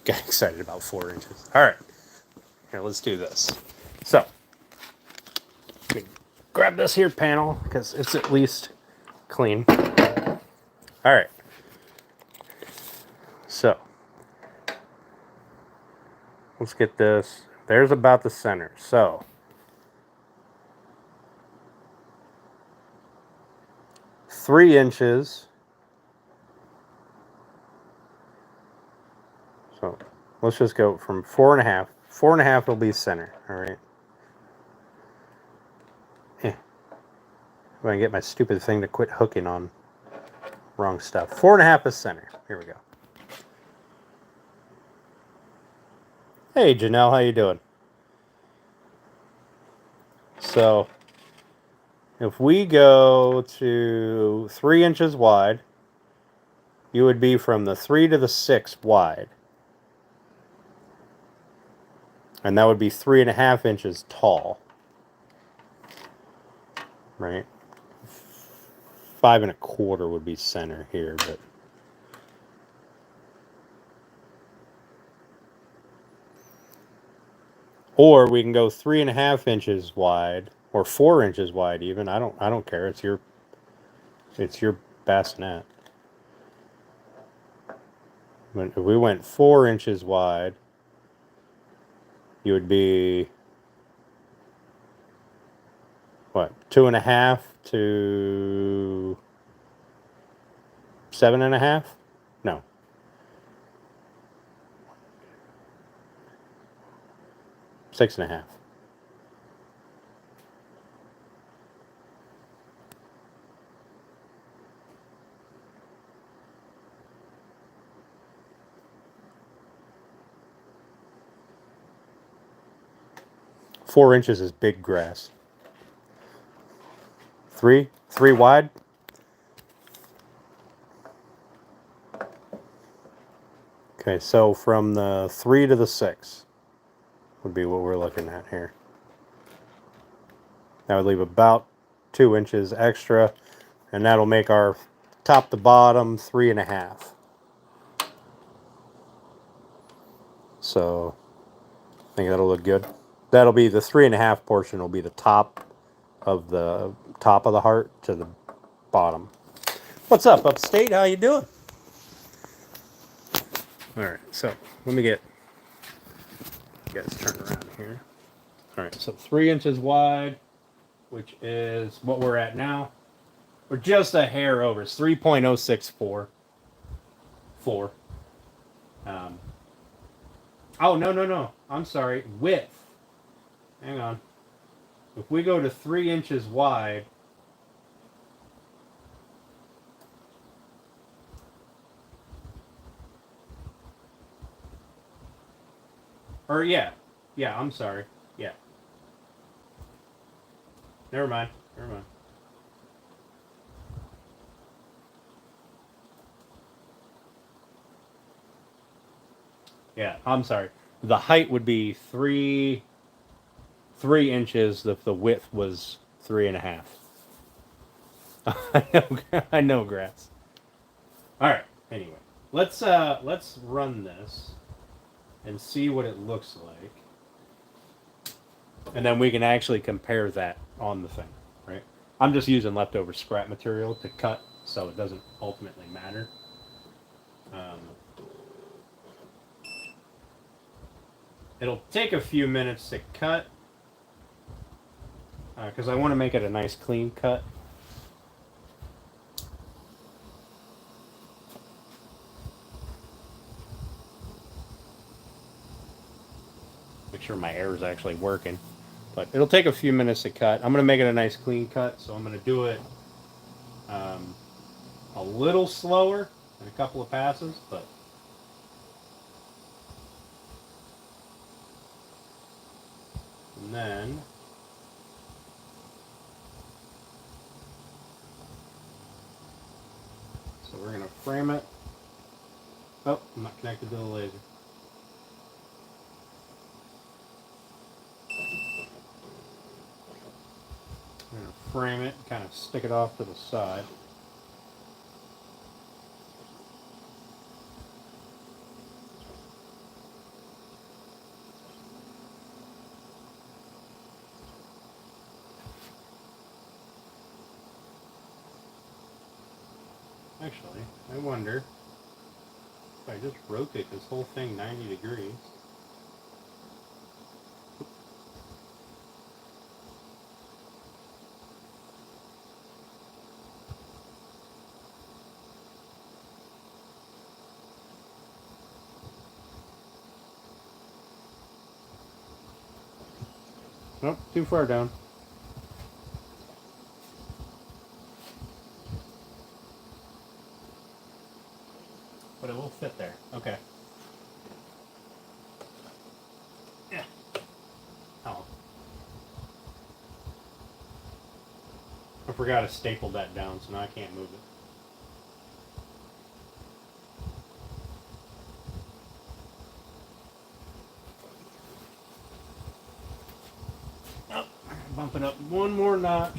got excited about 4 inches. All right, here, let's do this. So, grab this here panel because it's at least clean. All right. So, let's get this. There's about the center. So, three inches. So, let's just go from 4.5. 4.5 will be center. All right. I'm gonna get my stupid thing to quit hooking on wrong stuff. 4.5 is center. Here we go. Hey Janelle, how you doing? So if we go to 3 inches wide, you would be from the 3 to the 6 wide. And that would be 3.5 inches tall. Right? 5.25 would be center here, but or we can go 3.5 inches wide or 4 inches wide even. I don't care. It's your bassinet. If we went 4 inches wide, you would be what, 2.5 to 7.5? No. Six and a half. Four inches is big grass. Three wide. Okay, so from the 3 to the 6 would be what we're looking at here. That would leave about 2 inches extra, and that'll make our top to bottom 3.5. So I think that'll look good. That'll be the 3.5 portion will be the top of the heart to the bottom. What's up, Upstate? How you doing? All right, so let me get you guys turned around here. All right, so 3 inches wide, which is what we're at now. We're just a hair over. It's 3.064. Oh, no. I'm sorry. Width. Hang on. If we go to 3 inches wide, or yeah, I'm sorry. Yeah. Never mind. Yeah, I'm sorry. The height would be 3 inches if the width was 3.5. I know grass. All right. Anyway, let's run this and see what it looks like, and then we can actually compare that on the thing. Right. I'm just using leftover scrap material to cut, so it doesn't ultimately matter. It'll take a few minutes to cut because I want to make it a nice clean cut. Make sure my air is actually working, but it'll take a few minutes to cut. I'm going to make it a nice clean cut, so I'm going to do it a little slower in a couple of passes, but and then so we're going to frame it. Oh, I'm not connected to the laser. I'm going to frame it, kind of stick it off to the side. Actually, I wonder if I just rotate this whole thing 90 degrees. Nope, too far down. But it will fit there. Okay. Yeah. Oh. I forgot to staple that down, so now I can't move it. Oh, bump it up one more notch.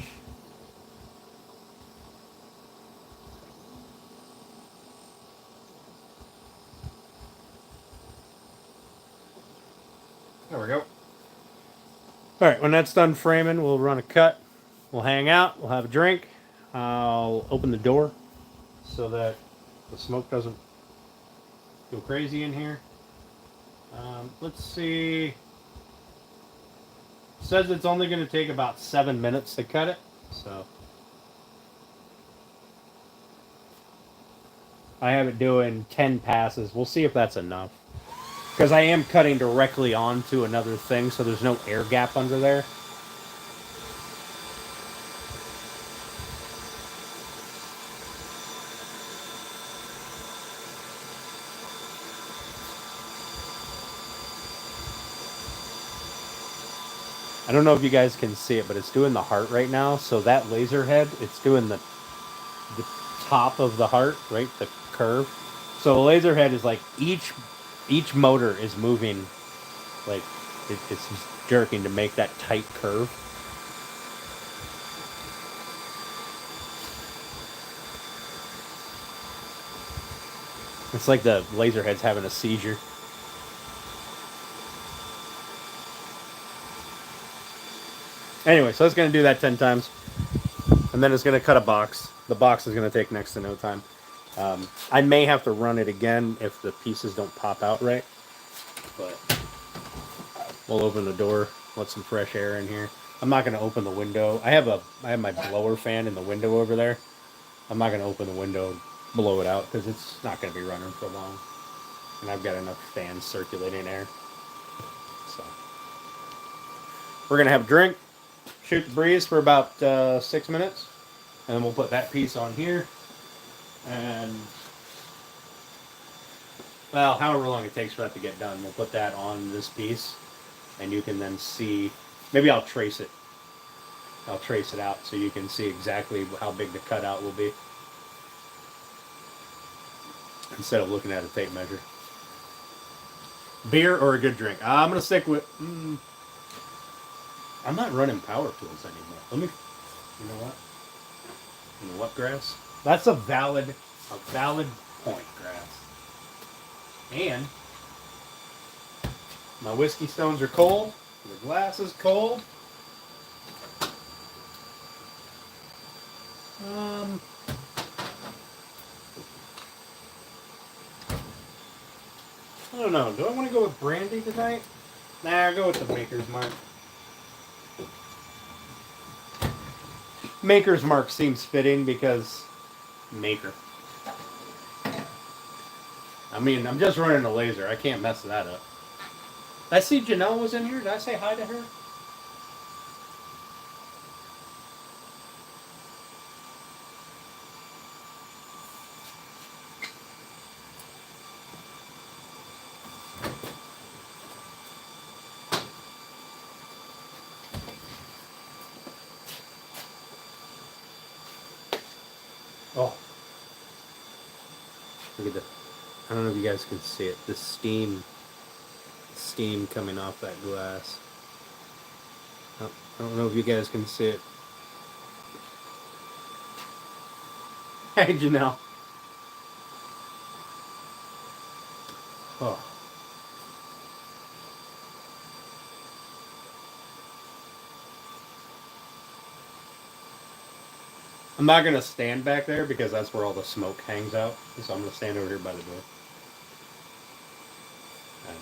There we go. All right, when that's done framing, we'll run a cut. We'll hang out. We'll have a drink. I'll open the door so that the smoke doesn't go crazy in here. Let's see. It says it's only going to take about 7 minutes to cut it. So I have it doing 10 passes. We'll see if that's enough. Because I am cutting directly onto another thing, so there's no air gap under there. I don't know if you guys can see it, but it's doing the heart right now. So that laser head, it's doing the top of the heart, right? The curve. So the laser head is like each motor is moving, like it's just jerking to make that tight curve. It's like the laser head's having a seizure. Anyway, so it's going to do that 10 times. And then it's going to cut a box. The box is going to take next to no time. I may have to run it again if the pieces don't pop out right. But we'll open the door, let some fresh air in here. I'm not going to open the window. I have my blower fan in the window over there. I'm not going to open the window, blow it out, because it's not going to be running for long. And I've got enough fans circulating air. So we're going to have a drink. Shoot the breeze for about 6 minutes, and then we'll put that piece on here, and well, however long it takes for that to get done, we'll put that on this piece, and you can then see. Maybe I'll trace it out so you can see exactly how big the cutout will be instead of looking at a tape measure. Beer or a good drink? I'm gonna stick with. I'm not running power tools anymore. Let me, you know what? You know what, Grass? That's a valid point, Grass. And my whiskey stones are cold. The glass is cold. I don't know. Do I want to go with brandy tonight? Nah, I'll go with the Maker's Mark. Maker's Mark seems fitting because Maker. I mean, I'm just running a laser. I can't mess that up. Did I see Janelle was in here? Did I say hi to her? Oh. Look at that. I don't know if you guys can see it. The steam coming off that glass. I don't know if you guys can see it. Hey, Janelle. Oh. I'm not going to stand back there because that's where all the smoke hangs out. So I'm going to stand over here by the door. And,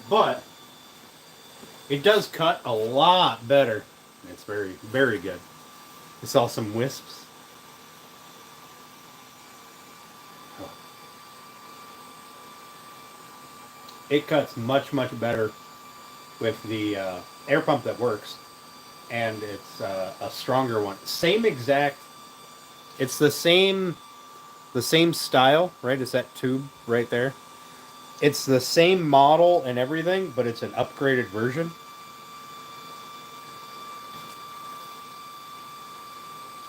but it does cut a lot better. It's very, very good. I saw some wisps. it cuts much, much better with the air pump that works. And it's a stronger one. Same exact, it's the same style, right? It's that tube right there. It's the same model and everything, but it's an upgraded version.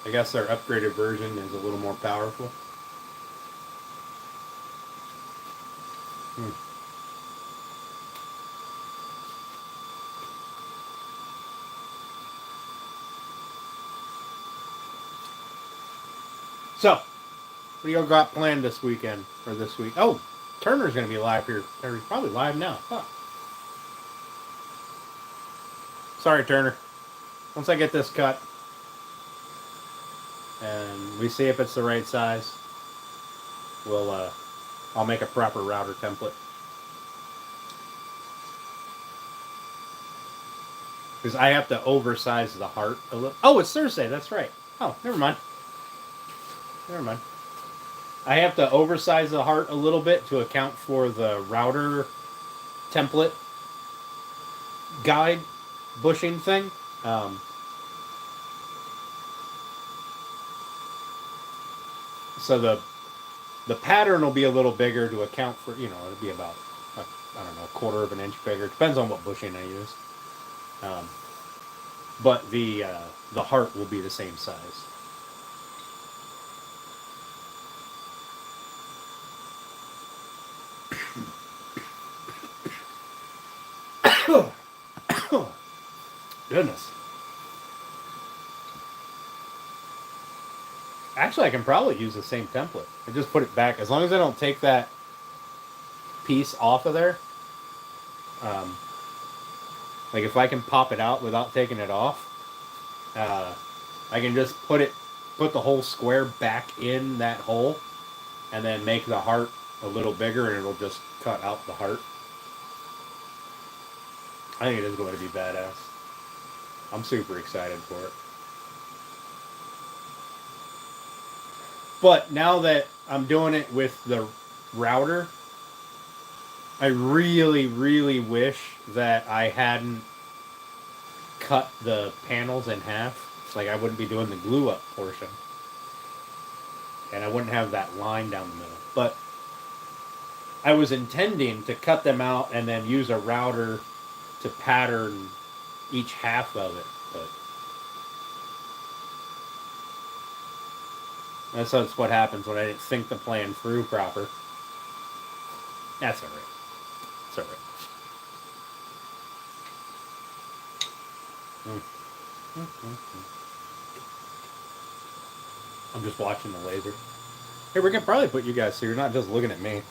I guess their upgraded version is a little more powerful. Hmm. So, what do you got planned this weekend or this week? Oh, Turner's going to be live here. Or he's probably live now. Huh. Sorry, Turner. Once I get this cut and we see if it's the right size, I'll make a proper router template. Because I have to oversize the heart a little. Oh, it's Thursday. That's right. Oh, never mind. Never mind. I have to oversize the heart a little bit to account for the router template guide bushing thing. So the pattern will be a little bigger to account for, it'll be about, I don't know, a quarter of an inch bigger. Depends on what bushing I use. But the heart will be the same size. Goodness. Actually, I can probably use the same template. I just put it back. As long as I don't take that piece off of there. Like if I can pop it out without taking it off, I can just put the whole square back in that hole and then make the heart a little bigger and it'll just cut out the heart. I think it is going to be badass. I'm super excited for it. But now that I'm doing it with the router, I really, really wish that I hadn't cut the panels in half. Like I wouldn't be doing the glue up portion. And I wouldn't have that line down the middle. But I was intending to cut them out and then use a router to pattern each half of it. But that's what happens when I didn't think the plan through proper. That's alright. It's alright. I'm just watching the laser. Hey, we can probably put you guys so you're not just looking at me.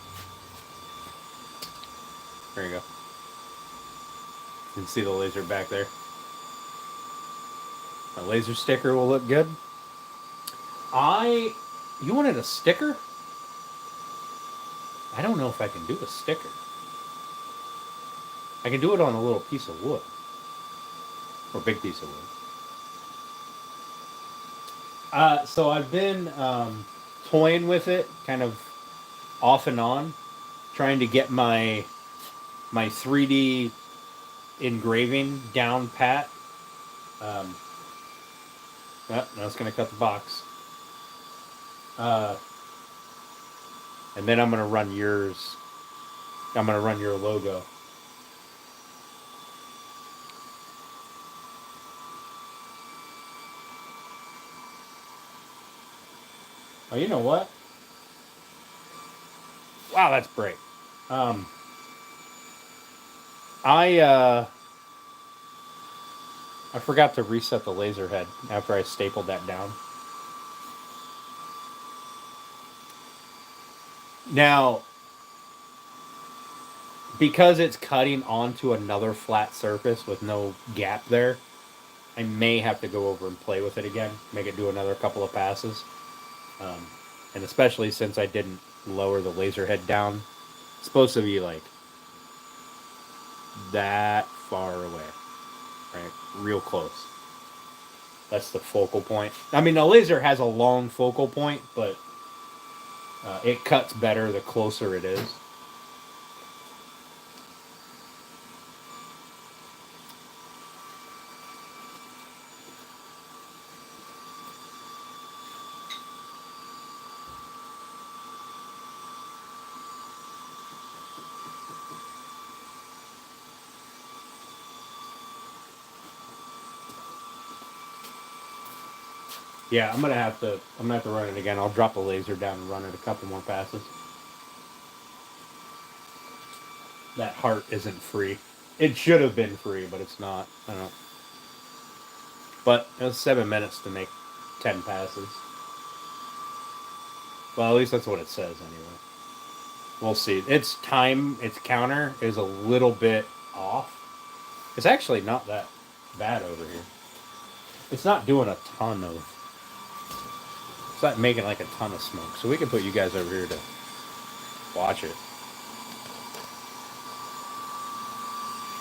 There you go. You can see the laser back there. A laser sticker will look good. You wanted a sticker? I don't know if I can do a sticker. I can do it on a little piece of wood. Or a big piece of wood. So I've been toying with it, kind of off and on, trying to get my 3D engraving down pat. Now it's going to cut the box. And then I'm going to run yours. I'm going to run your logo. Oh, you know what? Wow, that's bright. I forgot to reset the laser head after I stapled that down. Now, because it's cutting onto another flat surface with no gap there, I may have to go over and play with it again, make it do another couple of passes. And especially since I didn't lower the laser head down, it's supposed to be like that far away, right? Real close. That's the focal point. I mean, the laser has a long focal point, but it cuts better the closer it is. Yeah, I'm gonna have to run it again. I'll drop the laser down and run it a couple more passes. That heart isn't free. It should have been free, but it's not. I don't know. But it was 7 minutes to make 10 passes. Well, at least that's what it says anyway. We'll see. Its time, its counter is a little bit off. It's actually not that bad over here. It's not doing a ton of. It's not making like a ton of smoke. So we can put you guys over here to watch it.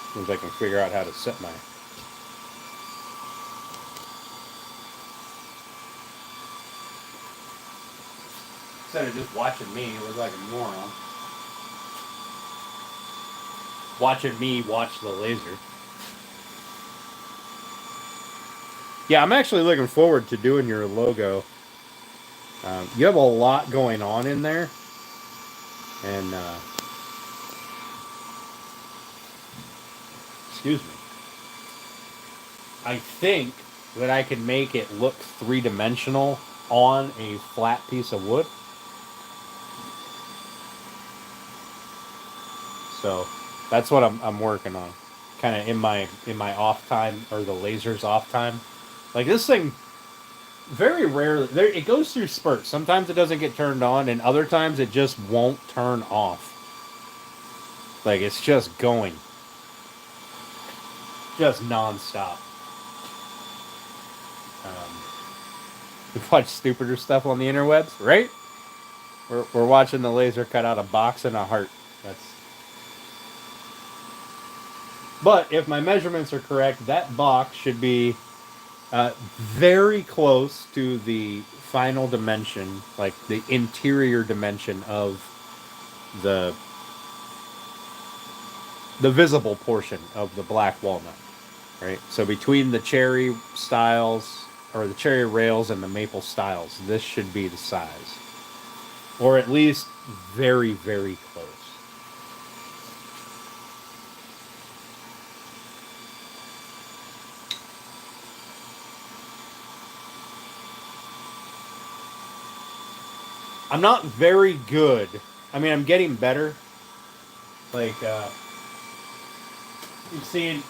As soon as I can figure out how to set my. Instead of just watching me, it was like a moron. Watching me watch the laser. Yeah, I'm actually looking forward to doing your logo. You have a lot going on in there. And, excuse me. I think that I can make it look three-dimensional on a flat piece of wood. So that's what I'm working on. Kind of in my off time, or the laser's off time. Like this thing, very rarely, it goes through spurts. Sometimes it doesn't get turned on, and other times it just won't turn off. Like it's just going. Just nonstop. We watch stupider stuff on the interwebs, right? We're watching the laser cut out a box and a heart. But if my measurements are correct, that box should be very close to the final dimension, like the interior dimension of the visible portion of the black walnut, right? So between the cherry styles, or the cherry rails, and the maple styles, this should be the size. Or at least very, very close. I'm not very good. I mean, I'm getting better. Like, you've seen,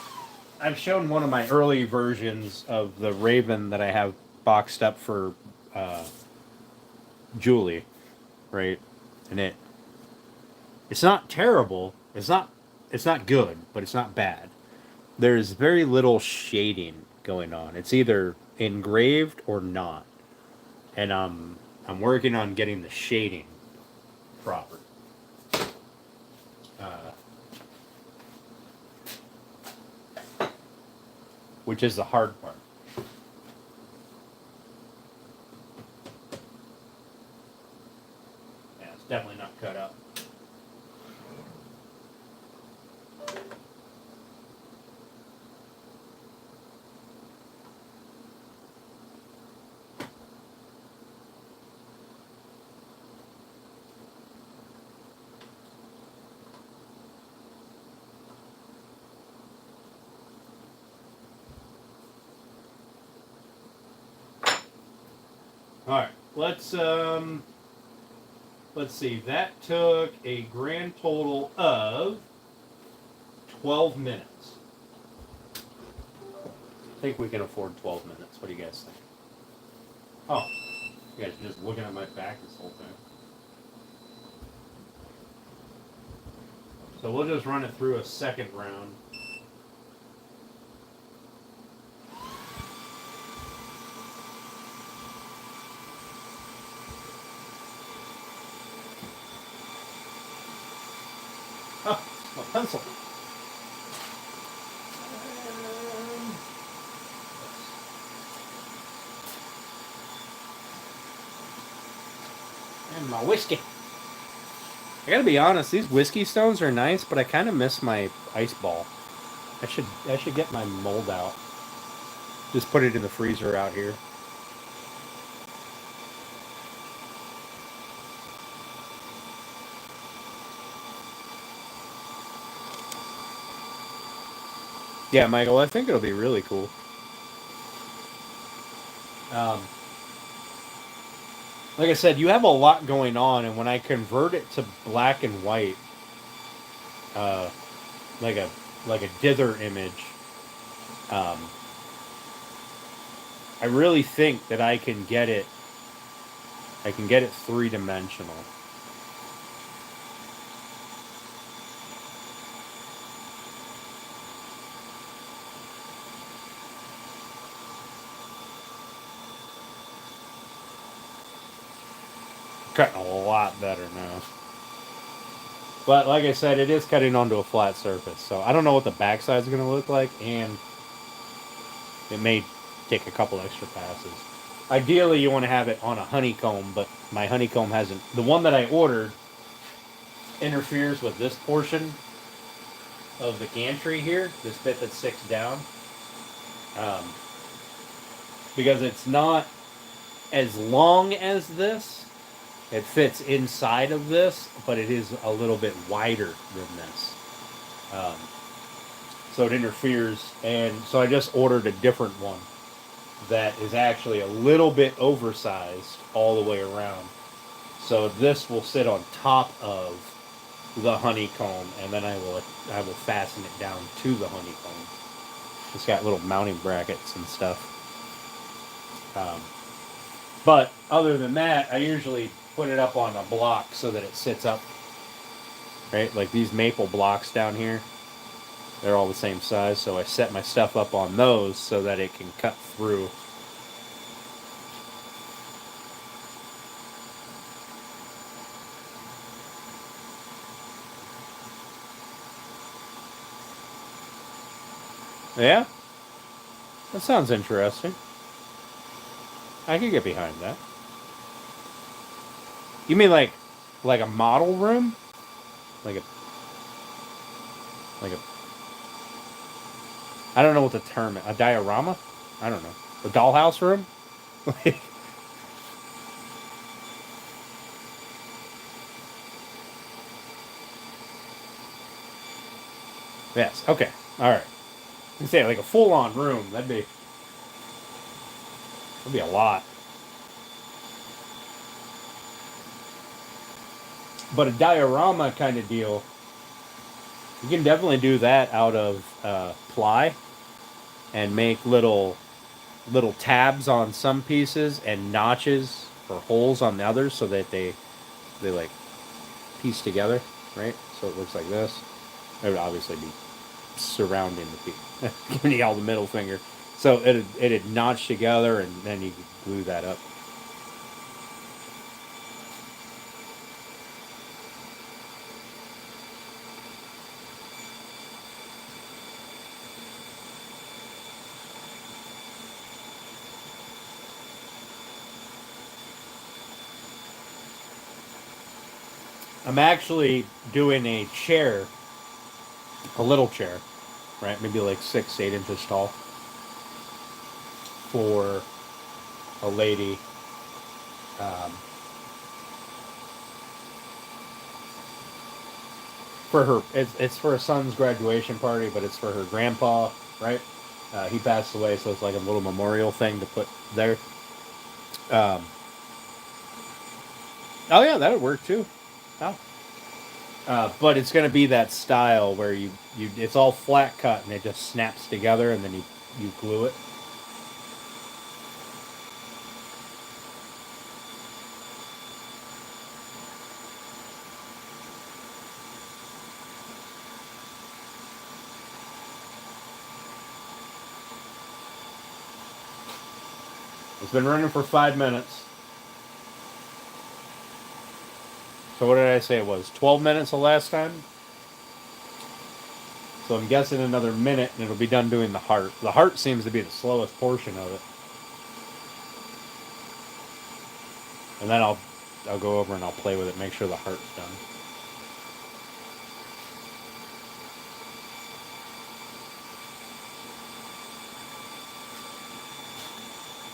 I've shown one of my early versions of the Raven that I have boxed up for Julie, right? And it's not terrible. It's not good, but it's not bad. There's very little shading going on. It's either engraved or not. And I'm working on getting the shading proper. Which is the hard part. Yeah, it's definitely not cut up. All right, let's see. That took a grand total of 12 minutes. I think we can afford 12 minutes. What do you guys think? Oh, you guys are just looking at my back this whole time. So we'll just run it through a second round. Oh, a pencil. And my whiskey. I gotta be honest, these whiskey stones are nice, but I kind of miss my ice ball. I should get my mold out. Just put it in the freezer out here. Yeah, Michael, I think it'll be really cool. like I said, you have a lot going on, and when I convert it to black and white, uh, like a dither image, um, I really think that I can get it. I can get it 3-dimensional. Cutting a lot better now. But like I said, it is cutting onto a flat surface, so I don't know what the backside is going to look like, and it may take a couple extra passes. Ideally, you want to have it on a honeycomb, but my honeycomb hasn't. The one that I ordered interferes with this portion of the gantry here, this bit that sticks down, um, because it's not as long as this. It fits inside of this, but it is a little bit wider than this. Um, so it interferes, and so I just ordered a different one that is actually a little bit oversized all the way around. So this will sit on top of the honeycomb, and then I will fasten it down to the honeycomb. It's got little mounting brackets and stuff. But other than that, I usually put it up on a block so that it sits up. Right, like these maple blocks down here, they're all the same size, so I set my stuff up on those so that it can cut through. Yeah? That sounds interesting. I could get behind that. You mean like a model room? Like a I don't know what the term is. A diorama? I don't know. A dollhouse room? Yes, okay. Alright. You say like a full on room, that'd be a lot. But a diorama kind of deal, you can definitely do that out of ply and make little tabs on some pieces and notches or holes on the others so that they like piece together, right? So it looks like this. It would obviously be surrounding the piece, giving you all the middle finger. So it'd notch together, and then you could glue that up. I'm actually doing a chair, a little chair, right? Maybe like 6-8 inches tall for a lady. For her, it's for her son's graduation party, but it's for her grandpa, right? He passed away, so it's like a little memorial thing to put there. Um, oh yeah, that would work too. Oh. But it's going to be that style where you it's all flat cut and it just snaps together, and then you glue it. It's been running for 5 minutes. So what did I say it was? 12 minutes the last time? So I'm guessing another minute and it'll be done doing the heart. The heart seems to be the slowest portion of it. And then I'll go over and I'll play with it, make sure the heart's done.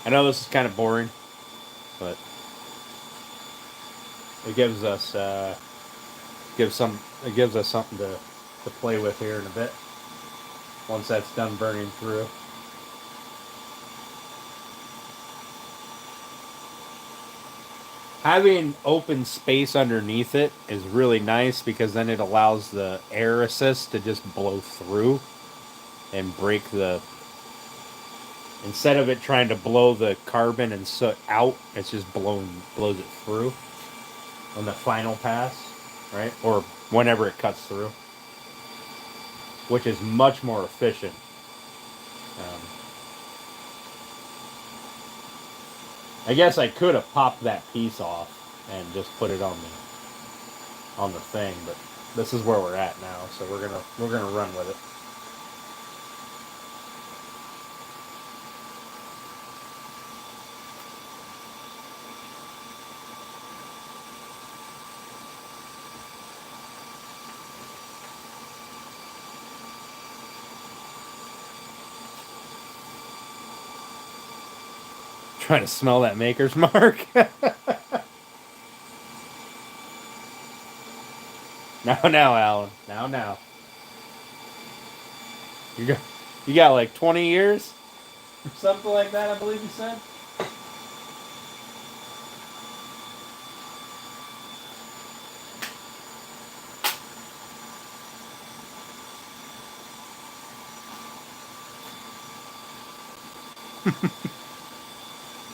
I know this is kind of boring, but it gives us something to play with here in a bit. Once that's done burning through. Having open space underneath it is really nice because then it allows the air assist to just blow through and break the. Instead of it trying to blow the carbon and soot out, it's just blows it through on the final pass, right? Or whenever it cuts through, which is much more efficient. Um, I guess I could have popped that piece off and just put it on the thing, but this is where we're at now, so we're gonna run with it. Trying to smell that maker's mark. Now, Alan. Now. You got like 20 years or something like that, I believe you said.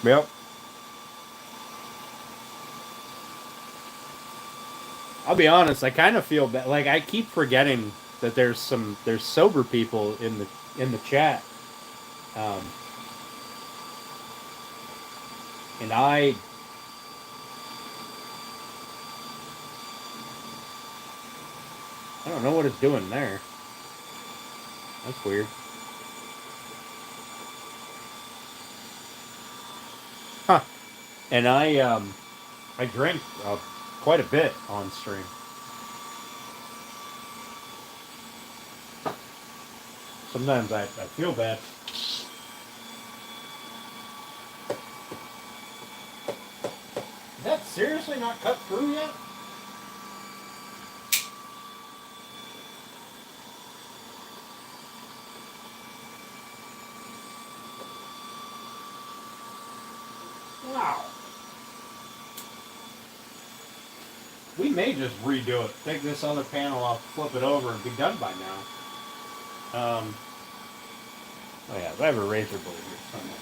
Yep. I'll be honest. I kind of feel bad. Like I keep forgetting that there's sober people in the chat, um, and I don't know what it's doing there. That's weird. Huh. And I drank quite a bit on stream. Sometimes I feel bad. Is that seriously not cut through yet? Wow. We may just redo it. Take this other panel off, flip it over, and be done by now. Oh yeah, I have a razor blade here somewhere.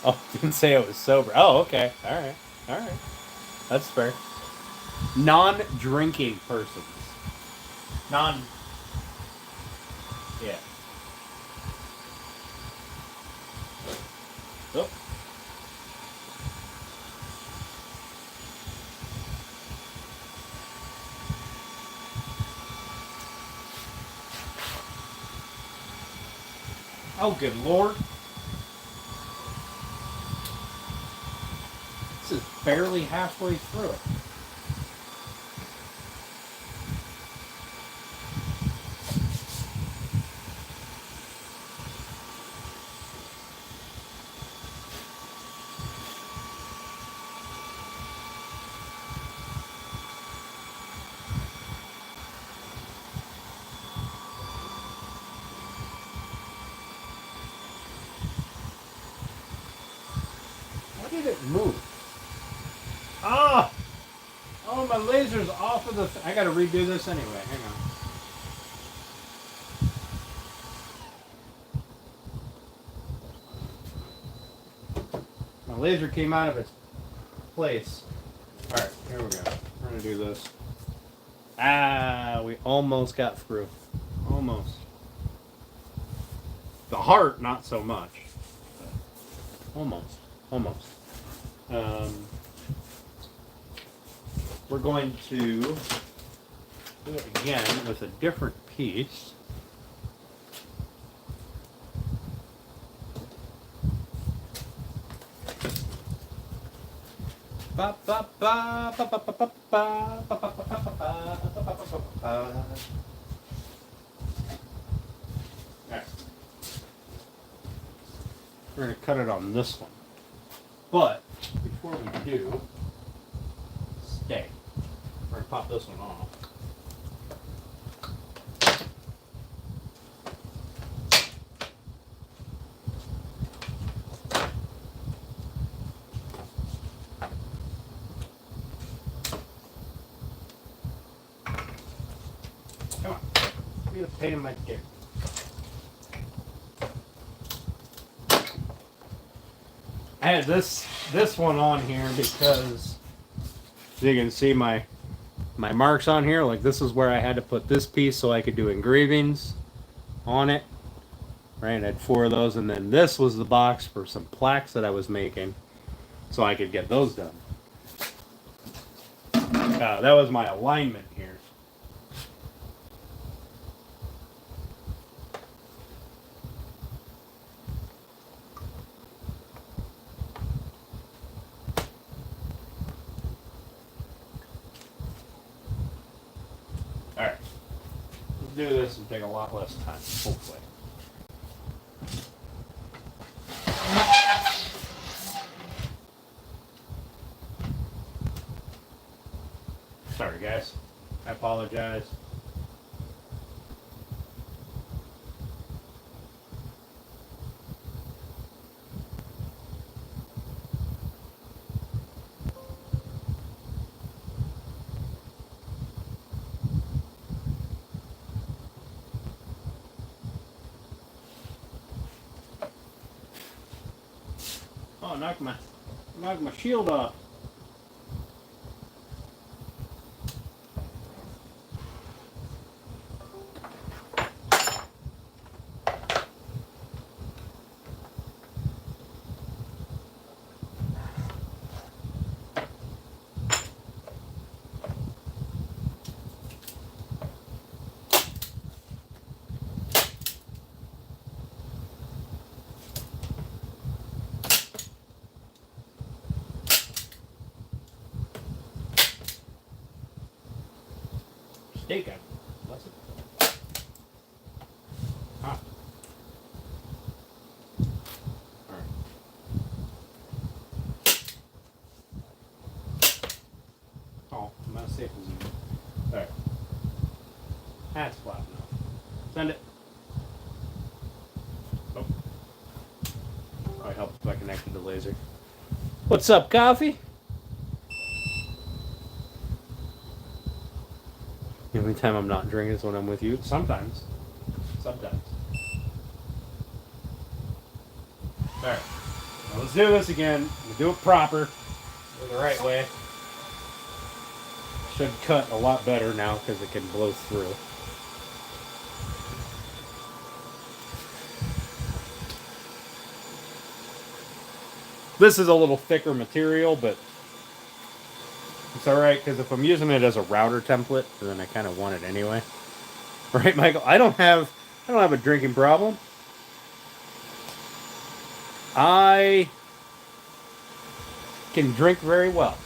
Oh, didn't say it was sober. Oh, okay. All right. That's fair. Non-drinking persons. Non. Yeah. Oh. Oh, good Lord. This is barely halfway through it. Why did it move? Ah! Oh, my laser's off of the... I gotta redo this anyway. Hang on. My laser came out of its place. Alright, here we go. We're gonna do this. Ah, we almost got through. Almost. The heart, not so much. Almost. We're going to do it again with a different piece. we're going to cut it on this one. But before we do, stay. We're going to pop this one off. Come on. Be a pain in my dick. I had this one on here because you can see my marks on here. Like, this is where I had to put this piece so I could do engravings on it. Right, I had 4 of those, and then this was the box for some plaques that I was making so I could get those done. That was my alignment here. Alright, let's do this and take a lot less time, hopefully. Sorry guys, I apologize. Oh, knock my shield off. Steak out. Bless it. Hot. Alright. Oh, my safe is in. Alright. That's flat enough. Send it. Oh. Probably helps if I connected the laser. What's up, coffee? The only time I'm not drinking is when I'm with you. Sometimes. Sometimes. Alright. Now let's do this again. We'll do it proper. Do it the right way. Should cut a lot better now because it can blow through. This is a little thicker material, but it's alright, because if I'm using it as a router template, then I kind of want it anyway. Right, Michael? I don't have a drinking problem. I can drink very well.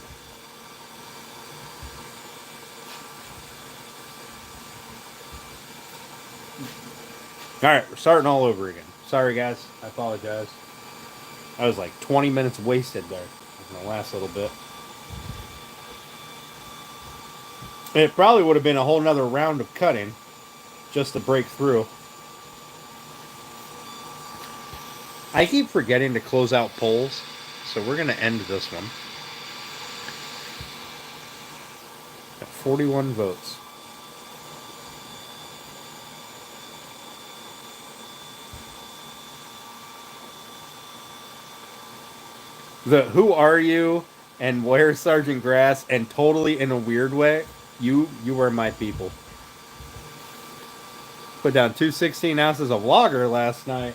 Alright, we're starting all over again. Sorry guys, I apologize. I was like 20 minutes wasted there in the last little bit. It probably would have been a whole nother round of cutting just to break through. I keep forgetting to close out poles, so we're going to end this one at 41 votes. The who are you and where's Sergeant Grass, and totally in a weird way, you are my people. Put down 216 ounces of lager last night.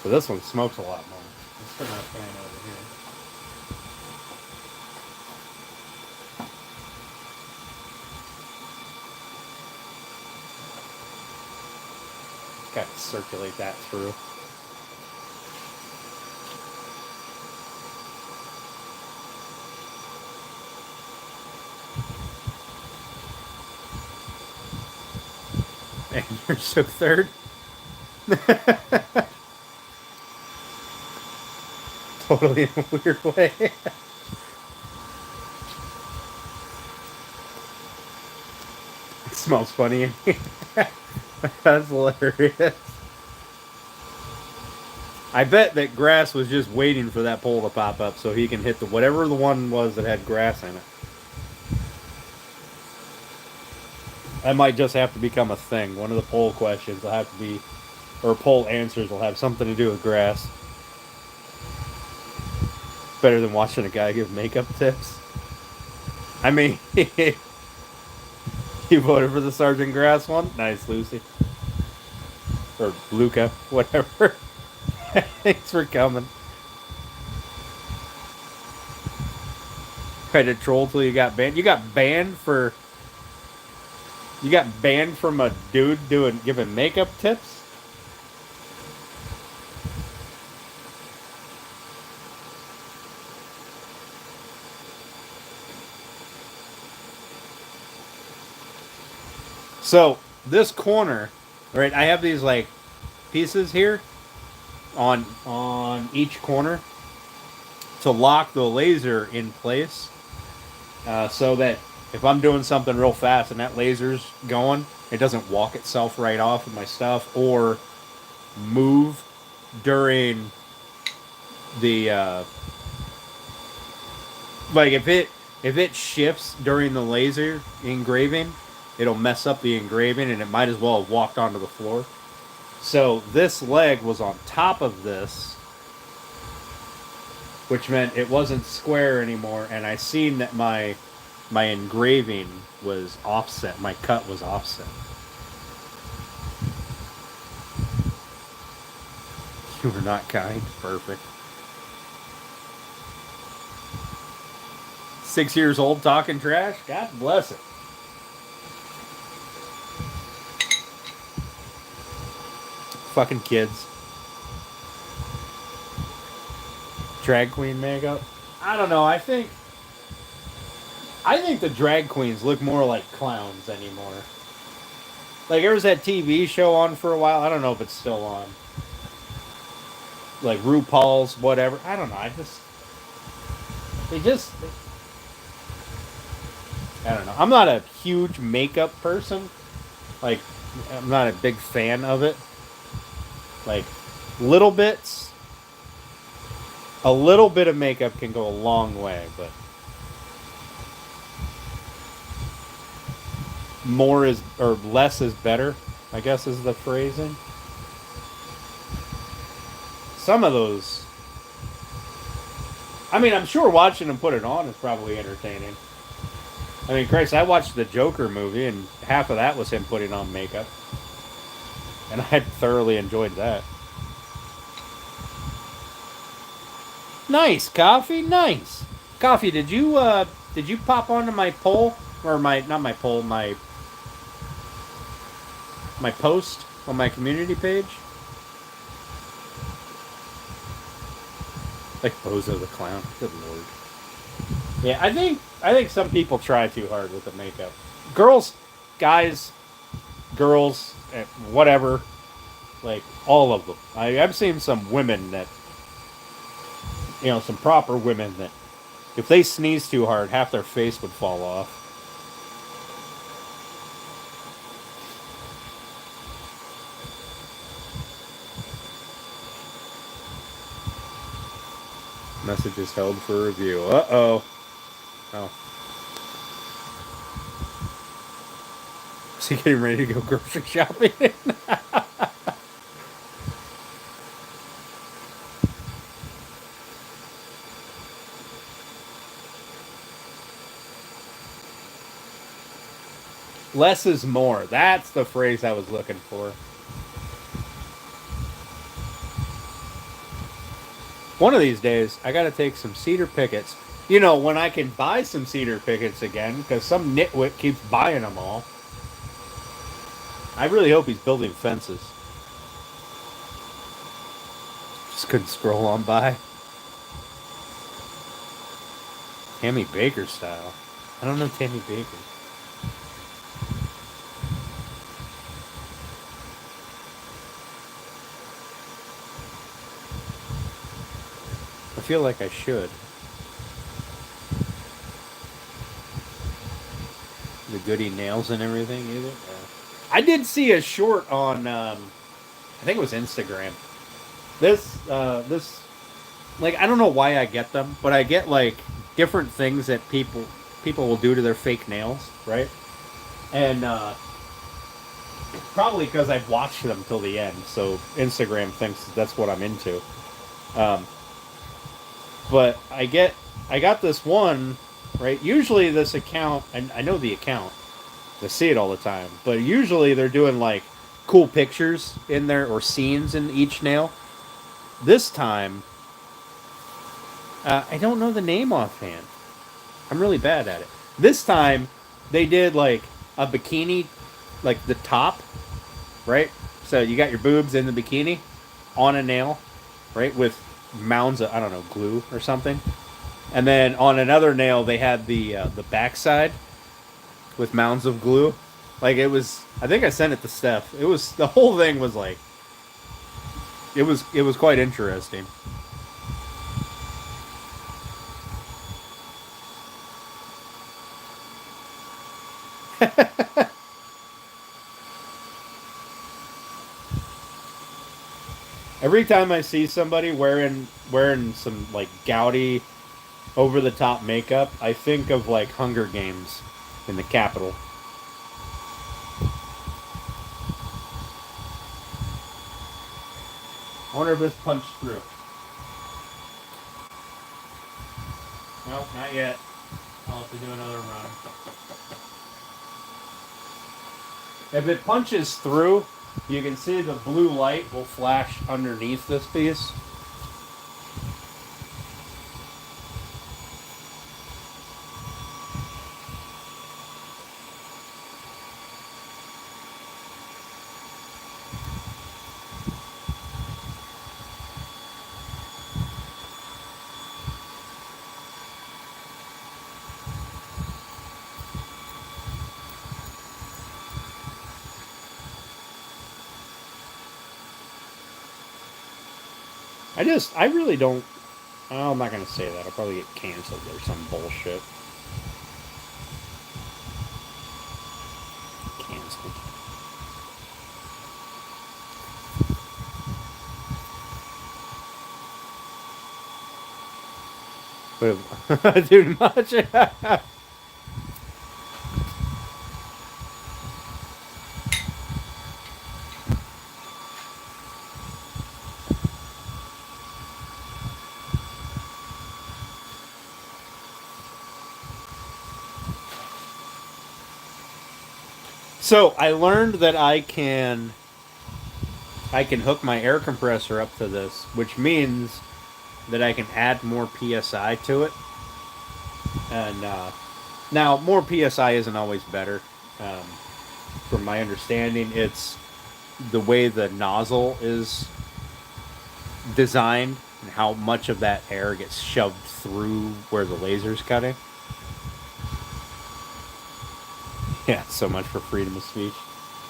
So this one smokes a lot more. Let's turn that fan over here. Gotta circulate that through. And you're so third. Totally in a weird way. It smells funny in here. That's hilarious. I bet that grass was just waiting for that pole to pop up so he can hit the whatever the one was that had grass in it. That might just have to become a thing. One of the poll questions will have to be, or poll answers will have something to do with grass. Better than watching a guy give makeup tips. I mean, you voted for the Sergeant Grass one? Nice, Lucy. Or Luca, whatever. Thanks for coming. Tried to troll till you got banned. You got banned for. You got banned from a dude giving makeup tips? So this corner, right? I have these like pieces here on each corner to lock the laser in place, so that if I'm doing something real fast and that laser's going, it doesn't walk itself right off of my stuff or move during the like if it shifts during the laser engraving, it'll mess up the engraving and it might as well have walked onto the floor. So this leg was on top of this, which meant it wasn't square anymore, and I seen that my engraving was offset, my cut was offset. You were not kind. Perfect. 6 years old talking trash? God bless it. Fucking kids. Drag queen makeup? I don't know. I think the drag queens look more like clowns anymore. Like there was that TV show on for a while. I don't know if it's still on. Like RuPaul's, whatever. I don't know. I don't know. I'm not a huge makeup person. Like, I'm not a big fan of it. Like, little bits. A little bit of makeup can go a long way, but more is, or less is better, I guess is the phrasing. Some of those, I mean, I'm sure watching him put it on is probably entertaining. I mean, Christ, I watched the Joker movie, and half of that was him putting on makeup. And I thoroughly enjoyed that. Nice, Coffee, nice. Coffee, did you pop onto my poll? Or not my poll, my post on my community page? Like Bozo the Clown. Good lord. Yeah, I think some people try too hard with the makeup. Girls, guys, girls, whatever. Like, all of them. I've seen some women that, some proper women that, if they sneeze too hard, half their face would fall off. Message is held for review. Uh-oh. Oh. Is he getting ready to go grocery shopping? Less is more. That's the phrase I was looking for. One of these days, I gotta take some cedar pickets. When I can buy some cedar pickets again, because some nitwit keeps buying them all. I really hope he's building fences. Just couldn't scroll on by. Tammy Baker style. I don't know Tammy Baker. feel like I should. The Goody nails and everything, either. I did see a short on, I think it was Instagram. This, like, I don't know why I get them, but I get like different things that people will do to their fake nails, right? And probably because I've watched them till the end, so Instagram thinks that's what I'm into. Um, but I got this one, right? Usually this account, and I know the account, I see it all the time, but usually they're doing like cool pictures in there or scenes in each nail. This time, I don't know the name offhand. I'm really bad at it. This time, they did like a bikini, like the top, right? So you got your boobs in the bikini on a nail, right? With mounds of, I don't know, glue or something. And then on another nail, they had the backside with mounds of glue. Like it was, I think I sent it to Steph. It was, the whole thing was like, it was quite interesting. Every time I see somebody wearing some like gaudy, over the top makeup, I think of like Hunger Games in the Capitol. I wonder if this punched through. Nope, not yet. I'll have to do another run. If it punches through, you can see the blue light will flash underneath this piece. I really don't. Oh, I'm not going to say that. I'll probably get canceled or some bullshit. Canceled. But, too much. So I learned that I can hook my air compressor up to this, which means that I can add more psi to it. And now more psi isn't always better. Um, from my understanding, it's the way the nozzle is designed and how much of that air gets shoved through where the laser's cutting. Yeah, so much for freedom of speech.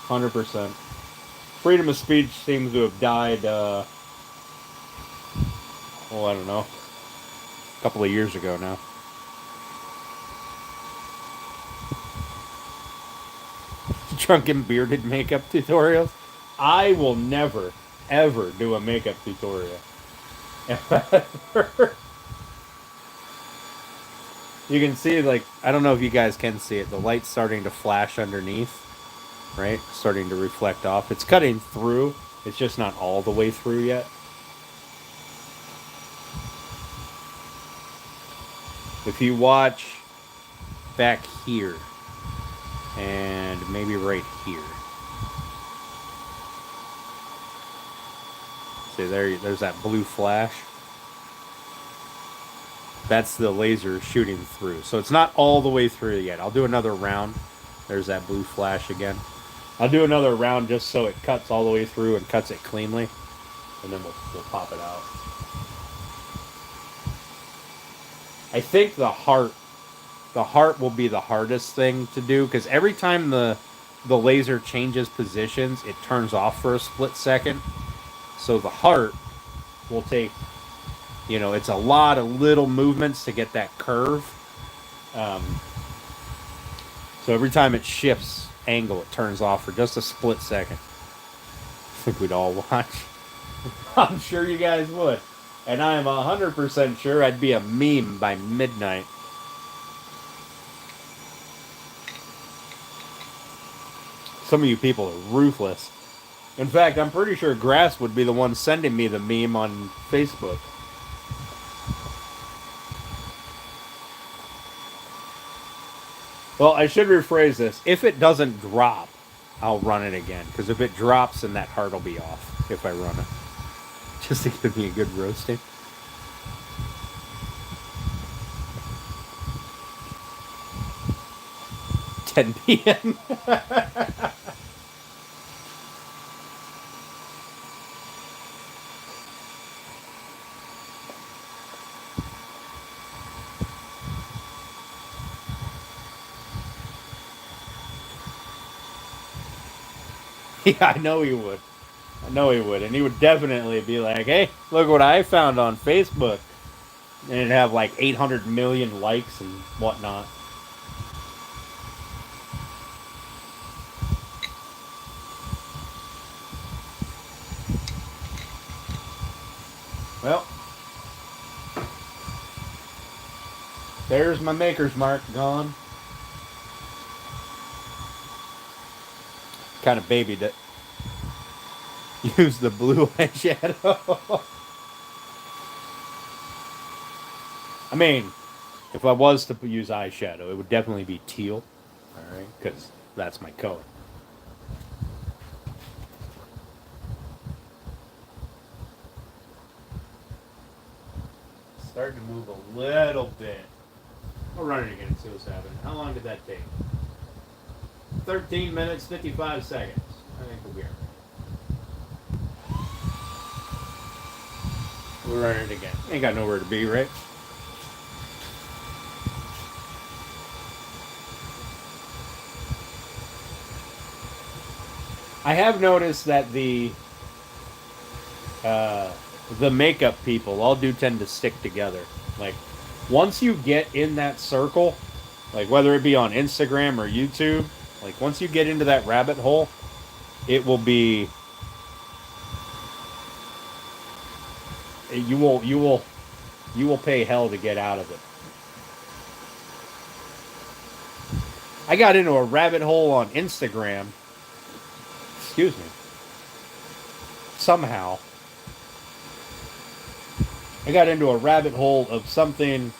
100%. Freedom of speech seems to have died, well, I don't know, a couple of years ago now. Drunken bearded makeup tutorials. I will never, ever do a makeup tutorial. You can see, like, I don't know if you guys can see it. The light's starting to flash underneath, right? Starting to reflect off. It's cutting through. It's just not all the way through yet. If you watch back here, and maybe right here. See, there's that blue flash. That's the laser shooting through. So it's not all the way through yet. I'll do another round. There's that blue flash again. I'll do another round just so it cuts all the way through and cuts it cleanly. And then we'll pop it out. I think the heart will be the hardest thing to do, because every time the laser changes positions, it turns off for a split second. So the heart will take You know, it's a lot of little movements to get that curve. Um, so every time it shifts angle, it turns off for just a split second. I think we'd all watch. I'm sure you guys would. And I am 100% sure I'd be a meme by midnight. Some of you people are ruthless. In fact, I'm pretty sure Grass would be the one sending me the meme on Facebook. Well, I should rephrase this. If it doesn't drop, I'll run it again. Because if it drops, then that heart will be off if I run it. Just to give me a good roasting. $10 p.m. Yeah, I know he would. I know he would. And he would definitely be like, hey, look what I found on Facebook. And it'd have like 800 million likes and whatnot. Well, there's my maker's mark gone. Kind of babied it. Use the blue eyeshadow. I mean, if I was to use eyeshadow, it would definitely be teal. Alright, because that's my color. Starting to move a little bit. I'll run it again and see what's happening. How long did that take? 13 minutes, 55 seconds. I think we'll be alright. We'll run it again. Ain't got nowhere to be, right? I have noticed that the makeup people all do tend to stick together. Like, once you get in that circle, like whether it be on Instagram or YouTube, like once you get into that rabbit hole, it will be you will pay hell to get out of it. I got into a rabbit hole on Instagram. Excuse me. Somehow I got into a rabbit hole of something.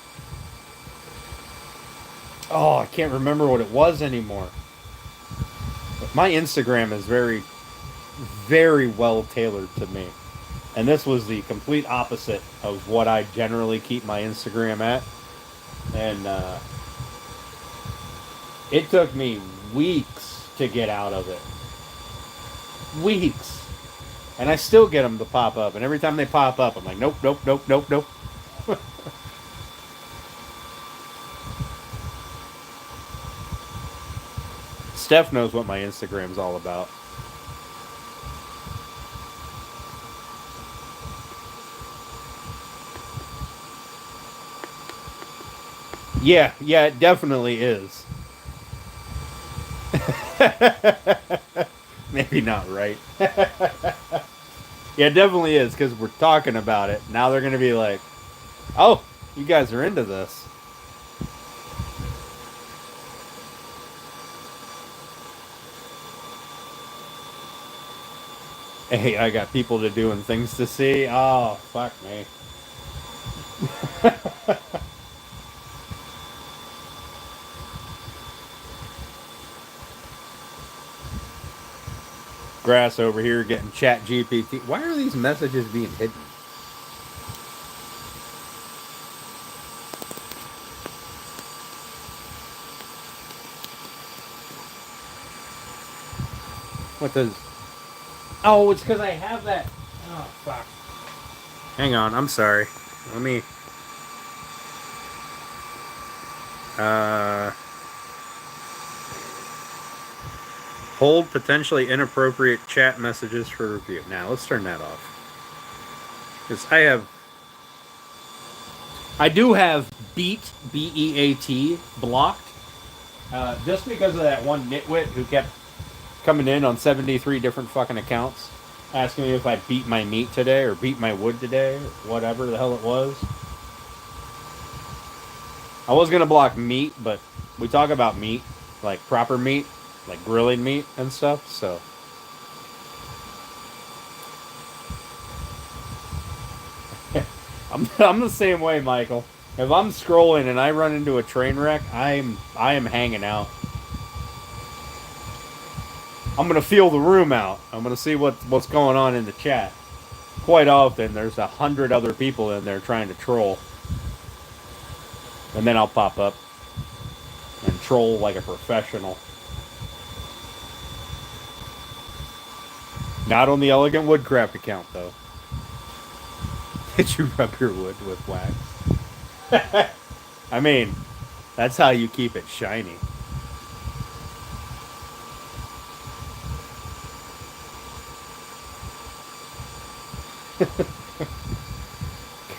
Oh, I can't remember what it was anymore. But my Instagram is very, very well tailored to me. And this was the complete opposite of what I generally keep my Instagram at. And it took me weeks to get out of it. Weeks. And I still get them to pop up. And every time they pop up, I'm like, nope, nope, nope, nope, nope. Steph knows what my Instagram's all about. Yeah, it definitely is. Maybe not right. Yeah, it definitely is, because we're talking about it. Now they're going to be like, oh, you guys are into this. Hey, I got people to doing things to see. Oh, fuck me. Grass over here getting chat GPT. Why are these messages being hidden? What does... Oh, it's because I have that... Oh, fuck. Hang on, I'm sorry. Let me... Hold potentially inappropriate chat messages for review. Now, let's turn that off. Because I have I do have Beat, B-E-A-T, blocked. Just because of that one nitwit who kept coming in on 73 different fucking accounts asking me if I beat my meat today or beat my wood today, or whatever the hell it was. I was going to block meat, but we talk about meat, like proper meat, like grilling meat and stuff, so. I'm the same way, Michael. If I'm scrolling and I run into a train wreck, I am hanging out. I'm gonna feel the room out. I'm gonna see what's going on in the chat. Quite often, there's 100 other people in there trying to troll, and then I'll pop up and troll like a professional. Not on the Elegant Woodcraft account, though. Did you rub your wood with wax? I mean, that's how you keep it shiny.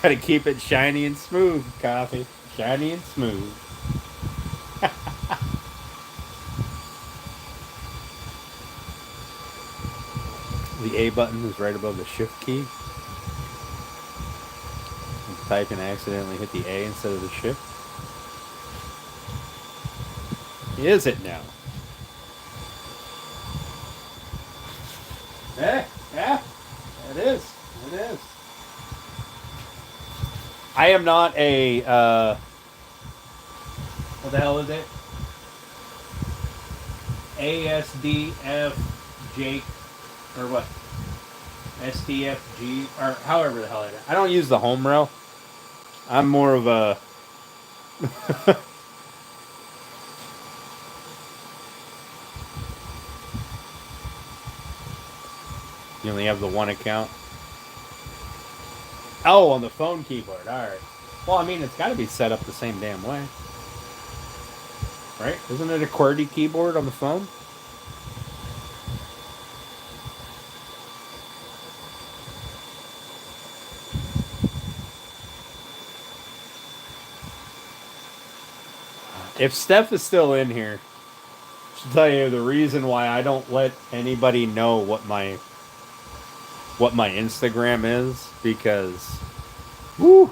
Gotta keep it shiny and smooth, coffee. Shiny and smooth. The A button is right above the shift key. Type and accidentally hit the A instead of the shift. Is it now? Yeah, it is. It is. I am not a, what the hell is it? ASDF Jake, or what? STFG, or however the hell it is. I don't use the home rail. I'm more of a... You only have the one account? Oh, on the phone keyboard. Alright. Well, I mean, it's got to be set up the same damn way. Right? Isn't it a QWERTY keyboard on the phone? If Steph is still in here, I should tell you the reason why I don't let anybody know what my Instagram is, because woo.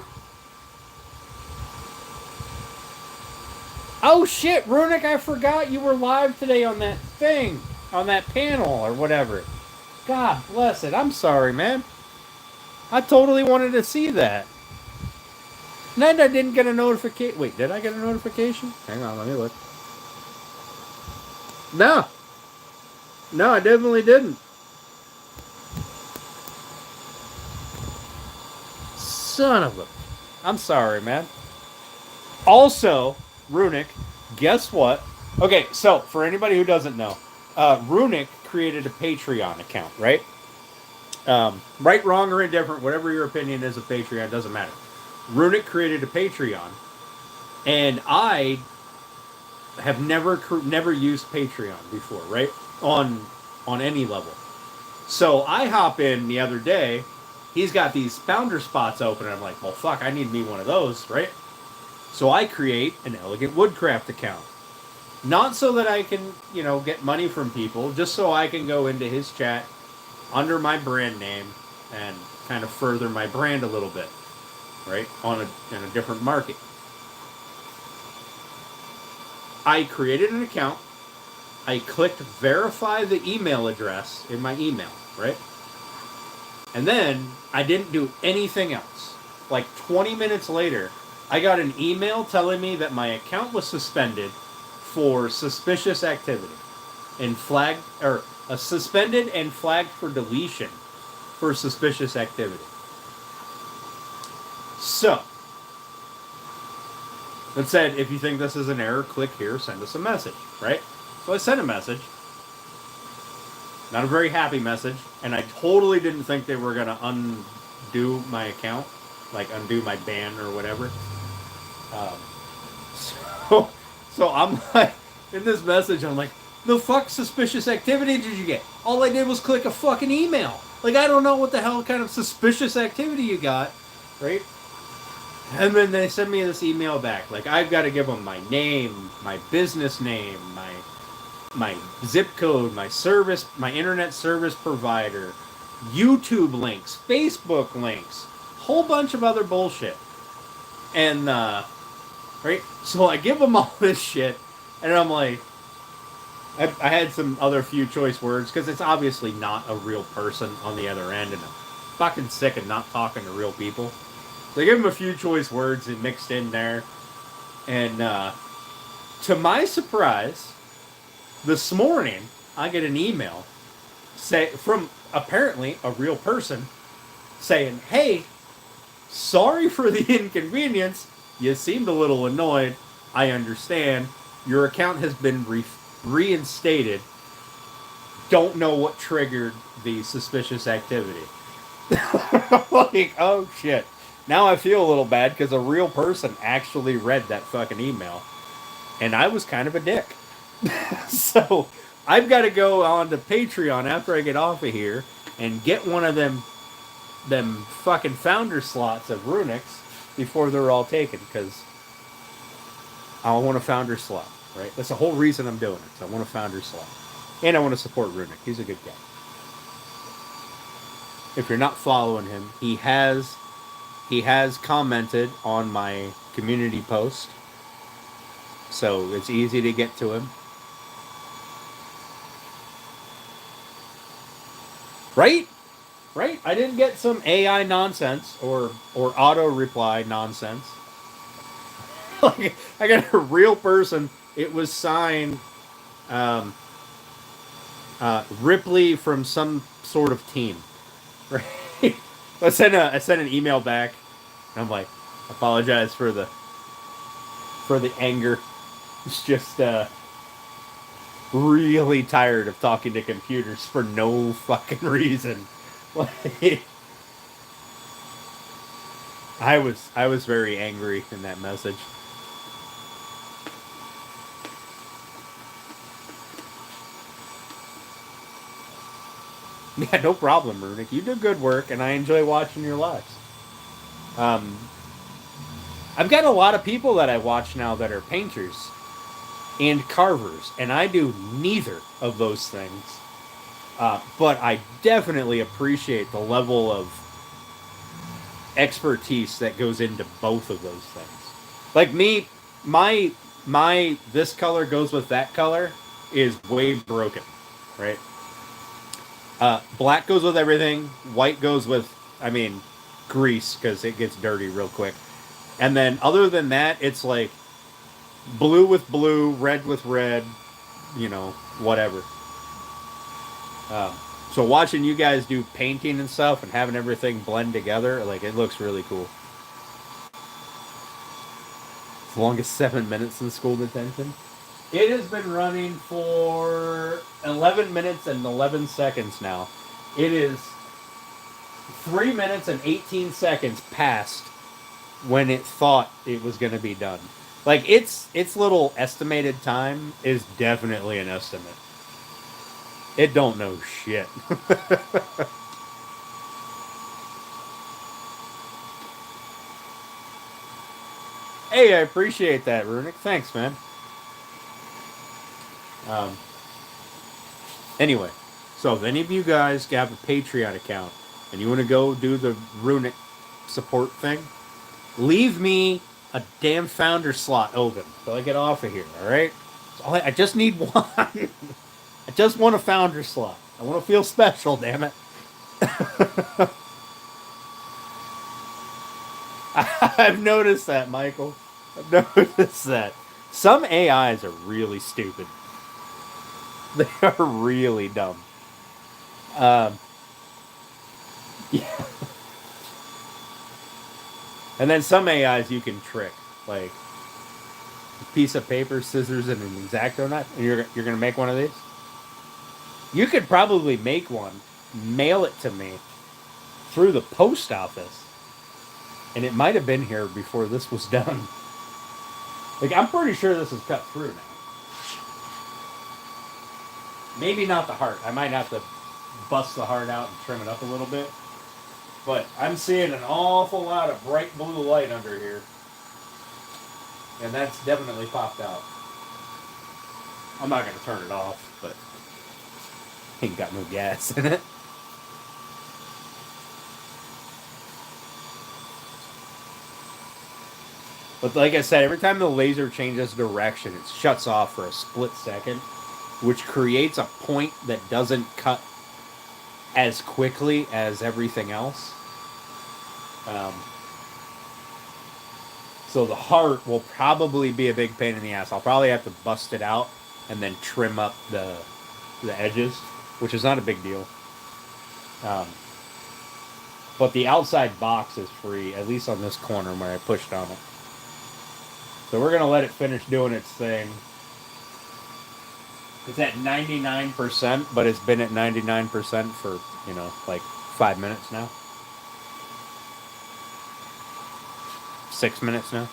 Oh shit, Runic, I forgot you were live today on that thing, on that panel or whatever. God bless it. I'm sorry, man. I totally wanted to see that. And then I didn't get a notification. Wait, did I get a notification? Hang on, let me look. No. No, I definitely didn't. Son of a... I'm sorry, man. Also, Runic, guess what? Okay, so, for anybody who doesn't know, Runic created a Patreon account, right? Right, wrong, or indifferent, whatever your opinion is of Patreon, doesn't matter. Runic created a Patreon, and I have never used Patreon before, right? On any level. So I hop in the other day. He's got these founder spots open, and I'm like, well, fuck, I need me one of those, right? So I create an Elegant Woodcraft account. Not so that I can, get money from people, just so I can go into his chat under my brand name and kind of further my brand a little bit, right? In a different market. I created an account. I clicked verify the email address in my email, right? And then I didn't do anything else. Like 20 minutes later, I got an email telling me that my account was suspended for suspicious activity and suspended and flagged for deletion for suspicious activity. So, it said, if you think this is an error, click here, send us a message, right? So I sent a message. Not a very happy message, and I totally didn't think they were going to undo my account, like undo my ban or whatever. So I'm like, in this message, I'm like, the fuck suspicious activity did you get? All I did was click a fucking email. Like, I don't know what the hell kind of suspicious activity you got, right? And then they send me this email back. Like, I've got to give them my name, my business name, my zip code, my service, my internet service provider, YouTube links, Facebook links, whole bunch of other bullshit. And right, so I give them all this shit, and I'm like, I had some other few choice words because it's obviously not a real person on the other end, and I'm fucking sick of not talking to real people. So I give them a few choice words and mixed in there, and to my surprise, this morning I get an email from apparently a real person saying, "Hey, sorry for the inconvenience. You seemed a little annoyed. I understand. Your account has been reinstated. Don't know what triggered the suspicious activity." Like, oh shit. Now I feel a little bad because a real person actually read that fucking email. And I was kind of a dick. So I've got to go on to Patreon after I get off of here and get one of them fucking founder slots of Runix before they're all taken, because I want a founder slot, right? That's the whole reason I'm doing it. So I want a founder slot. And I want to support Runic. He's a good guy. If you're not following him, he has commented on my community post. So it's easy to get to him. Right? Right? I didn't get some AI nonsense or auto reply nonsense. Like, I got a real person. It was signed Ripley from some sort of team. Right? I sent an email back, and I'm like, apologize for the anger. It's just really tired of talking to computers for no fucking reason. Like, I was very angry in that message. Yeah, no problem, Runic. You do good work, and I enjoy watching your lives. I've got a lot of people that I watch now that are painters and carvers, and I do neither of those things. But I definitely appreciate the level of expertise that goes into both of those things. Like me, my this color goes with that color is way broken, right? Black goes with everything. White goes with, I mean, grease because it gets dirty real quick. And then other than that, it's like blue with blue, red with red, whatever. So watching you guys do painting and stuff and having everything blend together, like, it looks really cool. As long as 7 minutes in school detention. It has been running for 11 minutes and 11 seconds now. It is 3 minutes and 18 seconds past when it thought it was going to be done. Like, its little estimated time is definitely an estimate. It don't know shit. Hey, I appreciate that, Runic. Thanks, man. Um, anyway, so if any of you guys have a Patreon account and you want to go do the Runic support thing, leave me a damn founder slot open till I get off of here, alright? So I just need one. I just want a founder slot. I want to feel special, damn it. I've noticed that, Michael. I've noticed that. Some AIs are really stupid. They are really dumb. Yeah. And then some AIs you can trick, like a piece of paper, scissors, and an X-Acto knife, and you're gonna make one of these. You could probably make one, mail it to me through the post office, and it might have been here before this was done. Like, I'm pretty sure this is cut through now. Maybe not the heart. I might have to bust the heart out and trim it up a little bit. But I'm seeing an awful lot of bright blue light under here. And that's definitely popped out. I'm not going to turn it off, but ain't got no gas in it. But like I said, every time the laser changes direction, it shuts off for a split second, which creates a point that doesn't cut as quickly as everything else. Um, so the heart will probably be a big pain in the ass. I'll probably have to bust it out and then trim up the edges, which is not a big deal. Um, but the outside box is free, at least on this corner where I pushed on it. So we're going to let it finish doing its thing. It's at 99%, but it's been at 99% for, like 5 minutes now. 6 minutes now.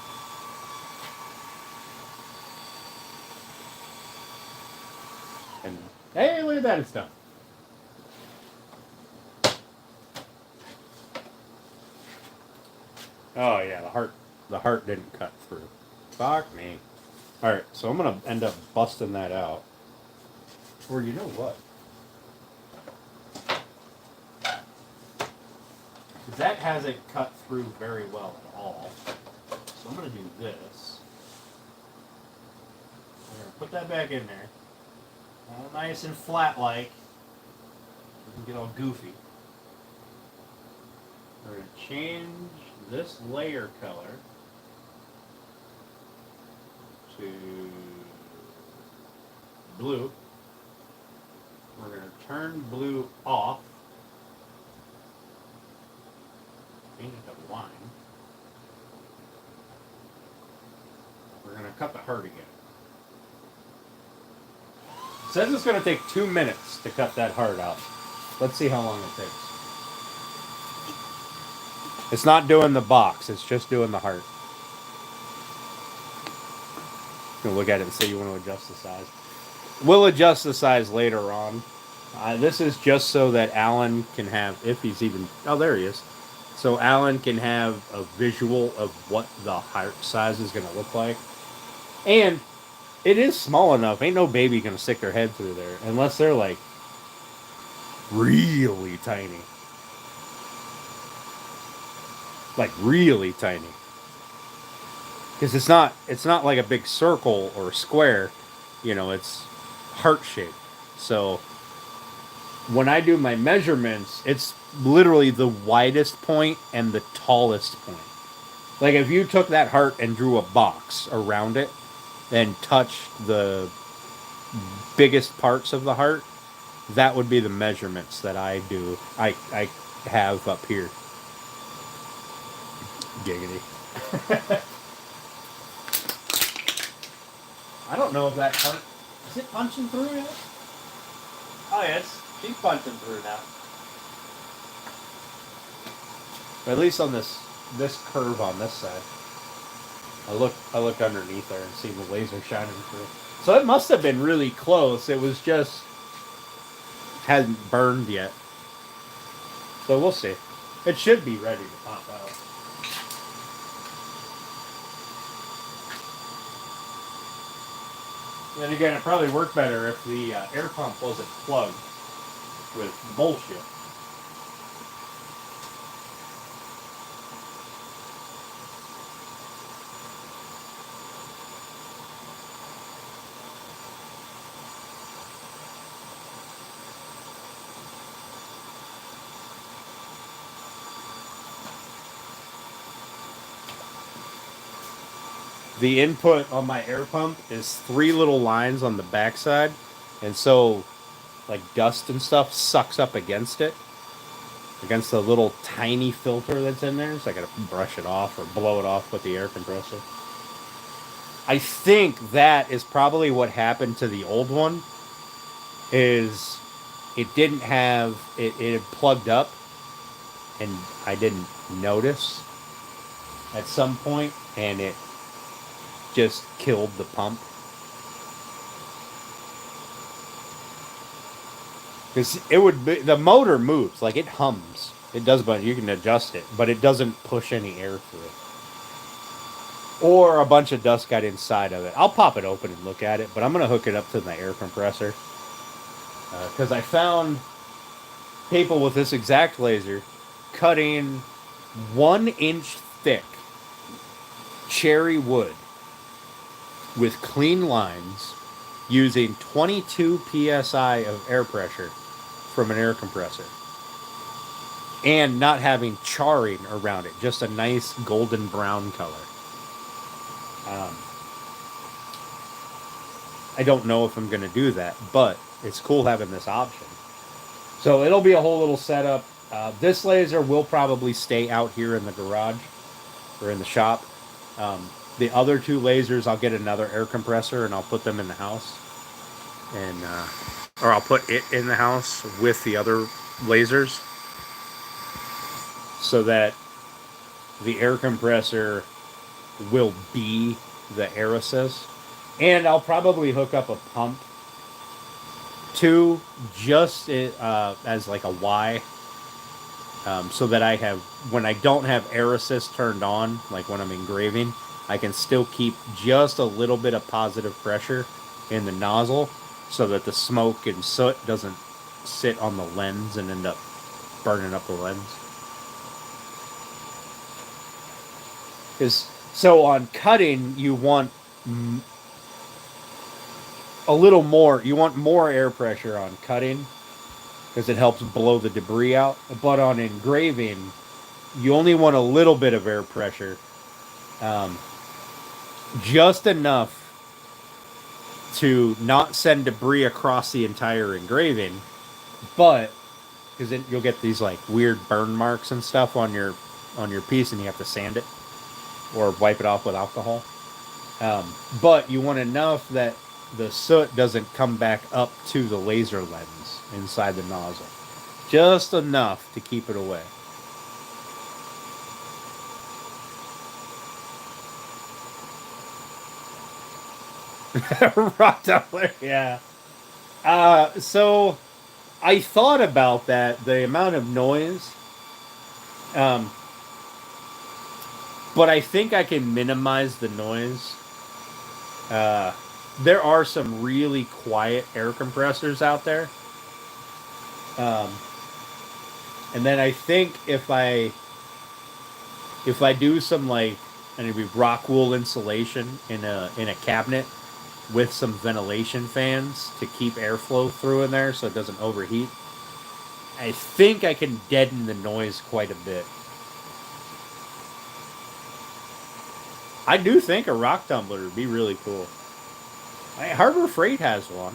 And hey, look at that, it's done. Oh yeah, the heart didn't cut through. Fuck me. Alright, so I'm gonna end up busting that out. Or you know what? That hasn't cut through very well at all. So I'm gonna do this. I'm gonna put that back in there. All nice and flat like. Doesn't get all goofy. We're gonna change this layer color to blue. We're going to turn blue off. Change it to line. We're going to cut the heart again. It says it's going to take 2 minutes to cut that heart out. Let's see how long it takes. It's not doing the box, it's just doing the heart. You can look at it and say you want to adjust the size. We'll adjust the size later on. This is just so that Alan can have, if he's even, oh, there he is. So Alan can have a visual of what the heart size is going to look like. And it is small enough. Ain't no baby going to stick their head through there unless they're like really tiny. Like really tiny. Because it's not like a big circle or a square. It's heart shaped. So when I do my measurements, it's literally the widest point and the tallest point. Like if you took that heart and drew a box around it and touched the biggest parts of the heart, that would be the measurements that I do. I have up here. Giggity. I don't know if that heart, is it punching through yet? Oh yeah, she's punching through now. But at least on this curve on this side, I look underneath there and see the laser shining through. So it must have been really close. It was just hadn't burned yet. So we'll see. It should be ready to pop out. And again, it probably worked better if the air pump wasn't plugged with bullshit. The input on my air pump is 3 little lines on the backside, and so like dust and stuff sucks up against it, against the little tiny filter that's in there. So I gotta brush it off or blow it off with the air compressor. I think that is probably what happened to the old one. Is it didn't have it had plugged up, and I didn't notice at some point, and it just killed the pump. Because it would be, the motor moves, like it hums. It does, but you can adjust it, but it doesn't push any air through. Or a bunch of dust got inside of it. I'll pop it open and look at it, but I'm going to hook it up to my air compressor. Because I found people with this exact laser cutting 1 inch thick cherry wood with clean lines using 22 psi of air pressure from an air compressor and not having charring around it, just a nice golden brown color. I don't know if I'm going to do that, but it's cool having this option. So it'll be a whole little setup. This laser will probably stay out here in the garage or in the shop. The other two lasers, I'll get another air compressor and I'll put them in the house, and or I'll put it in the house with the other lasers, so that the air compressor will be the air assist. And I'll probably hook up a pump too, just as like a Y, so that I have, when I don't have air assist turned on, like when I'm engraving, I can still keep just a little bit of positive pressure in the nozzle, so that the smoke and soot doesn't sit on the lens and end up burning up the lens. So on cutting, you want a little more. You want more air pressure on cutting because it helps blow the debris out. But on engraving, you only want a little bit of air pressure, just enough to not send debris across the entire engraving, but because then you'll get these like weird burn marks and stuff on your piece, and you have to sand it or wipe it off with alcohol. But you want enough that the soot doesn't come back up to the laser lens inside the nozzle. Just enough to keep it away. Rock tumbler, yeah. So I thought about that, the amount of noise. But I think I can minimize the noise. There are some really quiet air compressors out there. And then I think if I do some like maybe rock wool insulation in a cabinet with some ventilation fans to keep airflow through in there so it doesn't overheat, I think I can deaden the noise quite a bit. I do think a rock tumbler would be really cool. Harbor Freight has one.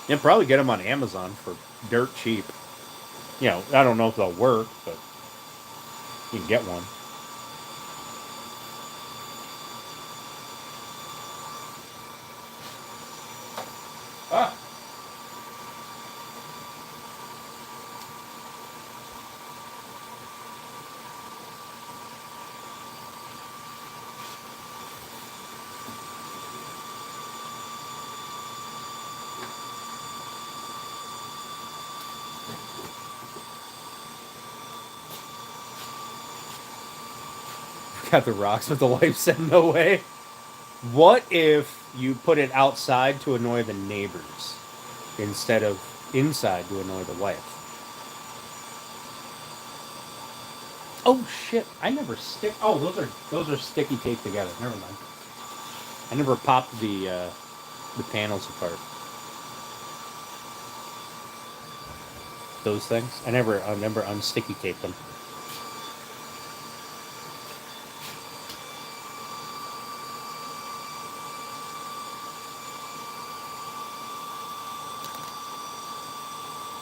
You can probably get them on Amazon for dirt cheap. You know, I don't know if they'll work, but you can get one. Ah. Got the rocks, but the wife said no way. What if you put it outside to annoy the neighbors instead of inside to annoy the wife? Oh shit! I never stick. Oh, those are sticky taped together. Never mind. I never popped the panels apart. Those things. I never unsticky taped them.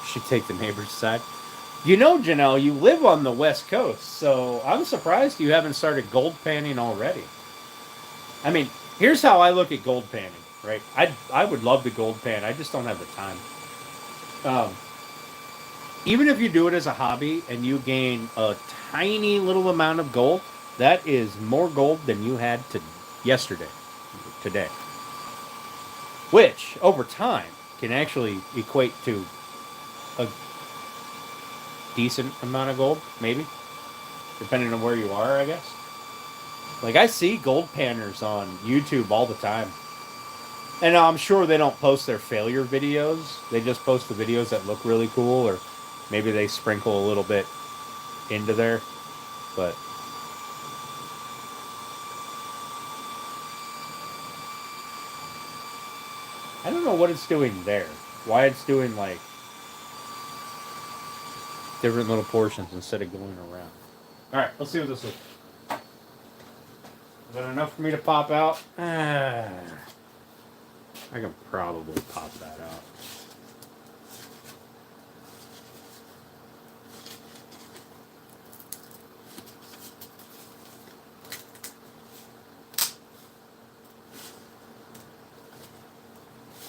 Should take the neighbor's side. You know, Janelle, you live on the West Coast, so I'm surprised you haven't started gold panning already. I mean, here's how I look at gold panning, right? I would love to gold pan. I just don't have the time. Even if you do it as a hobby and you gain a tiny little amount of gold, that is more gold than you had today. Which, over time, can actually equate to decent amount of gold, maybe, depending on where you are, I guess. Like I see gold panners on YouTube all the time. And I'm sure they don't post their failure videos. They just post the videos that look really cool, or maybe they sprinkle a little bit into there. But I don't know what it's doing there. Why it's doing like different little portions instead of going around. All right, let's see what this is. Is that enough for me to pop out? I can probably pop that out.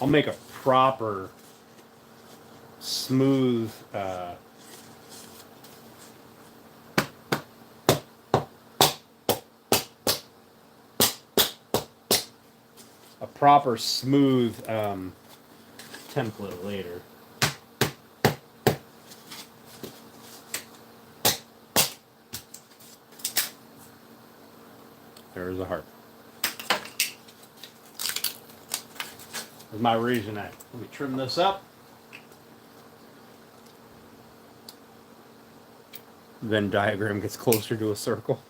I'll make a proper, smooth, template later. There's a heart. That's my reason. Let me trim this up. Then diagram gets closer to a circle.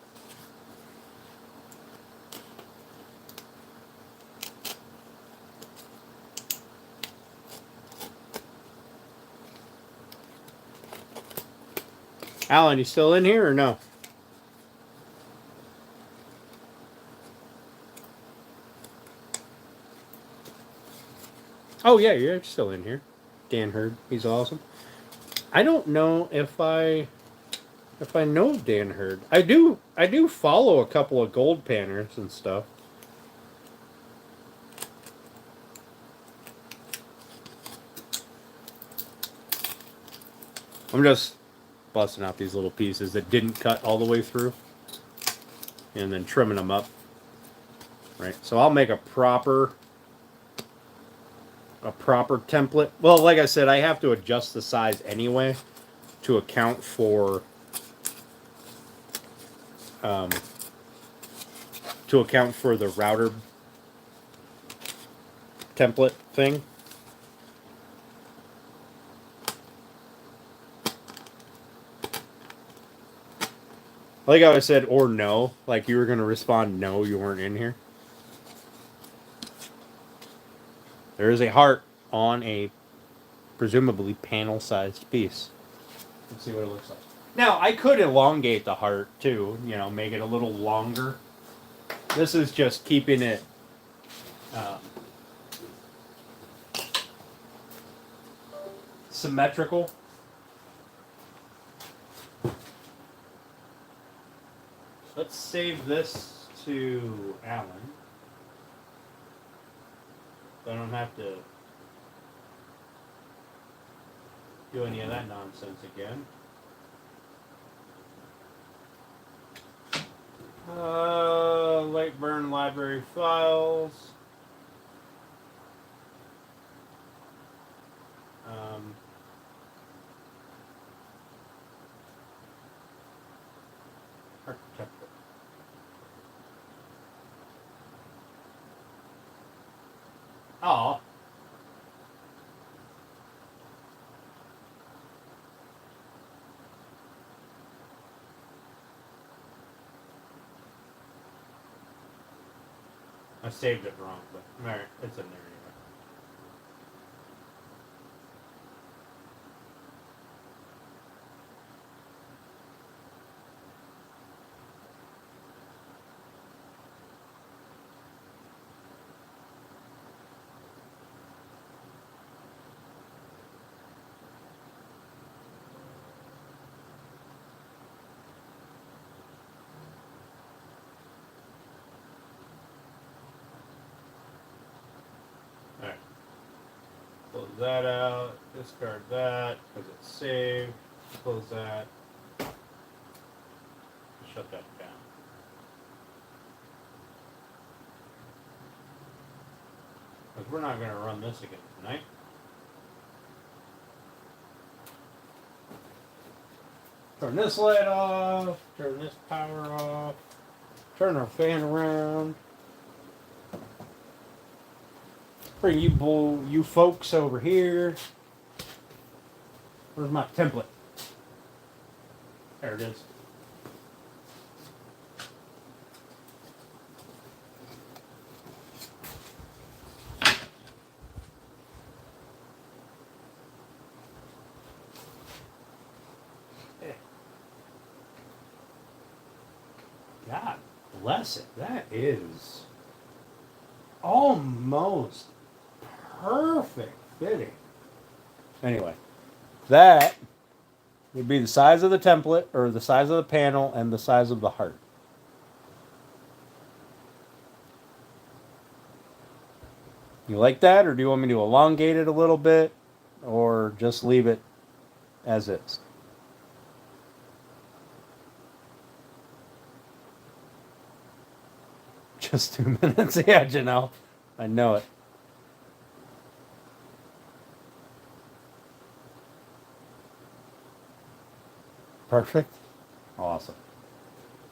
Alan, you still in here or no? Oh yeah, you're still in here. Dan Hurd, he's awesome. I don't know if I know Dan Hurd. I do follow a couple of gold panners and stuff. I'm just busting out these little pieces that didn't cut all the way through and then trimming them up. Right. So I'll make a proper template. Well, like I said, I have to adjust the size anyway to account for the router template thing. Like I said, or no, like you were going to respond, no, you weren't in here. There is a heart on a presumably panel-sized piece. Let's see what it looks like. Now, I could elongate the heart too, you know, make it a little longer. This is just keeping it symmetrical. Let's save this to Alan. So I don't have to do any of that nonsense again. Lightburn library files. Architecture. Oh. I saved it wrong, but alright, it's in there anyway. Alright. Close that out, discard that, because it's saved. Close that. Shut that down. Because we're not going to run this again tonight. Turn this light off. Turn this power off. Turn our fan around. Bring you folks over here. Where's my template? There it is. God bless it. That is almost perfect fitting. Anyway, that would be the size of the template, or the size of the panel, and the size of the heart. You like that, or do you want me to elongate it a little bit, or just leave it as is? Just 2 minutes. Yeah, Janelle. I know it. Perfect. Awesome.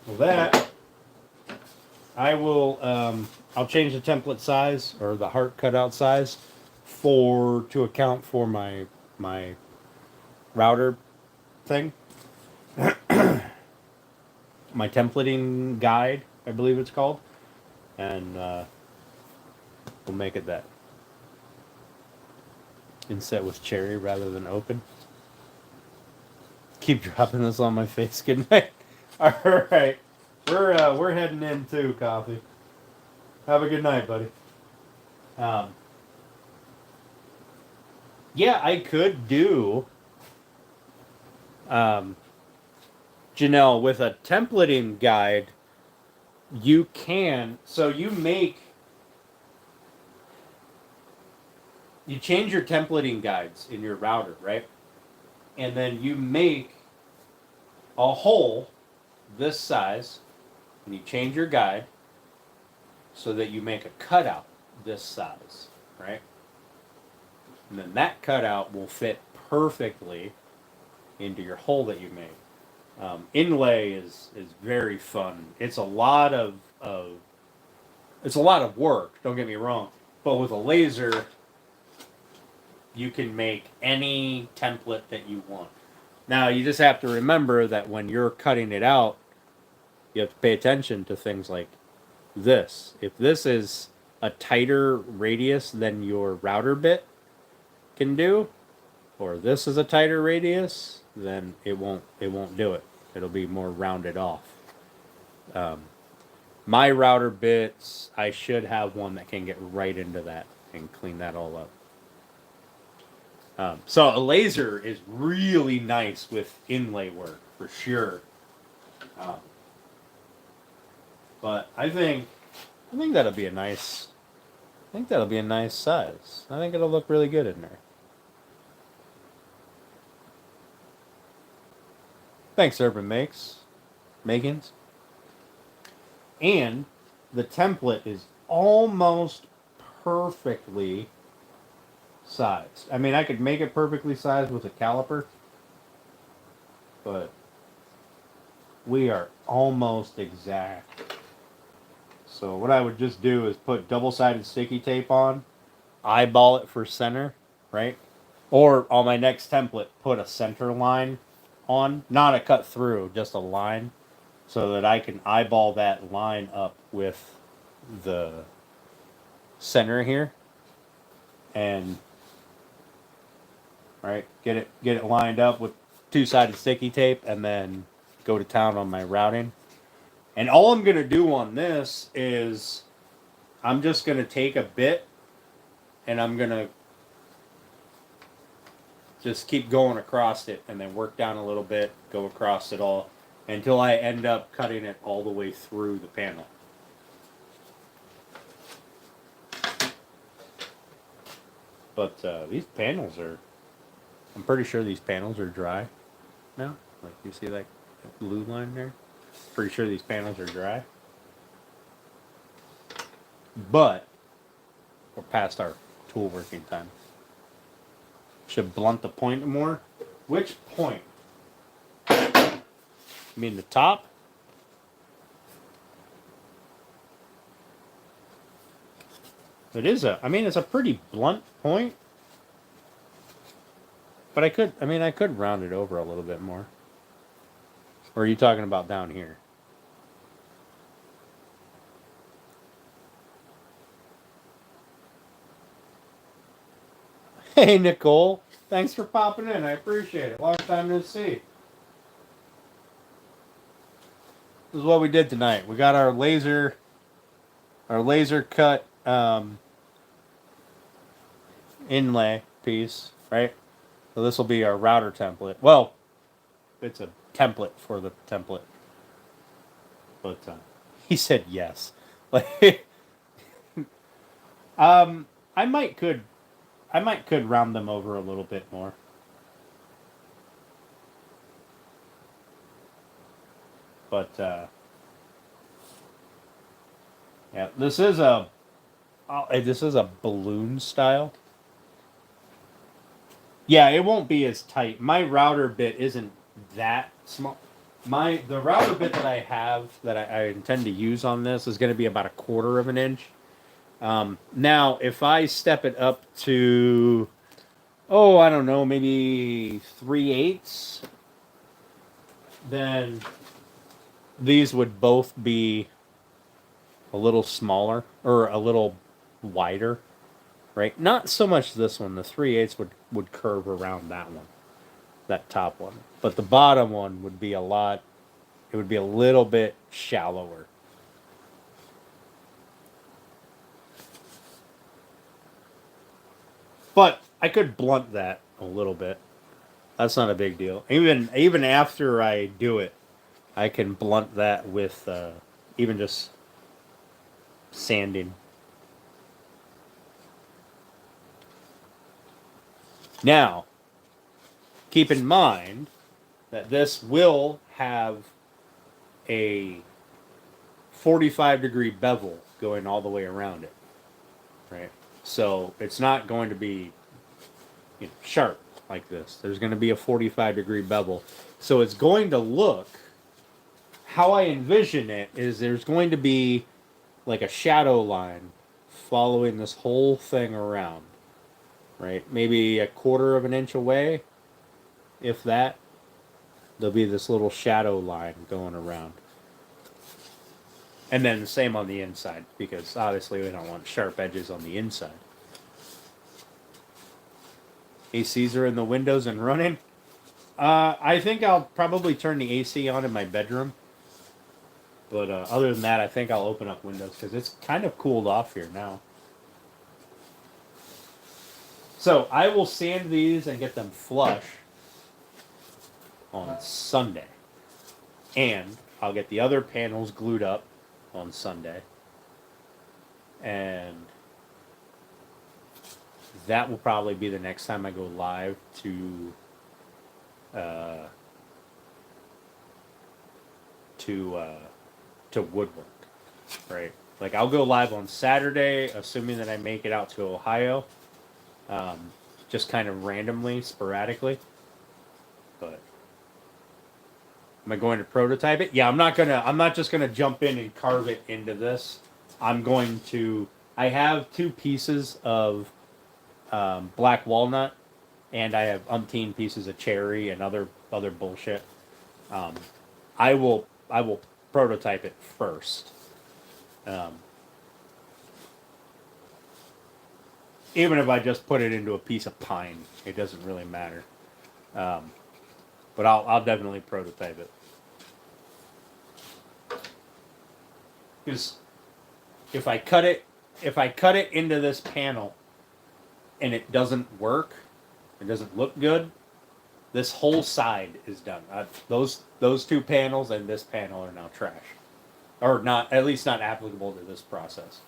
Well, that I will. I'll change the template size, or the heart cutout size, to account for my router thing. My templating guide, I believe it's called, and we'll make it that. Inset with cherry rather than open. Keep dropping this on my face. Good night. All right, we're heading in too, Coffee. Have a good night, buddy. Yeah, I could do Janelle, with a templating guide. You can, so you change your templating guides in your router, right? And then you make a hole this size, and you change your guide so that you make a cutout this size, right? And then that cutout will fit perfectly into your hole that you made. Inlay is very fun. It's a lot of work. Don't get me wrong, but with a laser, you can make any template that you want. Now you just have to remember that when you're cutting it out, you have to pay attention to things like this. If this is a tighter radius than your router bit can do, or this is a tighter radius, then it won't do it. It'll be more rounded off. My router bits, I should have one that can get right into that and clean that all up. So a laser is really nice with inlay work for sure. But I think that'll be a nice. I think that'll be a nice size. I think it'll look really good in there. Thanks, Urban Makins. And the template is almost perfectly sized. I mean, I could make it perfectly sized with a caliper, but we are almost exact. So what I would just do is put double-sided sticky tape on, eyeball it for center, right? Or on my next template, put a center line on, not a cut through, just a line, so that I can eyeball that line up with the center here, and right, get it lined up with two-sided sticky tape, and then go to town on my routing. And all I'm gonna do on this is I'm just gonna take a bit and I'm gonna just keep going across it, and then work down a little bit, go across it all, until I end up cutting it all the way through the panel. But these panels are, I'm pretty sure these panels are dry now. Like, you see that blue line there? Pretty sure these panels are dry. But we're past our tool working time. Should blunt the point more. Which point? You mean the top? It is a, I mean, it's a pretty blunt point. But I could round it over a little bit more. Or are you talking about down here? Hey, Nicole. Thanks for popping in. I appreciate it. Long time no see. This is what we did tonight. We got our laser cut inlay piece, right? So this will be our router template. Well, it's a template for the template. But he said yes. Like, I might could round them over a little bit more. But yeah, this is a balloon style. Yeah, it won't be as tight. My router bit isn't that small. The router bit that I have that I intend to use on this is going to be about 1/4 of an inch. Now, if I step it up to, I don't know, maybe 3/8, then these would both be a little smaller or a little wider, right? Not so much this one. The 3/8 would curve around that one, that top one. But the bottom one would be it would be a little bit shallower. But I could blunt that a little bit. That's not a big deal. Even after I do it, I can blunt that with even just sanding. Now, keep in mind that this will have a 45-degree bevel going all the way around it, right? So it's not going to be sharp like this. There's going to be a 45-degree bevel. So it's going to look, how I envision it is there's going to be like a shadow line following this whole thing around, right? Maybe 1/4 of an inch away, if that, there'll be this little shadow line going around. And then the same on the inside, because obviously we don't want sharp edges on the inside. ACs are in the windows and running. I think I'll probably turn the AC on in my bedroom. But other than that, I think I'll open up windows because it's kind of cooled off here now. So I will sand these and get them flush on Sunday. And I'll get the other panels glued up on Sunday. And that will probably be the next time I go live to woodwork, right? Like I'll go live on Saturday, assuming that I make it out to Ohio, just kind of randomly, sporadically. But am I going to prototype it? Yeah, I'm not just gonna jump in and carve it into this. I have 2 pieces of black walnut, and I have umpteen pieces of cherry and other bullshit. I will prototype it first. Even if I just put it into a piece of pine, it doesn't really matter. But I'll definitely prototype it. Because if I cut it into this panel and it doesn't work, it doesn't look good, this whole side is done. Those 2 panels and this panel are now trash. Or not, at least not applicable to this process.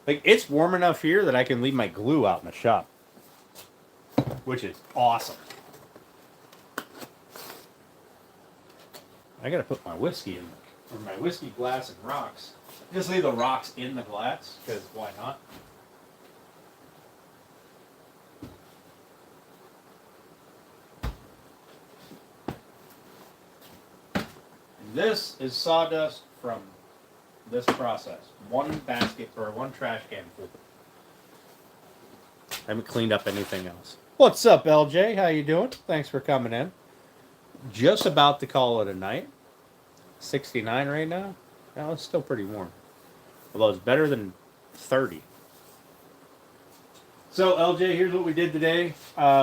Like, it's warm enough here that I can leave my glue out in the shop. Which is awesome. I gotta put my whiskey or my whiskey glass and rocks. Just leave the rocks in the glass, because why not? This is sawdust from this process. One basket or one trash can full. I haven't cleaned up anything else. What's up, LJ? How you doing? Thanks for coming in. Just about to call it a night. 69 right now. Well, it's still pretty warm. Although it's better than 30. So LJ, here's what we did today.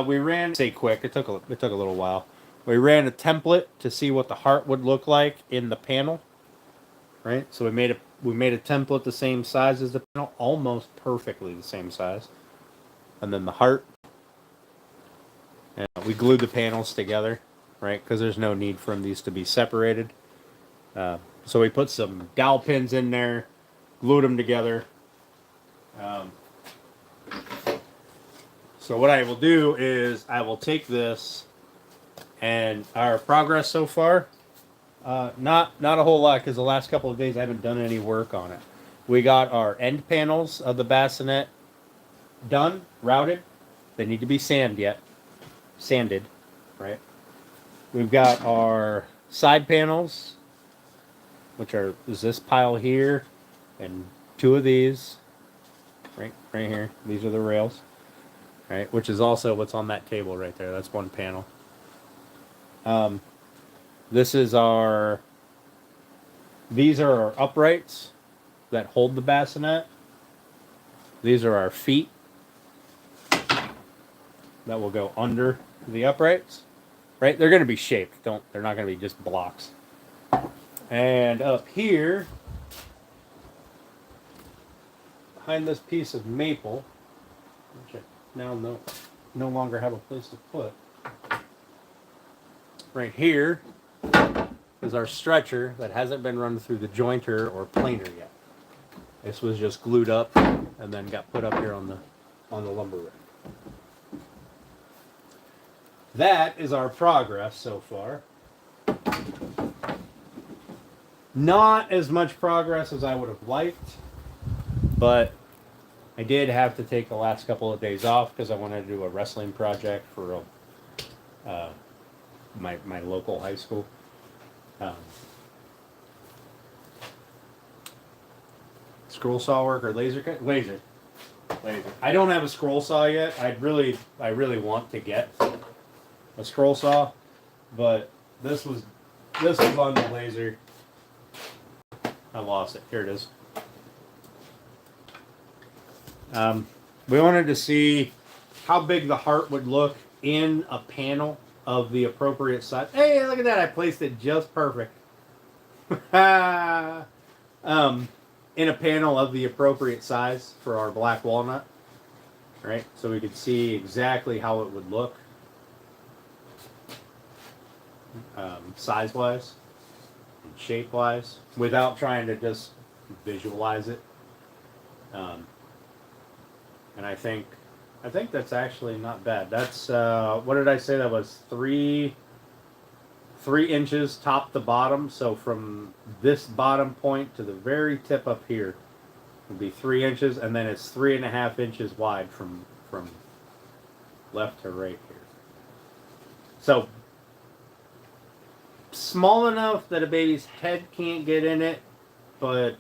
We ran. Say quick. It took a little while. We ran a template to see what the heart would look like in the panel. Right. So we made a template the same size as the panel, almost perfectly the same size. And then the heart. And we glued the panels together, right? Because there's no need for these to be separated. So we put some dowel pins in there, glued them together. So what I will do is I will take this and our progress so far, not a whole lot because the last couple of days I haven't done any work on it. We got our end panels of the bassinet done, routed. They need to be sanded, right? We've got our side panels, which is this pile here and two of these, right here. These are the rails, right? Which is also what's on that table right there. That's one panel. These are our uprights that hold the bassinet. These are our feet that will go under the uprights, right? They're going to be shaped. They're not going to be just blocks. And up here, behind this piece of maple, which I now no longer have a place to put, right here is our stretcher that hasn't been run through the jointer or planer yet. This was just glued up and then got put up here on the lumber rack. That is our progress so far. Not as much progress as I would have liked, but I did have to take the last couple of days off because I wanted to do a wrestling project for my local high school. Scroll saw work or laser cut? Laser. I don't have a scroll saw yet. I really want to get a scroll saw, but this was on the laser. I lost it. Here it is. We wanted to see how big the heart would look in a panel of the appropriate size. Hey, look at that. I placed it just perfect. In a panel of the appropriate size for our black walnut. Right? So we could see exactly how it would look. Size-wise. And shape-wise. Without trying to just visualize it. And I think that's actually not bad. That's what did I say? That was 3 inches top to bottom. So from this bottom point to the very tip up here would be 3 inches, and then it's 3.5 inches wide from left to right here. So small enough that a baby's head can't get in it, but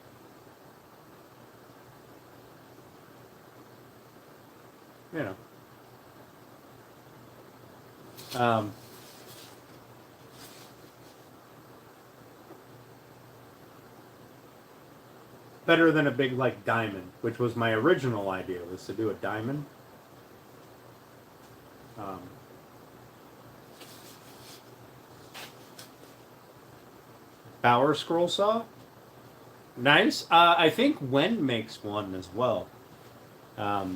you know. Better than a big like diamond, which was my original idea, was to do a diamond. Bauer scroll saw. Nice. I think Wen makes one as well. I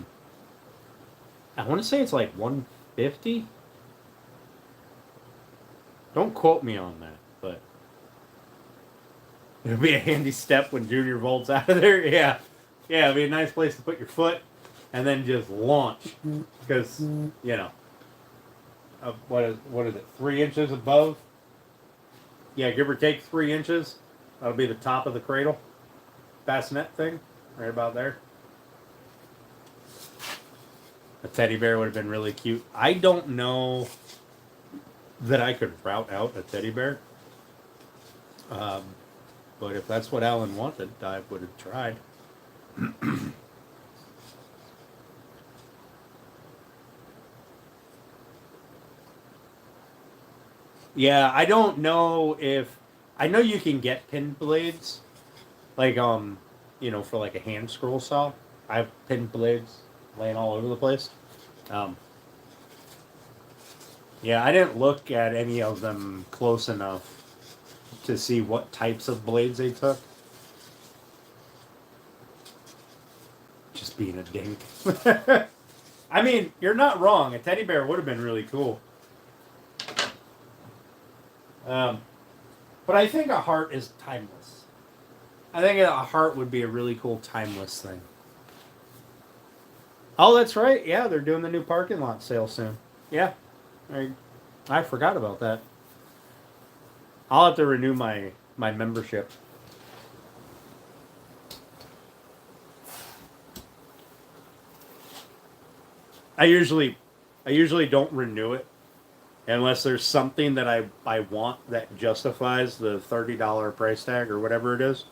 want to say it's like 150. Don't quote me on that, but it'll be a handy step when Junior volts out of there. Yeah, it'll be a nice place to put your foot and then just launch, because you know, what is it? 3 inches above. Yeah, give or take 3 inches. That'll be the top of the cradle bassinet thing, right about there. A teddy bear would have been really cute. I don't know that I could route out a teddy bear. Um, but if that's what Alan wanted, I would have tried. Yeah, I don't know if I know you can get pin blades, like for like a hand scroll saw. I have pin blades laying all over the place. Um, yeah, I didn't look at any of them close enough to see what types of blades they took. Just being a dink. I mean, you're not wrong. A teddy bear would have been really cool. Um, but I think a heart is timeless. I think a heart would be a really cool timeless thing. Oh, that's right. Yeah, they're doing the new parking lot sale soon. Yeah, I forgot about that. I'll have to renew my membership. I usually I usually don't renew it unless there's something that I want that justifies the $30 price tag or whatever it is.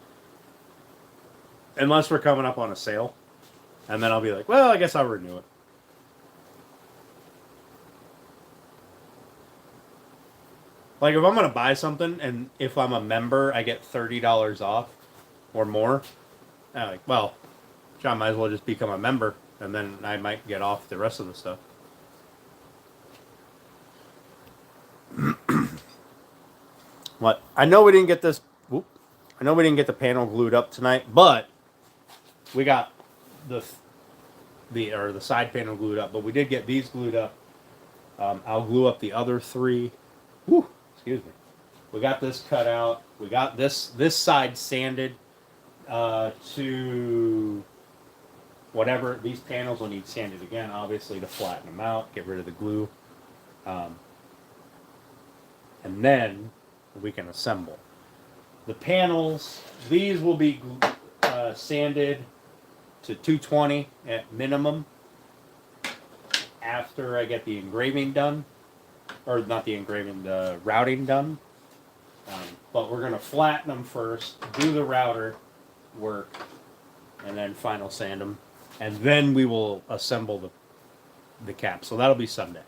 Unless we're coming up on a sale. And then I'll be like, well, I guess I'll renew it. Like if I'm gonna buy something and if I'm a member I get $30 off or more, I'm like, well, John might as well just become a member and then I might get off the rest of the stuff. What? I know we didn't get this. Whoop, I know we didn't get the panel glued up tonight, but we got the the side panel glued up. But we did get these glued up. I'll glue up the other three. Whew, excuse me. We got this cut out. We got this side sanded to whatever. These panels will need sanded again, obviously, to flatten them out, get rid of the glue, and then we can assemble. The panels, these will be sanded to 220 at minimum after I get the engraving done. Or not the engraving, the routing done. But we're going to flatten them first, do the router work, and then final sand them. And then we will assemble the cap. So that'll be Sunday.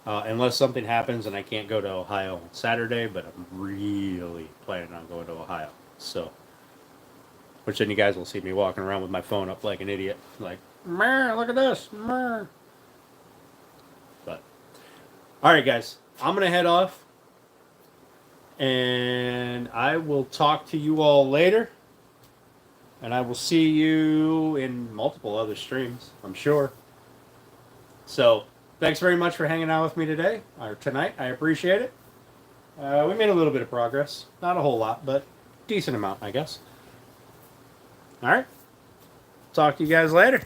Unless something happens and I can't go to Ohio on Saturday, but I'm really planning on going to Ohio. So, which then you guys will see me walking around with my phone up like an idiot. Like, look at this. But, alright guys, I'm going to head off. And I will talk to you all later. And I will see you in multiple other streams, I'm sure. So, thanks very much for hanging out with me today, or tonight. I appreciate it. We made a little bit of progress. Not a whole lot, but decent amount, I guess. All right. Talk to you guys later.